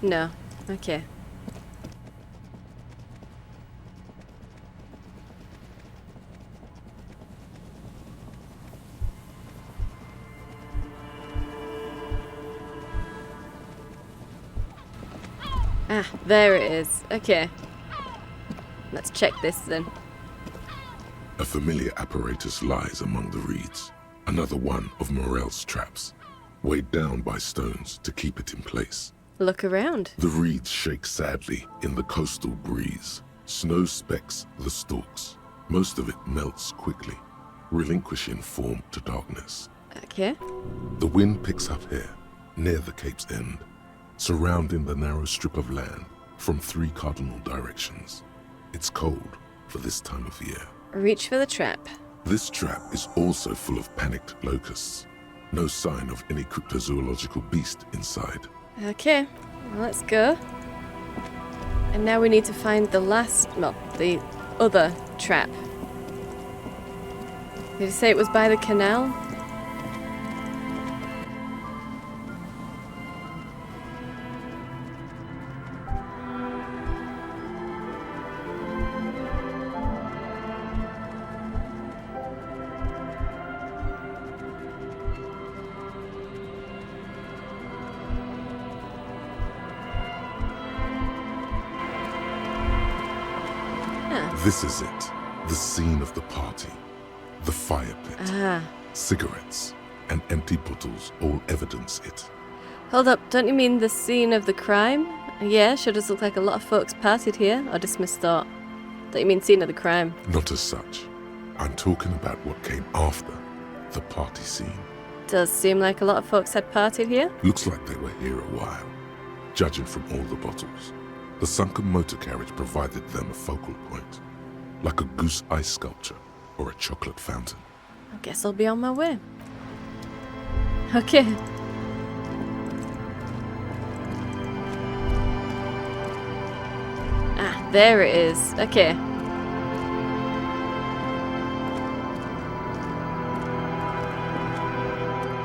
No. Okay. Ah, there it is. Okay. Let's check this then. A familiar apparatus lies among the reeds. Another one of Morel's traps, weighed down by stones to keep it in place. Look around. The reeds shake sadly in the coastal breeze. Snow specks the stalks. Most of it melts quickly, relinquishing form to darkness. Okay. The wind picks up here, near the cape's end, surrounding the narrow strip of land from 3 cardinal directions. It's cold for this time of year. Reach for the trap. This trap is also full of panicked locusts. No sign of any cryptozoological beast inside. Okay, well, let's go. And now we need to find the other trap. Did you say it was by the canal? This is it. The scene of the party. The fire pit. Cigarettes and empty bottles all evidence it. Hold up, don't you mean the scene of the crime? Yeah, sure does look like a lot of folks partied here. Or dismissed thought. Don't you mean scene of the crime? Not as such. I'm talking about what came after the party scene. Does seem like a lot of folks had partied here. Looks like they were here a while, judging from all the bottles. The sunken motor carriage provided them a focal point, like a goose ice sculpture or a chocolate fountain. I guess I'll be on my way. Okay. Ah, there it is. Okay.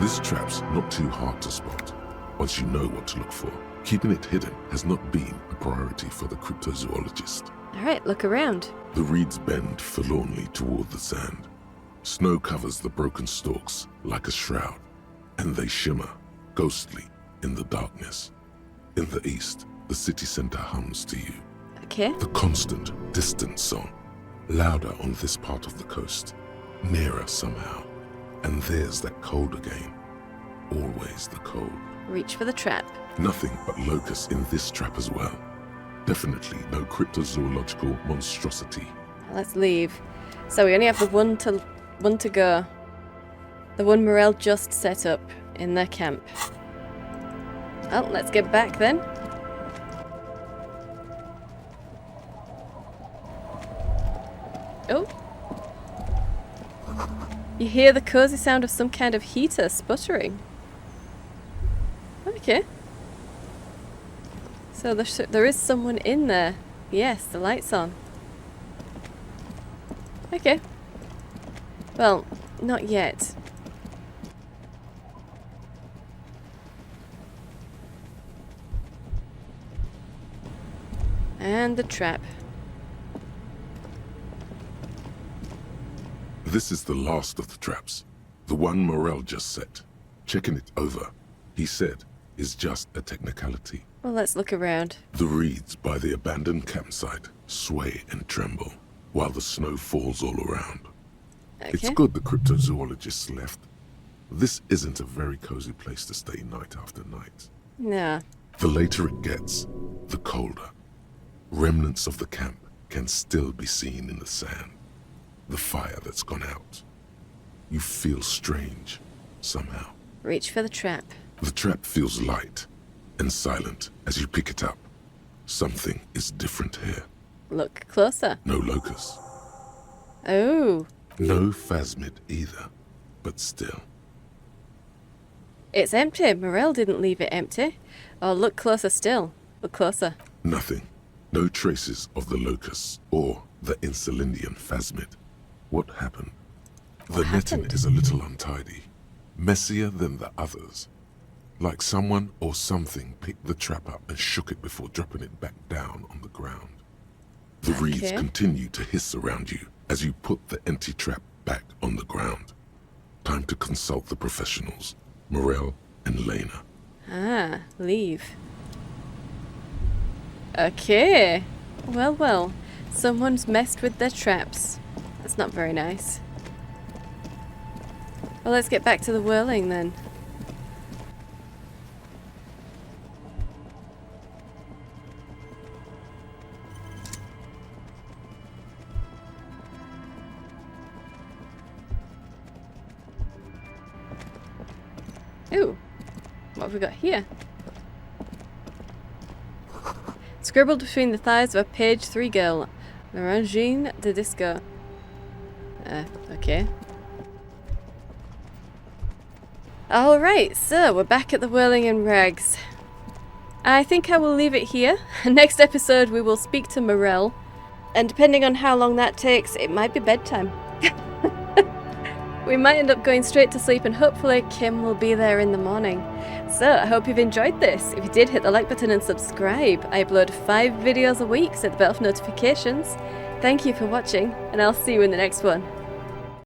This trap's not too hard to spot, once you know what to look for. Keeping it hidden has not been a priority for the cryptozoologist. Alright, look around. The reeds bend forlornly toward the sand. Snow covers the broken stalks like a shroud, and they shimmer, ghostly, in the darkness. In the east, the city center hums to you. Okay. The constant, distant song, louder on this part of the coast, nearer somehow. And there's that cold again. Always the cold. Reach for the trap. Nothing but locusts in this trap as well. Definitely no cryptozoological monstrosity. Let's leave. So we only have the one to go. The one Morel just set up in their camp. Well, let's get back then. Oh. You hear the cozy sound of some kind of heater sputtering. Okay. So there is someone in there. Yes, the light's on. Okay. Well, not yet. And the trap. This is the last of the traps. The one Morel just set. Checking it over. he said, is just a technicality. Well, let's look around. The reeds by the abandoned campsite sway and tremble while the snow falls all around. Okay. It's good the cryptozoologists left. This isn't a very cozy place to stay night after night. No. The later it gets, the colder. Remnants of the camp can still be seen in the sand. The fire that's gone out. You feel strange, somehow. Reach for the trap. The trap feels light and silent as you pick it up. Something is different here. Look closer. No locust. Oh. No phasmid either, but still. It's empty. Morel didn't leave it empty. Oh, look closer still. Look closer. Nothing. No traces of the locusts or the insulindian phasmid. What happened? The netting is a little untidy. Messier than the others. Like someone or something picked the trap up and shook it before dropping it back down on the ground. The reeds continue to hiss around you as you put the empty trap back on the ground. Time to consult the professionals, Morel and Lena. Ah, leave. Okay. Well. Someone's messed with their traps. That's not very nice. Well, let's get back to the whirling then. Ooh, what have we got here? Scribbled between the thighs of a page 3 girl, L'Orangine de Disco. Okay. Alright, so we're back at the Whirling in Rags. I think I will leave it here. Next episode we will speak to Morel, and depending on how long that takes, it might be bedtime. We might end up going straight to sleep, and hopefully Kim will be there in the morning. So, I hope you've enjoyed this. If you did, hit the like button and subscribe. I upload 5 videos a week, set the bell for notifications. Thank you for watching, and I'll see you in the next one.